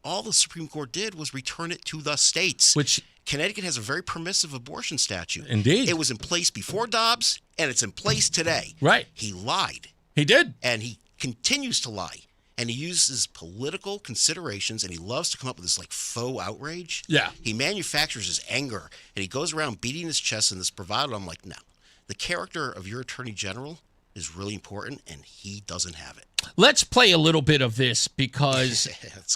All the Supreme Court did was return it to the states. Which Connecticut has a very permissive abortion statute. Indeed. It was in place before Dobbs, and it's in place today. Right. He lied. He did. And he continues to lie. And he uses political considerations, and he loves to come up with this like faux outrage. Yeah. He manufactures his anger, and he goes around beating his chest in this bravado. I'm like, no. The character of your attorney general is really important, and he doesn't have it. Let's play a little bit of this because,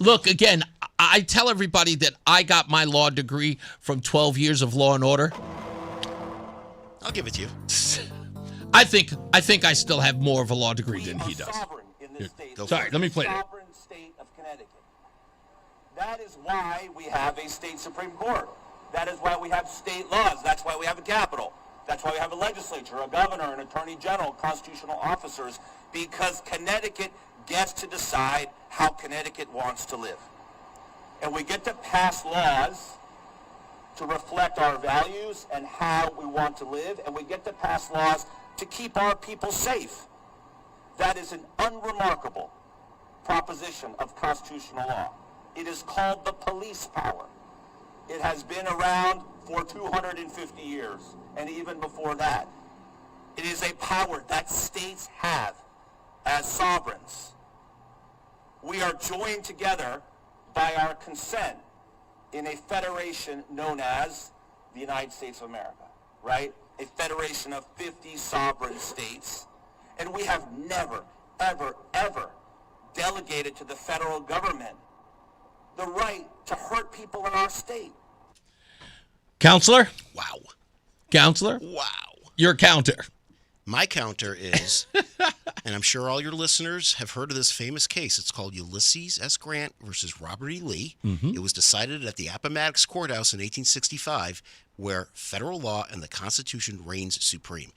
look, again, I tell everybody that I got my law degree from 12 years of Law and Order. I'll give it to you. I think I still have more of a law degree than he does. Sorry, let me play it. Sovereign state of Connecticut. That is why we have a state Supreme Court. That is why we have state laws. That's why we have a capital. That's why we have a legislature, a governor, an attorney general, constitutional officers, because Connecticut gets to decide how Connecticut wants to live. And we get to pass laws to reflect our values and how we want to live, and we get to pass laws to keep our people safe. That is an unremarkable proposition of constitutional law. It is called the police power. It has been around for 250 years, and even before that. It is a power that states have as sovereigns. We are joined together by our consent in a federation known as the United States of America, right? A federation of 50 sovereign states. And we have never, ever, ever delegated to the federal government the right to hurt people in our state. Counselor? Wow. Counselor? Wow. Your counter. My counter is, and I'm sure all your listeners have heard of this famous case. It's called Ulysses S. Grant versus Robert E. Lee. Mm-hmm. It was decided at the Appomattox Courthouse in 1865, where federal law and the Constitution reigns supreme.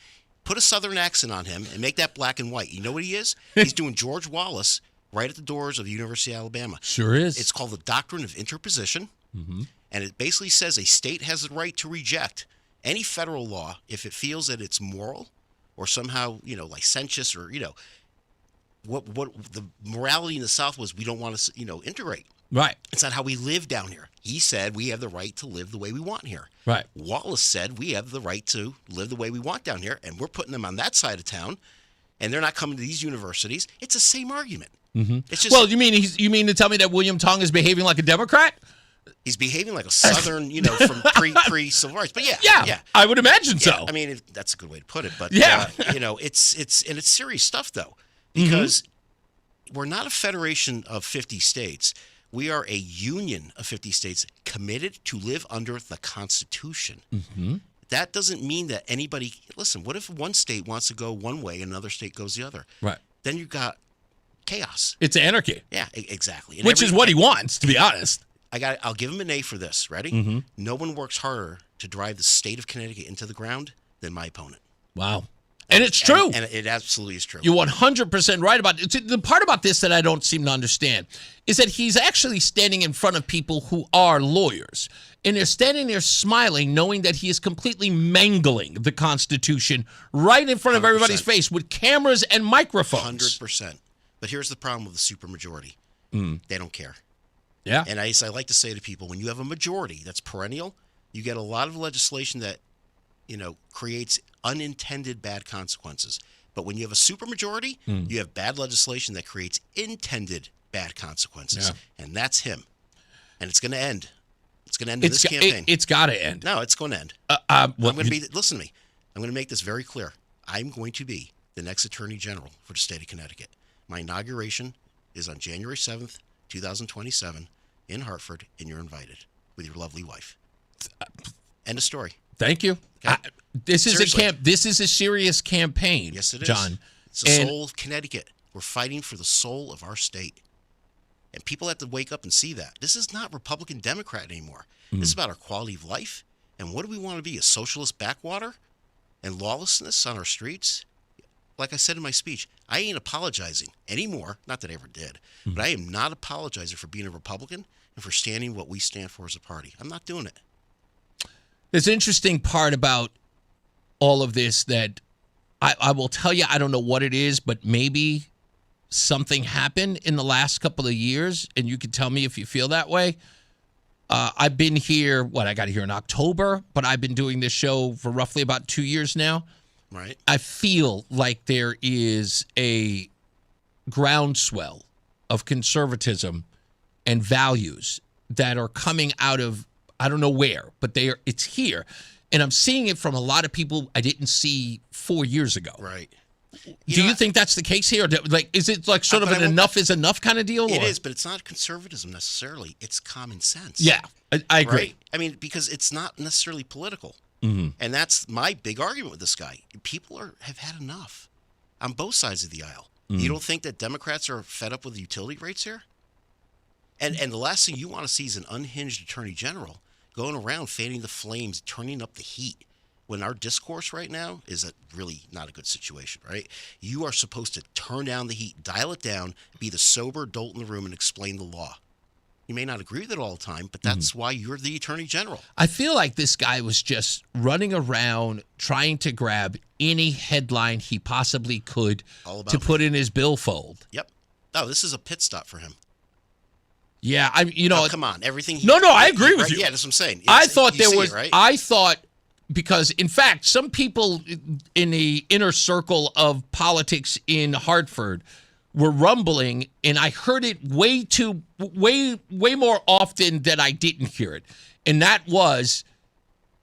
Put a Southern accent on him and make that black and white. You know what he is? He's doing George Wallace right at the doors of the University of Alabama. Sure is. It's called the Doctrine of Interposition, Mm-hmm. and it basically says a state has the right to reject any federal law if it feels that it's moral or somehow, licentious or, what the morality in the South was we don't want to, integrate. Right. It's not how we live down here. He said we have the right to live the way we want here. Right. Wallace said we have the right to live the way we want down here, and we're putting them on that side of town, and they're not coming to these universities. It's the same argument. Mm-hmm. It's just, well, you mean to tell me that William Tong is behaving like a Democrat? He's behaving like a Southern, from pre-civil rights. But yeah. I would imagine so. I mean, that's a good way to put it. But yeah, it's serious stuff though, because we're not a federation of 50 states. We are a union of 50 states committed to live under the Constitution. Mm-hmm. That doesn't mean that anybody. Listen, what if one state wants to go one way and another state goes the other? Right. Then you've got chaos. It's anarchy. Yeah, exactly. Which is what he wants, to be honest. I'll give him an A for this. Ready? Mm-hmm. No one works harder to drive the state of Connecticut into the ground than my opponent. Wow. And it's true. And it absolutely is true. You're 100% right about it. The part about this that I don't seem to understand is that he's actually standing in front of people who are lawyers. And they're standing there smiling, knowing that he is completely mangling the Constitution right in front of 100%. Everybody's face with cameras and microphones. 100%. But here's the problem with the supermajority. They don't care. Yeah. And I like to say to people, when you have a majority that's perennial, you get a lot of legislation that, creates unintended bad consequences. But when you have a supermajority, you have bad legislation that creates intended bad consequences. And that's him. And it's going to end. It's going to end in this campaign. It's got to end. No, it's going to end. Listen to me. I'm going to make this very clear. I'm going to be the next Attorney General for the state of Connecticut. My inauguration is on January 7th, 2027 in Hartford, and you're invited with your lovely wife. End of story. Thank you. Okay? This is a serious campaign. Yes, it is. John. It's the soul of Connecticut. We're fighting for the soul of our state. And people have to wake up and see that. This is not Republican Democrat anymore. This is about our quality of life. And what do we want to be? A socialist backwater? And lawlessness on our streets? Like I said in my speech, I ain't apologizing anymore. Not that I ever did. But I am not apologizing for being a Republican and for standing what we stand for as a party. I'm not doing it. There's an interesting part about all of this that I will tell you, I don't know what it is, but maybe something happened in the last couple of years, and you can tell me if you feel that way. I've been here, I got here in October, but I've been doing this show for roughly about 2 years now. Right. I feel like there is a groundswell of conservatism and values that are coming out of, I don't know where, but it's here. And I'm seeing it from a lot of people I didn't see 4 years ago. Right. Do you think that's the case here? Like, is it like sort of an enough is enough kind of deal? It is, but it's not conservatism necessarily. It's common sense. Yeah, I agree. Right? I mean, because it's not necessarily political. And that's my big argument with this guy. People have had enough on both sides of the aisle. You don't think that Democrats are fed up with the utility rates here? And the last thing you want to see is an unhinged attorney general going around fanning the flames, turning up the heat. When our discourse right now is really not a good situation, right? You are supposed to turn down the heat, dial it down, be the sober adult in the room, and explain the law. You may not agree with it all the time, but that's why you're the attorney general. I feel like this guy was just running around trying to grab any headline he possibly could to put in his billfold. Yep. No, this is a pit stop for him. Yeah, come on, everything. I agree with you. Yeah, that's what I'm saying. I thought there was. Right? I thought because, in fact, some people in the inner circle of politics in Hartford were rumbling, and I heard it way more often than I didn't hear it. And that was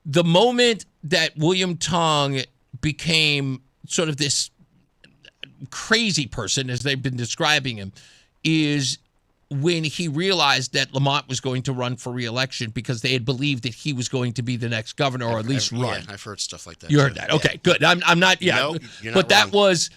the moment that William Tong became sort of this crazy person, as they've been describing him, is when he realized that Lamont was going to run for re-election because they had believed that he was going to be the next governor, or at least run. Yeah, I've heard stuff like that. You heard that? Okay, good. I'm not. Yeah, no, you're not but that wrong. was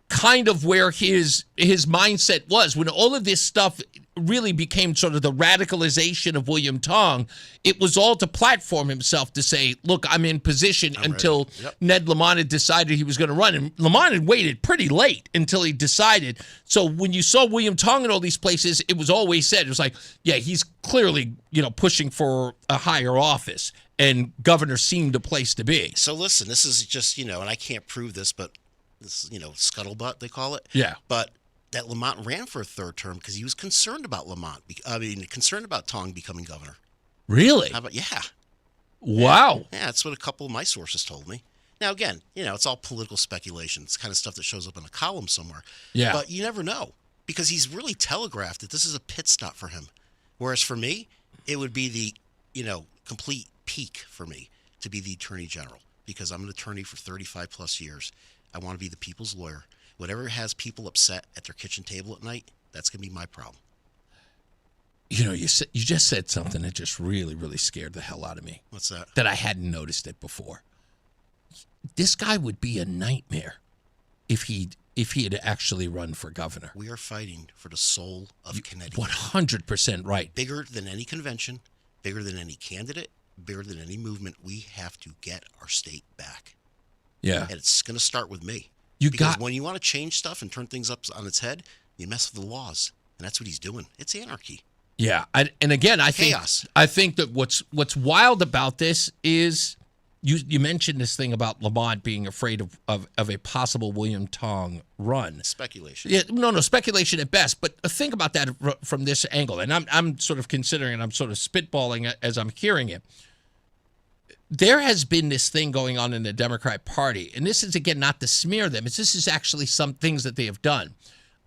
kind of where his mindset was when all of this stuff really became sort of the radicalization of William Tong. It was all to platform himself to say, look, I'm in position until Ned Lamont had decided he was going to run. And Lamont had waited pretty late until he decided. So when you saw William Tong in all these places, it was always said, it was like, yeah, he's clearly, pushing for a higher office, and governor seemed a place to be. So listen, this is just, and I can't prove this, but this, scuttlebutt, they call it. Yeah. But that Lamont ran for a third term because he was concerned about concerned about Tong becoming governor. Really? How about, yeah. Wow. Yeah, that's what a couple of my sources told me. Now, again, it's all political speculation. It's kind of stuff that shows up in a column somewhere. Yeah. But you never know because he's really telegraphed that this is a pit stop for him. Whereas for me, it would be the, complete peak for me to be the attorney general because I'm an attorney for 35 plus years. I want to be the people's lawyer. Whatever has people upset at their kitchen table at night, that's going to be my problem. You just said something that just really, really scared the hell out of me. What's that? That I hadn't noticed it before. This guy would be a nightmare if he had actually run for governor. We are fighting for the soul of Connecticut. 100% right. Bigger than any convention, bigger than any candidate, bigger than any movement. We have to get our state back. Yeah. And it's going to start with me. When you want to change stuff and turn things up on its head, you mess with the laws. And that's what he's doing. It's anarchy. Yeah. And again, I think that what's wild about this is you mentioned this thing about Lamont being afraid of a possible William Tong run. Speculation. Yeah, no, speculation at best. But think about that from this angle. And I'm sort of considering, and I'm sort of spitballing as I'm hearing it. there has been this thing going on in the Democrat Party, and this is, again, not to smear them. This is actually some things that they have done.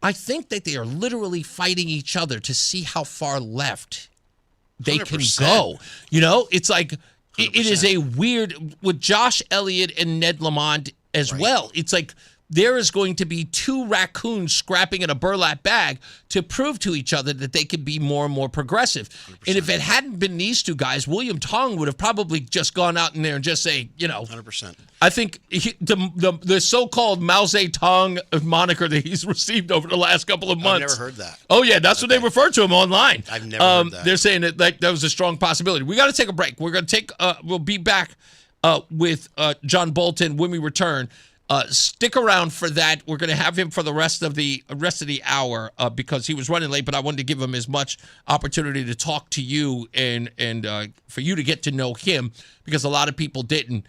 I think that they are literally fighting each other to see how far left they 100%. can go. You know, it's like it is a weird, with Josh Elliott and Ned Lamont as well. It's like there is going to be two raccoons scrapping in a burlap bag to prove to each other that they can be more and more progressive. 100%. And if it hadn't been these two guys, William Tong would have probably just gone out in there and just say, 100%. I think the so-called Mao Zedong moniker that he's received over the last couple of months. I've never heard that. Oh, yeah, that's what they refer to him online. I've never heard that. They're saying that that was a strong possibility. We got to take a break. We're going to we'll be back with John Bolton when we return. Stick around for that. We're going to have him for the rest of the hour because he was running late, but I wanted to give him as much opportunity to talk to you and for you to get to know him because a lot of people didn't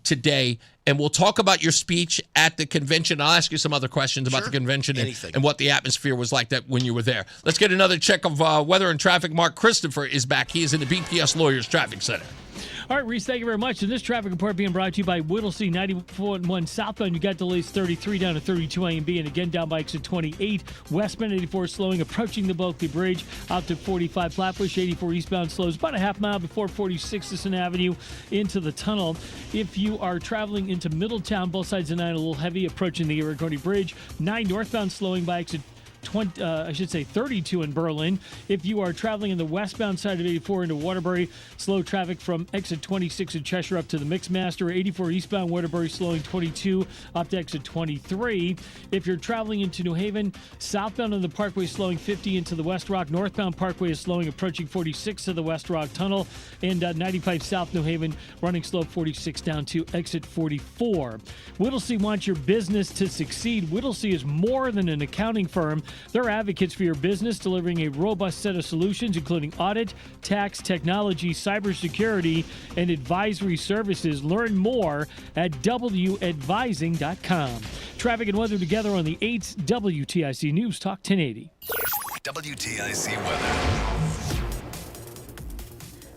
today. And we'll talk about your speech at the convention. I'll ask you some other questions about the convention and what the atmosphere was like that when you were there. Let's get another check of weather and traffic. Mark Christopher is back. He is in the BPS Lawyers Traffic Center. All right, Reese, thank you very much. And this traffic report being brought to you by Whittlesey 94.1 southbound. You got delays 33 down to 32 A and B, and again down by exit 28. Westbound 84 slowing, approaching the Bulkley Bridge out to 45 Flatbush. 84 eastbound slows about a half mile before 46 Sisson Avenue into the tunnel. If you are traveling into Middletown, both sides of 9 a little heavy, approaching the Irrigoni Bridge. 9 northbound slowing by exit 32 in Berlin. If you are traveling in the westbound side of 84 into Waterbury, slow traffic from exit 26 in Cheshire up to the Mixmaster. 84 eastbound Waterbury slowing 22 up to exit 23. If you're traveling into New Haven, southbound on the Parkway slowing 50 into the West Rock. Northbound Parkway is slowing approaching 46 to the West Rock Tunnel. And 95 South New Haven running slow 46 down to exit 44. Whittlesey wants your business to succeed. Whittlesey is more than an accounting firm. They're advocates for your business, delivering a robust set of solutions, including audit, tax, technology, cybersecurity, and advisory services. Learn more at WAdvising.com. Traffic and weather together on the 8th WTIC News Talk 1080. WTIC weather.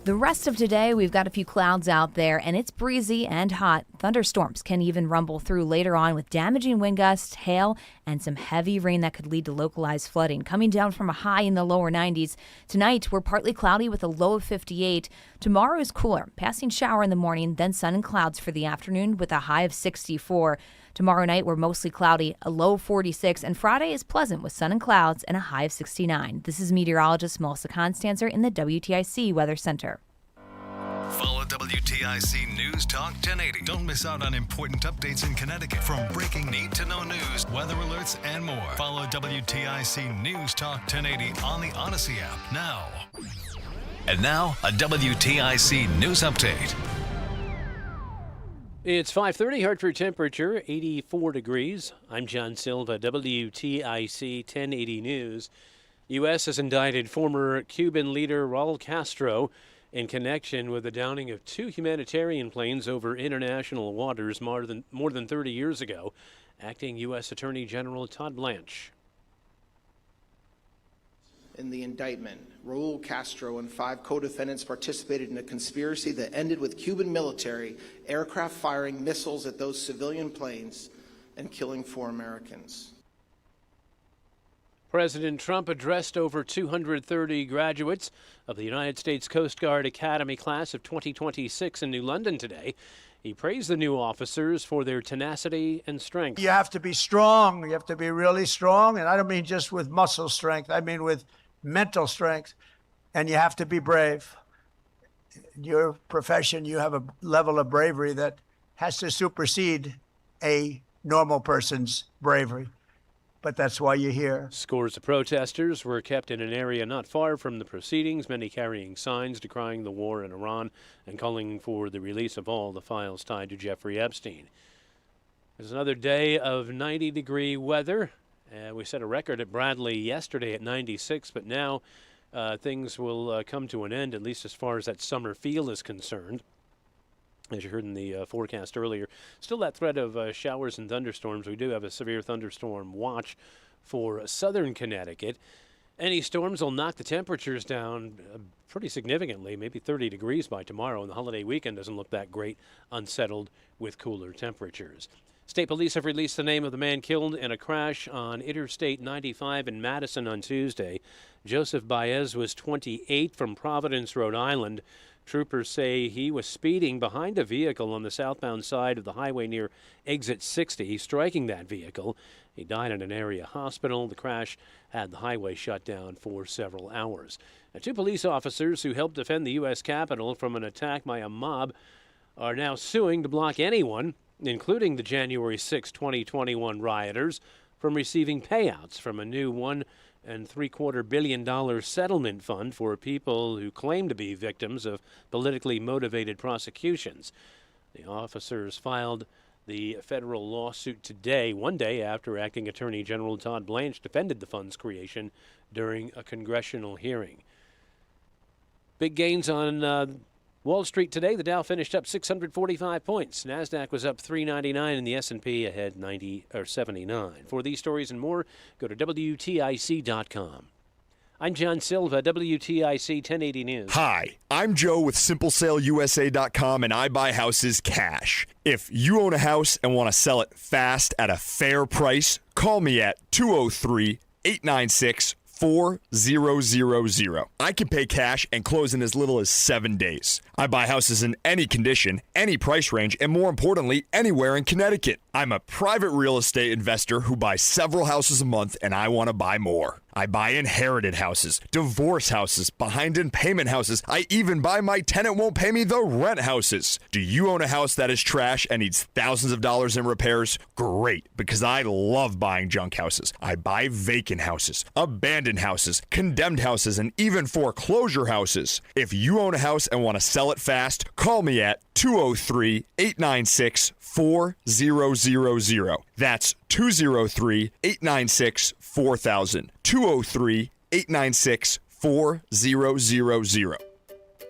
The rest of today, we've got a few clouds out there, and it's breezy and hot. Thunderstorms can even rumble through later on with damaging wind gusts, hail, and some heavy rain that could lead to localized flooding. Coming down from a high in the lower 90s. Tonight, we're partly cloudy with a low of 58. Tomorrow is cooler, passing shower in the morning, then sun and clouds for the afternoon with a high of 64. Tomorrow night, we're mostly cloudy, a low of 46, and Friday is pleasant with sun and clouds and a high of 69. This is meteorologist Melissa Constanzer in the WTIC Weather Center. Follow WTIC News Talk 1080. Don't miss out on important updates in Connecticut. From breaking need-to-know news, weather alerts, and more. Follow WTIC News Talk 1080 on the Odyssey app now. And now, a WTIC News Update. It's 5:30, Hartford temperature, 84 degrees. I'm John Silva, WTIC 1080 News. U.S. has indicted former Cuban leader Raul Castro in connection with the downing of 2 humanitarian planes over international waters more than 30 years ago. Acting U.S. Attorney General Todd Blanche. In the indictment, Raul Castro and 5 co-defendants participated in a conspiracy that ended with Cuban military aircraft firing missiles at those civilian planes and killing 4 Americans. President Trump addressed over 230 graduates of the United States Coast Guard Academy class of 2026 in New London today. He praised the new officers for their tenacity and strength. You have to be strong. You have to be really strong. And I don't mean just with muscle strength. I mean with mental strength. And you have to be brave. In your profession, you have a level of bravery that has to supersede a normal person's bravery. But that's why you're here. Scores of protesters were kept in an area not far from the proceedings, many carrying signs decrying the war in Iran and calling for the release of all the files tied to Jeffrey Epstein. There's another day of 90-degree weather. We set a record at Bradley yesterday at 96, but now things will come to an end, at least as far as that summer feel is concerned. As you heard in the forecast earlier, still that threat of showers and thunderstorms. We do have a severe thunderstorm watch for southern Connecticut. Any storms will knock the temperatures down pretty significantly, maybe 30 degrees by tomorrow, and the holiday weekend doesn't look that great, unsettled with cooler temperatures. State police have released the name of the man killed in a crash on Interstate 95 in Madison on Tuesday. Joseph Baez was 28 from Providence, Rhode Island. Troopers say he was speeding behind a vehicle on the southbound side of the highway near exit 60, striking that vehicle. He died at an area hospital. The crash had the highway shut down for several hours. Now, 2 police officers who helped defend the U.S. Capitol from an attack by a mob are now suing to block anyone, including the January 6, 2021 rioters, from receiving payouts from a new $1.75 billion settlement fund for people who claim to be victims of politically motivated prosecutions. The officers filed the federal lawsuit today, one day after Acting Attorney General Todd Blanche defended the fund's creation during a congressional hearing. Big gains on Wall Street today. The Dow finished up 645 points. NASDAQ was up 399 and the S&P ahead 79. For these stories and more, go to WTIC.com. I'm John Silva, WTIC 1080 News. Hi, I'm Joe with SimpleSaleUSA.com, and I buy houses cash. If you own a house and want to sell it fast at a fair price, call me at 203-896-4000. I can pay cash and close in as little as 7 days. I buy houses in any condition, any price range, and more importantly, anywhere in Connecticut. I'm a private real estate investor who buys several houses a month, and I want to buy more. I buy inherited houses, divorce houses, behind in payment houses. I even buy my tenant won't pay me the rent houses. Do you own a house that is trash and needs thousands of dollars in repairs? Great, because I love buying junk houses. I buy vacant houses, abandoned houses, condemned houses, and even foreclosure houses. If you own a house and want to sell it fast, call me at 203-896-4000. That's 203-896-4000. 203-896-4000.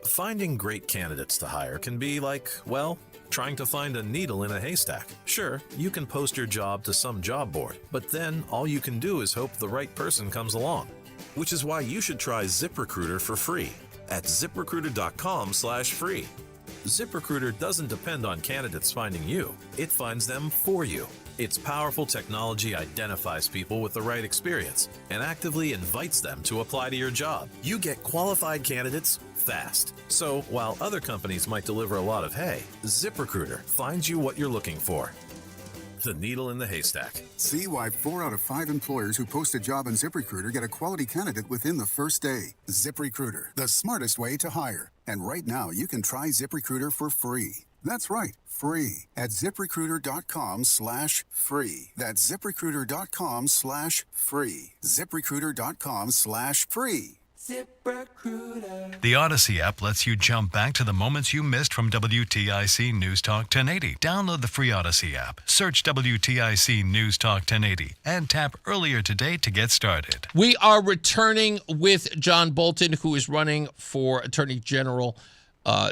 Finding great candidates to hire can be like, well, trying to find a needle in a haystack. Sure, you can post your job to some job board, but then all you can do is hope the right person comes along. Which is why you should try ZipRecruiter for free at ZipRecruiter.com/free. ZipRecruiter doesn't depend on candidates finding you. It finds them for you. Its powerful technology identifies people with the right experience and actively invites them to apply to your job. You get qualified candidates fast. So while other companies might deliver a lot of hay, ZipRecruiter finds you what you're looking for. The needle in the haystack. See why 4 out of 5 employers who post a job on ZipRecruiter get a quality candidate within the first day. ZipRecruiter, the smartest way to hire. And right now, you can try ZipRecruiter for free. That's right, free at ZipRecruiter.com/free. That's ZipRecruiter.com/free. ZipRecruiter.com/free. ZipRecruiter. The Odyssey app lets you jump back to the moments you missed from WTIC News Talk 1080. Download the free Odyssey app, search WTIC News Talk 1080, and tap earlier today to get started. We are returning with John Bolton, who is running for Attorney General I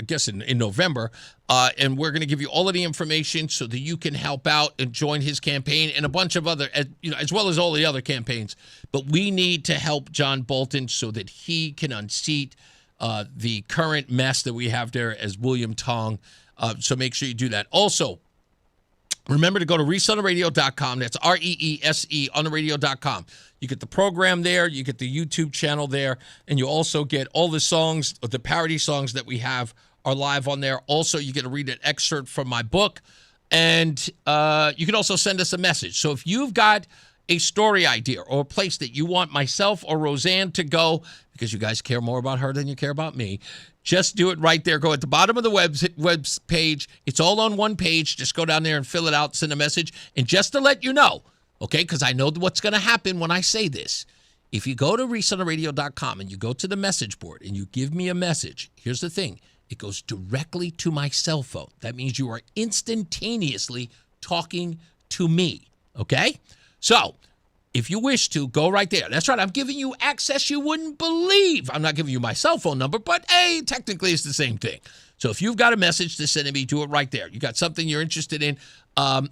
guess in November. And we're going to give you all of the information so that you can help out and join his campaign and a bunch of other, as well as all the other campaigns. But we need to help John Bolton so that he can unseat the current mess that we have there as William Tong. So make sure you do that. Also, remember to go to reeseontheradio.com. That's REESE on the radio.com. You get the program there, you get the YouTube channel there, and you also get all the songs, the parody songs that we have are live on there. Also, you get to read an excerpt from my book, and you can also send us a message. So if you've got a story idea or a place that you want myself or Rozan to go, because you guys care more about her than you care about me, just do it right there. Go at the bottom of the web page. It's all on one page. Just go down there and fill it out, send a message. And just to let you know, okay, because I know what's going to happen when I say this. If you go to reeseontheradio.com and you go to the message board and you give me a message, here's the thing. It goes directly to my cell phone. That means you are instantaneously talking to me, okay? So if you wish to, go right there. That's right. I'm giving you access you wouldn't believe. I'm not giving you my cell phone number, but, hey, technically it's the same thing. So if you've got a message to send to me, do it right there. You got something you're interested in. And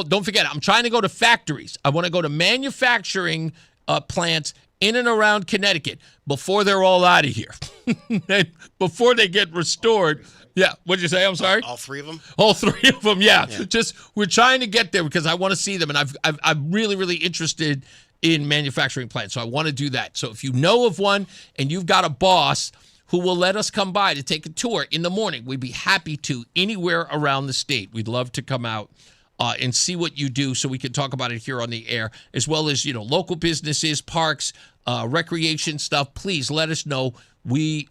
don't forget, I'm trying to go to factories. I want to go to manufacturing plants in and around Connecticut before they're all out of here, before they get restored. Yeah, what'd you say? I'm sorry. All three of them. All three of them. Yeah. Just we're trying to get there because I want to see them, and I'm really interested in manufacturing plants, so I want to do that. So if you know of one and you've got a boss who will let us come by to take a tour in the morning, we'd be happy to anywhere around the state. We'd love to come out and see what you do so we can talk about it here on the air, as well as, local businesses, parks, recreation stuff. Please let us know. We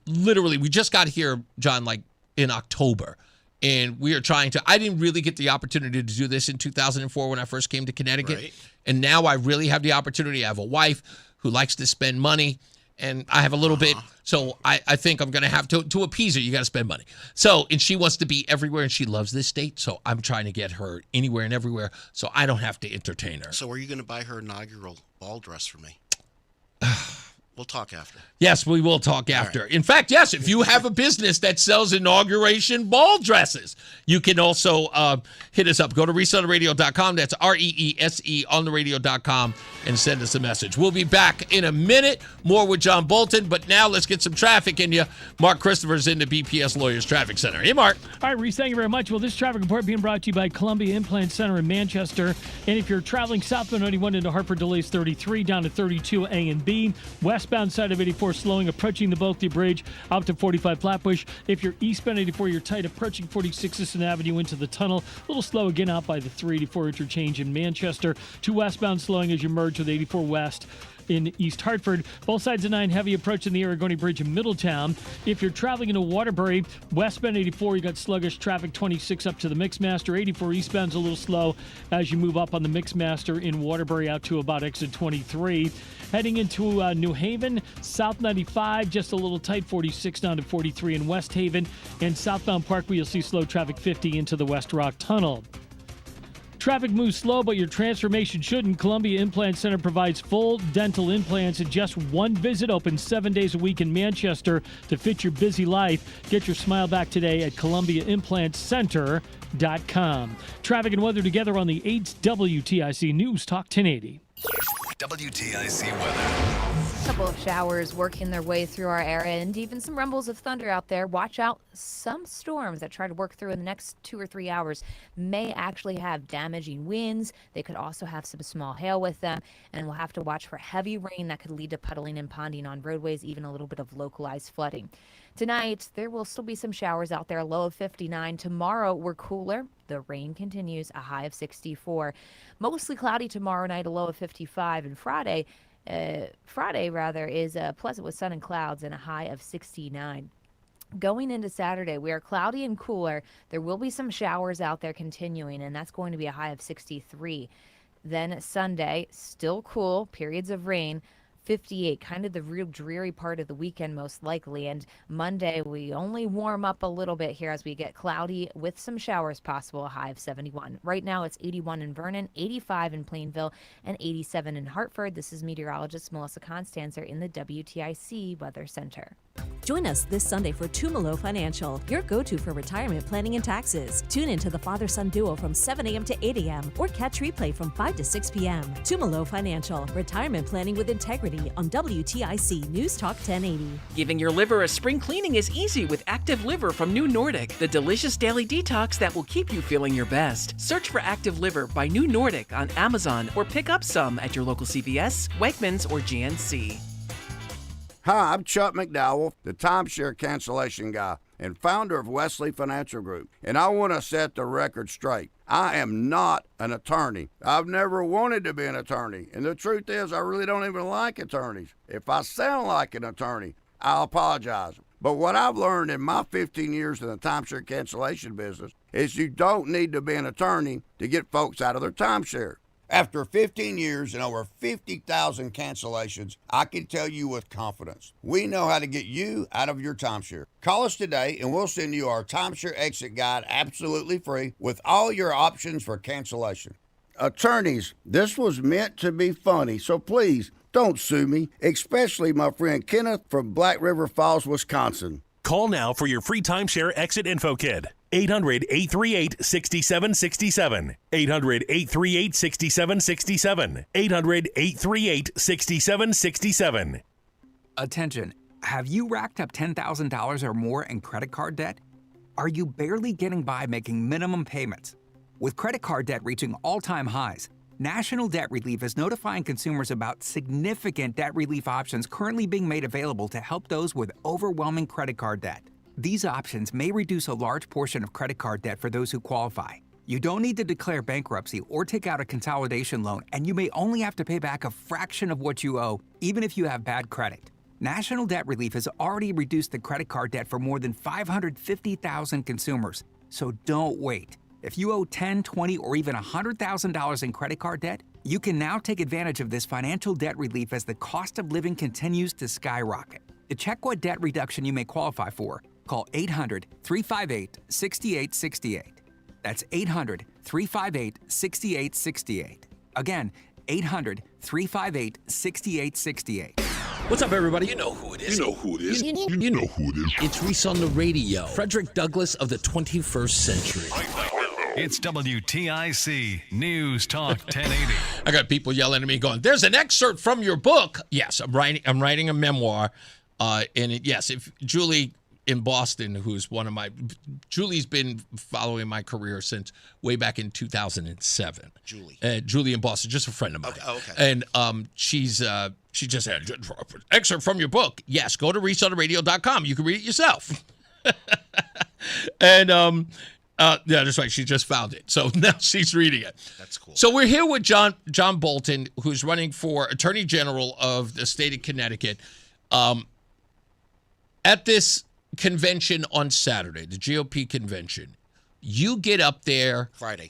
just got here, John, like in October, and we are trying to, I didn't really get the opportunity to do this in 2004 when I first came to Connecticut. Right. And now I really have the opportunity. I have a wife who likes to spend money, and I have a little bit. So I think I'm going to have to appease her. You got to spend money. So, and she wants to be everywhere, and she loves this state. So I'm trying to get her anywhere and everywhere so I don't have to entertain her. So are you going to buy her inaugural ball dress for me? We'll talk after. Yes, we will talk after. Right. In fact, yes, if you have a business that sells inauguration ball dresses, you can also hit us up. Go to reeseontheradio.com. That's REESE on the radio.com and send us a message. We'll be back in a minute. More with John Bolton. But now let's get some traffic in you. Mark Christopher's in the BPS Lawyers Traffic Center. Hey, Mark. All right, Reese, thank you very much. Well, this traffic report being brought to you by Columbia Implant Center in Manchester. And if you're traveling southbound 91 into Hartford, delays 33 down to 32 A and B. Westbound side of 84 slowing, approaching the Bulkley Bridge out to 45 Flatbush. If you're eastbound 84, you're tight approaching 46 Sisson Avenue into the tunnel. A little slow again out by the 384 interchange in Manchester. 2 westbound slowing as you merge with 84 West in East Hartford. Both sides of 9 heavy approaching the Aragoni Bridge in Middletown. If you're traveling into Waterbury, westbound 84, you got sluggish traffic 26 up to the Mixmaster. 84 eastbound's a little slow as you move up on the Mixmaster in Waterbury out to about exit 23. Heading into New Haven, South 95, just a little tight, 46 down to 43 in West Haven. And southbound Parkway, you'll see slow traffic 50 into the West Rock Tunnel. Traffic moves slow, but your transformation shouldn't. Columbia Implant Center provides full dental implants in just one visit. Open 7 days a week in Manchester to fit your busy life. Get your smile back today at ColumbiaImplantCenter.com. Traffic and weather together on the 8th WTIC News Talk 1080. WTIC weather. A couple of showers working their way through our area and even some rumbles of thunder out there. Watch out. Some storms that try to work through in the next 2 or 3 hours may actually have damaging winds. They could also have some small hail with them, and we'll have to watch for heavy rain that could lead to puddling and ponding on roadways, even a little bit of localized flooding. Tonight, there will still be some showers out there, low of 59. Tomorrow, we're cooler. The rain continues, a high of 64. Mostly cloudy tomorrow night, a low of 55. And Friday is pleasant with sun and clouds and a high of 69. Going into Saturday, we are cloudy and cooler. There will be some showers out there continuing, and that's going to be a high of 63. Then Sunday, still cool, periods of rain, 58, kind of the real dreary part of the weekend most likely. And Monday, we only warm up a little bit here as we get cloudy with some showers possible, a high of 71. Right now, it's 81 in Vernon, 85 in Plainville, and 87 in Hartford. This is meteorologist Melissa Constanzer in the WTIC Weather Center. Join us this Sunday for Tumalo Financial, your go-to for retirement planning and taxes. Tune in to the father-son duo from 7 a.m. to 8 a.m. or catch replay from 5 to 6 p.m. Tumalo Financial, retirement planning with integrity on WTIC News Talk 1080. Giving your liver a spring cleaning is easy with Active Liver from New Nordic, the delicious daily detox that will keep you feeling your best. Search for Active Liver by New Nordic on Amazon or pick up some at your local CVS, Wegmans, or GNC. Hi, I'm Chuck McDowell, the timeshare cancellation guy and founder of Wesley Financial Group, and I want to set the record straight. I am not an attorney. I've never wanted to be an attorney, and the truth is I really don't even like attorneys. If I sound like an attorney, I'll apologize. But what I've learned in my 15 years in the timeshare cancellation business is you don't need to be an attorney to get folks out of their timeshare. After 15 years and over 50,000 cancellations, I can tell you with confidence, we know how to get you out of your timeshare. Call us today and we'll send you our timeshare exit guide absolutely free with all your options for cancellation. Attorneys, this was meant to be funny, so please don't sue me, especially my friend Kenneth from Black River Falls, Wisconsin. Call now for your free timeshare exit info kit. 800-838-6767. 800-838-6767. 800-838-6767. Attention. Have you racked up $10,000 or more in credit card debt? Are you barely getting by making minimum payments? With credit card debt reaching all-time highs, National Debt Relief is notifying consumers about significant debt relief options currently being made available to help those with overwhelming credit card debt. These options may reduce a large portion of credit card debt for those who qualify. You don't need to declare bankruptcy or take out a consolidation loan, and you may only have to pay back a fraction of what you owe, even if you have bad credit. National Debt Relief has already reduced the credit card debt for more than 550,000 consumers, so don't wait. If you owe $10,000, $20,000, or even $100,000 in credit card debt, you can now take advantage of this financial debt relief as the cost of living continues to skyrocket. To check what debt reduction you may qualify for, call 800-358-6868. That's 800-358-6868. Again, 800-358-6868. What's up, everybody? You know who it is. You know who it is. You know who it is. It's Reese on the radio. Frederick Douglass of the 21st century. It's WTIC News Talk 1080. I got people yelling at me going, there's an excerpt from your book. Yes, I'm writing a memoir. If Julie in Boston, Julie's been following my career since way back in 2007. Julie in Boston, just a friend of mine. Okay. And she just had an excerpt from your book. Yes, go to ReeseOnTheRadio.com. You can read it yourself. And yeah, that's right. She just found it. So now she's reading it. That's cool. So we're here with John Bolton, who's running for Attorney General of the state of Connecticut. At this convention on Saturday, the GOP convention, you get up there. Friday.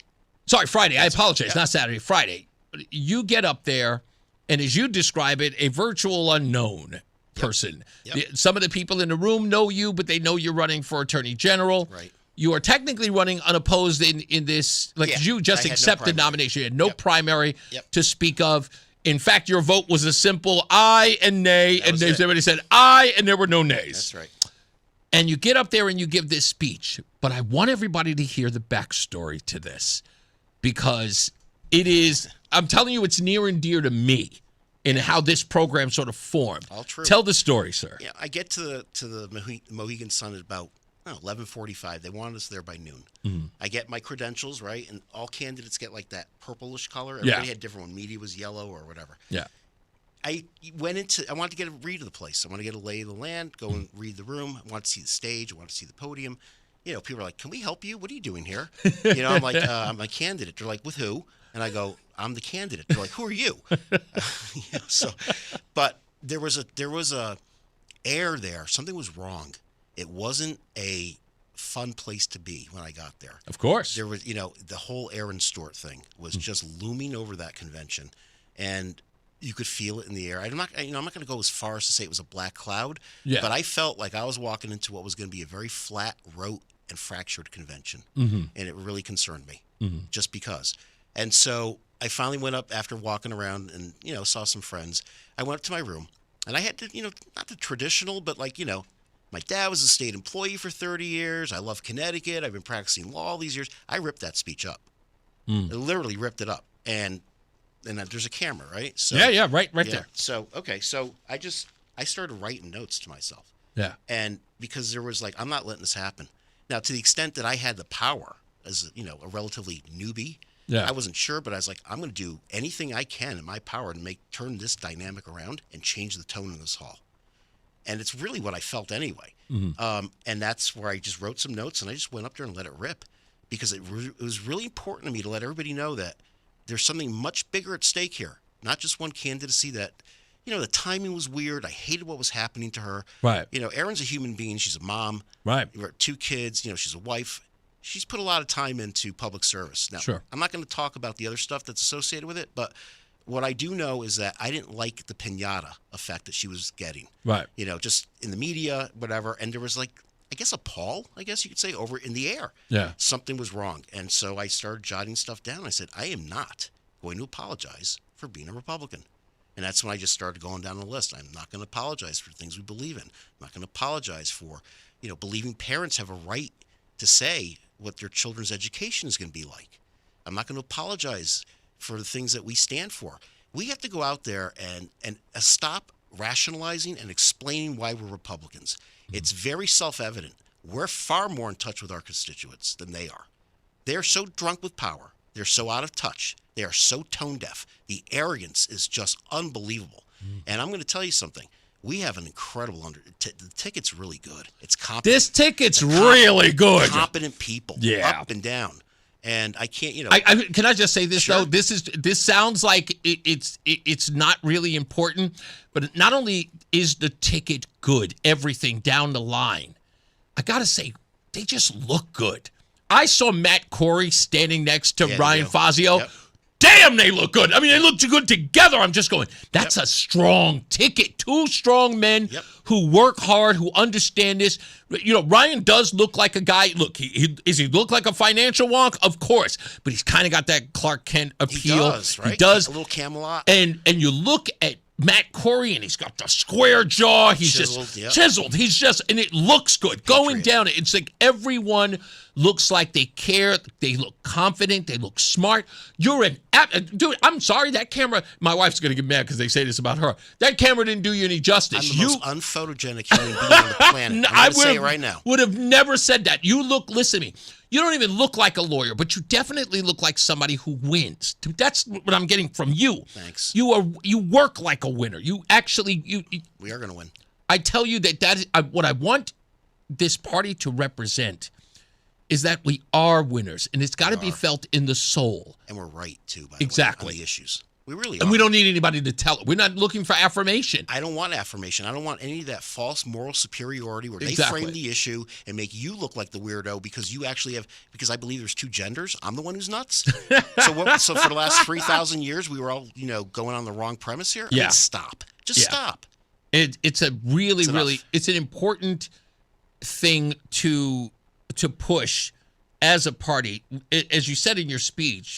I apologize. Not Saturday, Friday. You get up there, and as you describe it, a virtual unknown person. Yep. Some of the people in the room know you, but they know you're running for Attorney General. Right. You are technically running unopposed in this. You just accepted nomination. You had no primary to speak of. In fact, your vote was a simple aye and nay, and everybody said aye, and there were no nays. That's right. And you get up there and you give this speech. But I want everybody to hear the backstory to this, because it is, I'm telling you, it's near and dear to me in how this program sort of formed. All true. Tell the story, sir. Yeah, I get to the Mohegan Sun at about 11:45. They wanted us there by noon. Mm-hmm. I get my credentials, right? And all candidates get like that purplish color. Everybody had different one. Media was yellow or whatever. Yeah. I wanted to get a read of the place. I want to get a lay of the land, go and read the room. I want to see the stage. I want to see the podium. People are like, can we help you? What are you doing here? I'm like, I'm a candidate. They're like, with who? And I go, I'm the candidate. They're like, who are you? But there was a air there. Something was wrong. It wasn't a fun place to be when I got there. Of course. There was, the whole Aaron Stewart thing was just looming over that convention, and you could feel it in the air. I'm not going to go as far as to say it was a black cloud, but I felt like I was walking into what was going to be a very flat, rote, and fractured convention, and it really concerned me, just because. And so I finally went up after walking around and saw some friends. I went up to my room, and I had to, not the traditional, but my dad was a state employee for 30 years. I love Connecticut. I've been practicing law all these years. I ripped that speech up. I literally ripped it up. And there's a camera, right? So, right there. So, okay. So I started writing notes to myself. Yeah. And because there was I'm not letting this happen. Now, to the extent that I had the power as, a relatively newbie, I wasn't sure, but I was like, I'm going to do anything I can in my power to turn this dynamic around and change the tone in this hall. And it's really what I felt anyway. And that's where I just wrote some notes, and I just went up there and let it rip, because it was really important to me to let everybody know that there's something much bigger at stake here. Not just one candidacy that, the timing was weird. I hated what was happening to her. Right. Erin's a human being. She's a mom. Right. We've got 2 kids. She's a wife. She's put a lot of time into public service. Now, sure. I'm not going to talk about the other stuff that's associated with it, but what I do know is that I didn't like the piñata effect that she was getting. Right. Just in the media, whatever. And there was I guess a pall, I guess you could say, over in the air. Yeah. Something was wrong. And so I started jotting stuff down. I said, I am not going to apologize for being a Republican. And that's when I just started going down the list. I'm not going to apologize for things we believe in. I'm not going to apologize for, believing parents have a right to say what their children's education is going to be like. I'm not going to apologize for the things that we stand for. We have to go out there and stop rationalizing and explaining why we're Republicans. It's very self-evident. We're far more in touch with our constituents than they are. They're so drunk with power. They're so out of touch. They are so tone deaf. The arrogance is just unbelievable. And I'm going to tell you something. We have an incredible the ticket's really good. It's competent. This ticket's really good. Competent people, up and down. And I can't, can I just say this though? This sounds like it's not really important, but not only is the ticket good, everything down the line, I gotta say they just look good. I saw Matt Corey standing next to Ryan Fazio. Yep. Damn, they look good. I mean, they look too good together. I'm just going, that's a strong ticket. Two strong men who work hard, who understand this. Ryan does look like a guy. Look, does he look like a financial wonk? Of course. But he's kind of got that Clark Kent appeal. He does, right? He does. A little Camelot. And you look at Matt Corey, and he's got the square jaw. He's chiseled. He's and it looks good. Going down, it's like everyone looks like they care. They look confident. They look smart. Dude, I'm sorry, that camera, my wife's going to get mad because they say this about her. That camera didn't do you any justice. I'm the most unphotogenic human being on the planet. I'm going to say it right now. Would have never said that. Listen to me. You don't even look like a lawyer, but you definitely look like somebody who wins. That's what I'm getting from you. Thanks. You work like a winner. You actually we are going to win. I tell you that is what I want this party to represent is that we are winners, and it's got to be felt in the soul. And we're right too, by the way, on the issues. We really are. And we don't need anybody to tell it. We're not looking for affirmation. I don't want affirmation. I don't want any of that false moral superiority where they frame the issue and make you look like the weirdo because you actually because I believe there's two genders. I'm the one who's nuts. So for the last 3,000 years, we were all, going on the wrong premise here? Yeah. I mean, stop. Just stop. It's a it's an important thing to push as a party. As you said in your speech,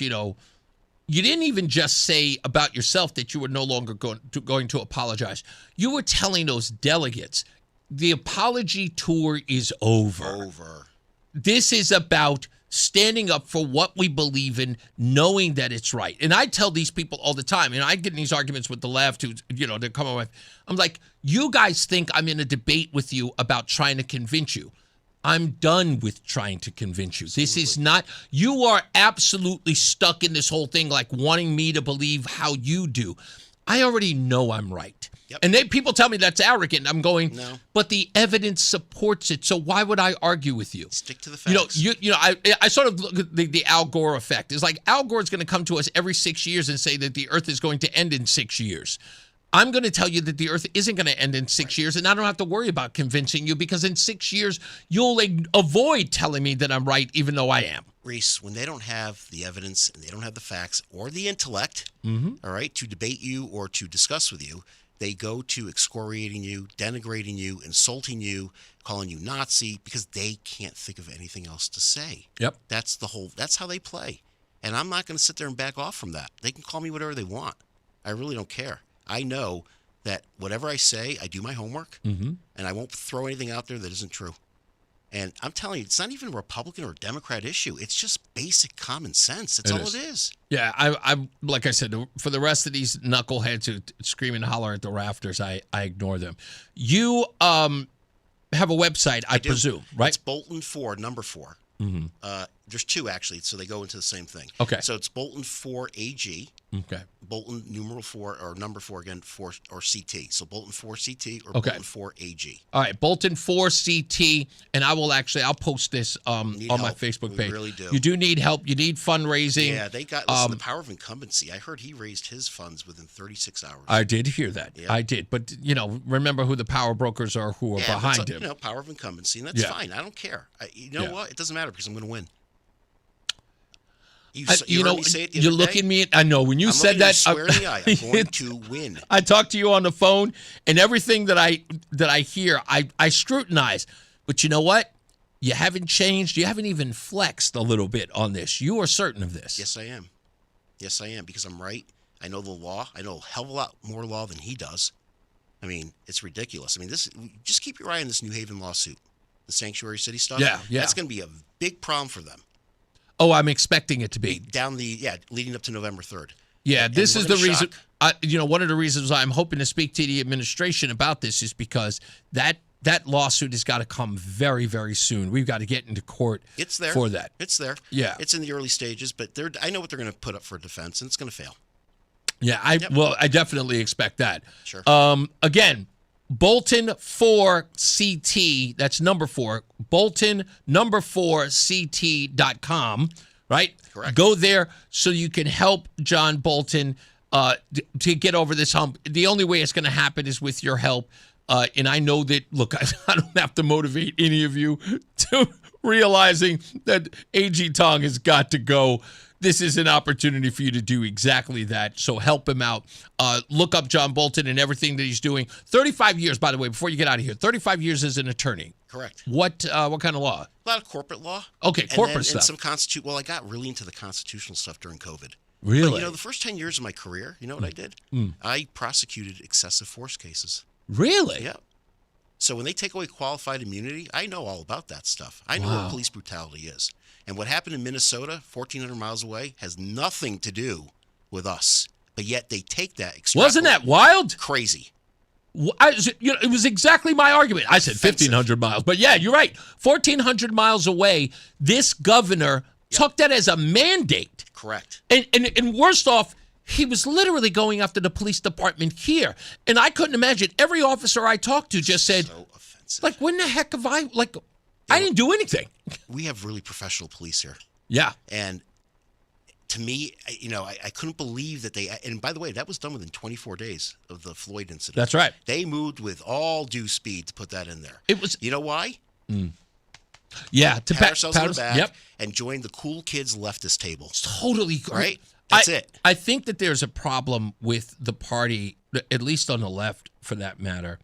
you didn't even just say about yourself that you were no longer going to apologize. You were telling those delegates, the apology tour is over. This is about standing up for what we believe in, knowing that it's right. And I tell these people all the time, and I get in these arguments with the left who, they come on with. I'm like, you guys think I'm in a debate with you about trying to convince you. I'm done with trying to convince you. This is not, you are absolutely stuck in this whole thing, like wanting me to believe how you do. I already know I'm right. Yep. And people tell me that's arrogant. I'm going, no. But the evidence supports it. So why would I argue with you? Stick to the facts. I sort of look at the Al Gore effect. It's like Al Gore's going to come to us every 6 years and say that the earth is going to end in 6 years. I'm going to tell you that the earth isn't going to end in 6 years, and I don't have to worry about convincing you because in 6 years, you'll avoid telling me that I'm right, even though I am. Reese, when they don't have the evidence and they don't have the facts or the intellect, all right, to debate you or to discuss with you, they go to excoriating you, denigrating you, insulting you, calling you Nazi because they can't think of anything else to say. Yep. That's how they play. And I'm not going to sit there and back off from that. They can call me whatever they want. I really don't care. I know that whatever I say, I do my homework, and I won't throw anything out there that isn't true. And I'm telling you, it's not even a Republican or a Democrat issue. It's just basic common sense. That's all it is. Yeah, I like I said, for the rest of these knuckleheads who scream and holler at the rafters, I ignore them. You have a website, I presume, right? It's Bolton 4, number 4. There's two, actually, so they go into the same thing. Okay. So it's Bolton 4 AG. Okay. Bolton numeral 4 or number 4 again, 4 or CT. So Bolton 4 CT or Okay. Bolton 4 AG. All right, Bolton 4 CT, and I'll post this on my Facebook page. We really do. You do need help. You need fundraising. Yeah, they got the power of incumbency. I heard he raised his funds within 36 hours. I did hear that. Yeah. I did, but remember who the power brokers are who are behind him. Power of incumbency, and that's fine. I don't care. You know what? It doesn't matter because I'm going to win. You heard me say it the you're other day? looking at me. I know when you said that. Square in the eye. I'm going to win. I talk to you on the phone, and everything that I hear, I scrutinize. But you know what? You haven't changed. You haven't even flexed a little bit on this. You are certain of this. Yes, I am. Yes, I am because I'm right. I know the law. I know a hell of a lot more law than he does. I mean, it's ridiculous. I mean, just keep your eye on this New Haven lawsuit. the sanctuary city stuff. Yeah. That's going to be a big problem for them. Oh, I'm expecting it to be. Leading up to November 3rd. Yeah, this is the reason. One of the reasons I'm hoping to speak to the administration about this is because that lawsuit has got to come very, very soon. We've got to get into court It's there. for that. It's there. Yeah. It's in the early stages, but I know what they're going to put up for defense, and it's going to fail. Yeah, I definitely expect that. Sure. Again, Bolton 4CT, that's number 4, Bolton number 4CT.com, right? Correct. Go there so you can help John Bolton to get over this hump. The only way it's going to happen is with your help. And I know that, look, I don't have to motivate any of you to realizing that AG Tong has got to go. This is an opportunity for you to do exactly that. So help him out. Look up John Bolton and everything that he's doing. 35 years, by the way, before you get out of here. 35 years as an attorney. Correct. What kind of law? A lot of corporate law. Okay, corporate stuff. And some Well, I got really into the constitutional stuff during COVID. Really? But, the first 10 years of my career, you know what I did? I prosecuted excessive force cases. Really? Yeah. So when they take away qualified immunity, I know all about that stuff. I know what police brutality is. And what happened in Minnesota, 1,400 miles away, has nothing to do with us. But yet they take that. Wasn't that wild? Crazy. It was exactly my argument. I said 1,500 miles. But yeah, you're right. 1,400 miles away, this governor took that as a mandate. Correct. And worst off, he was literally going after the police department here. And I couldn't imagine. Every officer I talked to just said, so offensive. Like, when the heck have I didn't do anything. We have really professional police here. Yeah. And to me, I couldn't believe that and by the way, that was done within 24 days of the Floyd incident. That's right. They moved with all due speed to put that in there. It was. You know why? Yeah. To pat ourselves on the back yep. and join the cool kids leftist table. Totally. Right? That's it. I think that there's a problem with the party, at least on the left for that matter.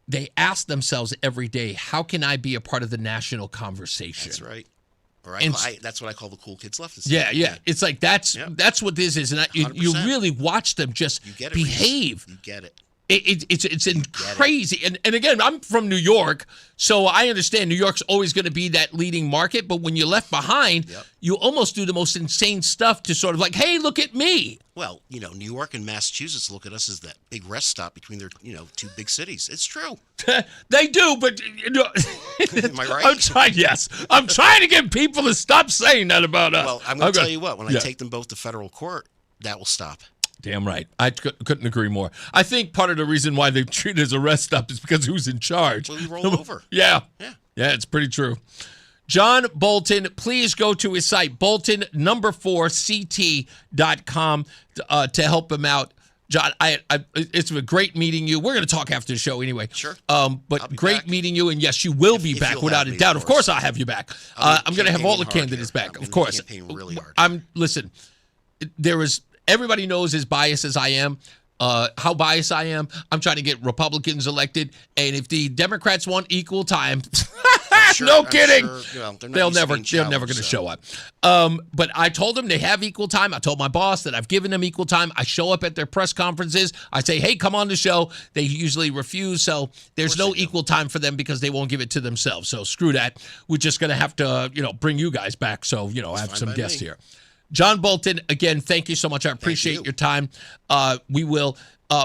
They ask themselves every day, how can I be a part of the national conversation? That's right. Or that's what I call the cool kids leftist. Yeah. It's like that's what this is. And you really watch them just behave. You get it. It's crazy. And again, I'm from New York, so I understand New York's always going to be that leading market. But when you're left behind, you almost do the most insane stuff to sort of like, hey, look at me. Well, New York and Massachusetts look at us as that big rest stop between their, two big cities. It's true. They do, but am I right? I'm trying to get people to stop saying that about us. Well, I'm going to tell you what. When I take them both to federal court, that will stop. Damn right. I couldn't agree more. I think part of the reason why they treat it as a rest stop is because who's in charge. Well, we roll over. Yeah, it's pretty true. John Bolton, please go to his site, Bolton 4CT.com to help him out. John, it's been great meeting you. We're going to talk after the show anyway. Sure. But great meeting you, and yes, you will be back without a doubt. Of course, I'll have you back. I'm going to have all the candidates back. Of course. Really hard. Listen. Everybody knows as biased as I am. How biased I am. I'm trying to get Republicans elected, and if the Democrats want equal time, no kidding. They're never going to show up. But I told them they have equal time. I told my boss that I've given them equal time. I show up at their press conferences. I say, hey, come on the show. They usually refuse. So there's no equal time for them because they won't give it to themselves. So screw that. We're just going to have to, bring you guys back. So, I have some guests here. John Bolton, again, thank you so much. I appreciate your time. We will.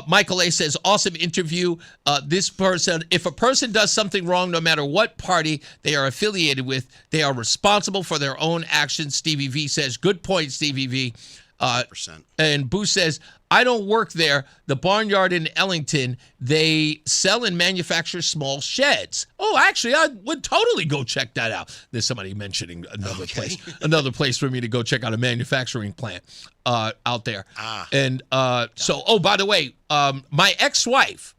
Michael A. says, awesome interview. This person, if a person does something wrong, no matter what party they are affiliated with, they are responsible for their own actions. Stevie V says, good point, Stevie V. 100%. And Boo says, I don't work there. The barnyard in Ellington, they sell and manufacture small sheds. Oh, actually, I would totally go check that out. There's somebody mentioning another place for me to go check out a manufacturing plant out there. And so, by the way, my ex-wife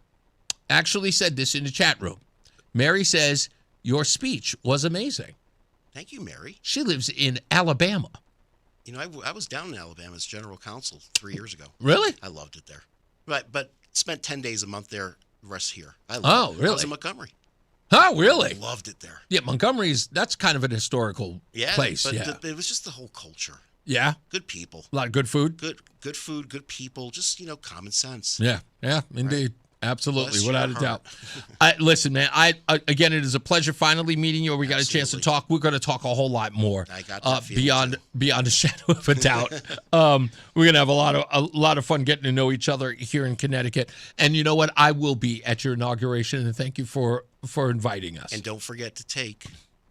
actually said this in the chat room. Mary says, your speech was amazing. Thank you, Mary. She lives in Alabama. I was down in Alabama as general counsel 3 years ago. Really? I loved it there. But spent 10 days a month there, the rest here. Really? I was in Montgomery. Oh, really? I loved it there. Yeah, that's kind of an historical place. But it was just the whole culture. Yeah? Good people. A lot of good food? Good food, good people, just, common sense. Yeah, indeed. Right? Absolutely, Bless without a your doubt. heart. Listen, man. Again, it is a pleasure finally meeting you. We got a chance to talk. We're going to talk a whole lot more. I got that feeling beyond a shadow of a doubt. We're going to have a lot of fun getting to know each other here in Connecticut. And you know what? I will be at your inauguration, and thank you for inviting us. And don't forget to take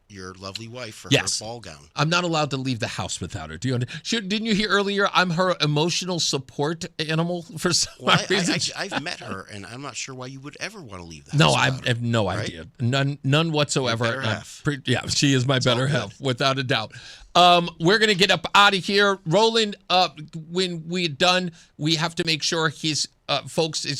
your lovely wife for Yes. her ball gown. I'm not allowed to leave the house without her. Do you understand? Didn't you hear earlier? I'm her emotional support animal for some reason. I've met her, and I'm not sure why you would ever want to leave the house. No, I without her, have no right? idea. None whatsoever. Your better half. Yeah, she is my better half, without a doubt. We're going to get up out of here. Roland, when we're done, we have to make sure his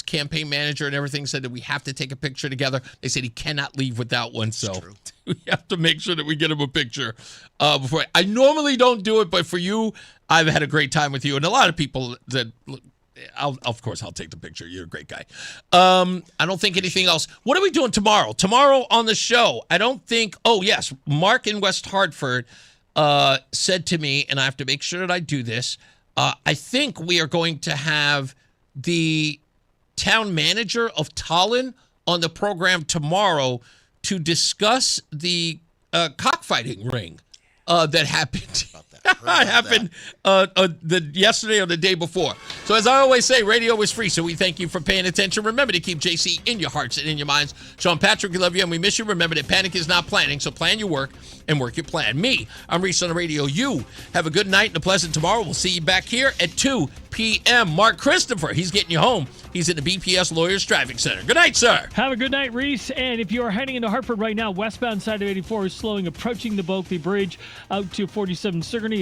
campaign manager and everything said that we have to take a picture together. They said he cannot leave without one, so we have to make sure that we get him a picture before. I normally don't do it, but for you, I've had a great time with you, and a lot of people that. Of course, I'll take the picture. You're a great guy. I don't think anything else. What are we doing tomorrow? Tomorrow on the show, I don't think. Oh yes, Mark in West Hartford said to me, and I have to make sure that I do this. I think we are going to have the town manager of Tallinn on the program tomorrow to discuss the cockfighting ring that happened. Happened yesterday or the day before. So as I always say, radio is free, so we thank you for paying attention. Remember to keep JC in your hearts and in your minds. Sean Patrick, we love you and we miss you. Remember that panic is not planning, so plan your work and work your plan. Me, I'm Reese on the radio. You have a good night and a pleasant tomorrow. We'll see you back here at 2 p.m. Mark Christopher, he's getting you home. He's in the BPS Lawyers Traffic Center. Good night, sir. Have a good night, Reese. And if you are heading into Hartford right now, westbound side of 84 is slowing, approaching the Bulkley Bridge out to 47 Sigourney.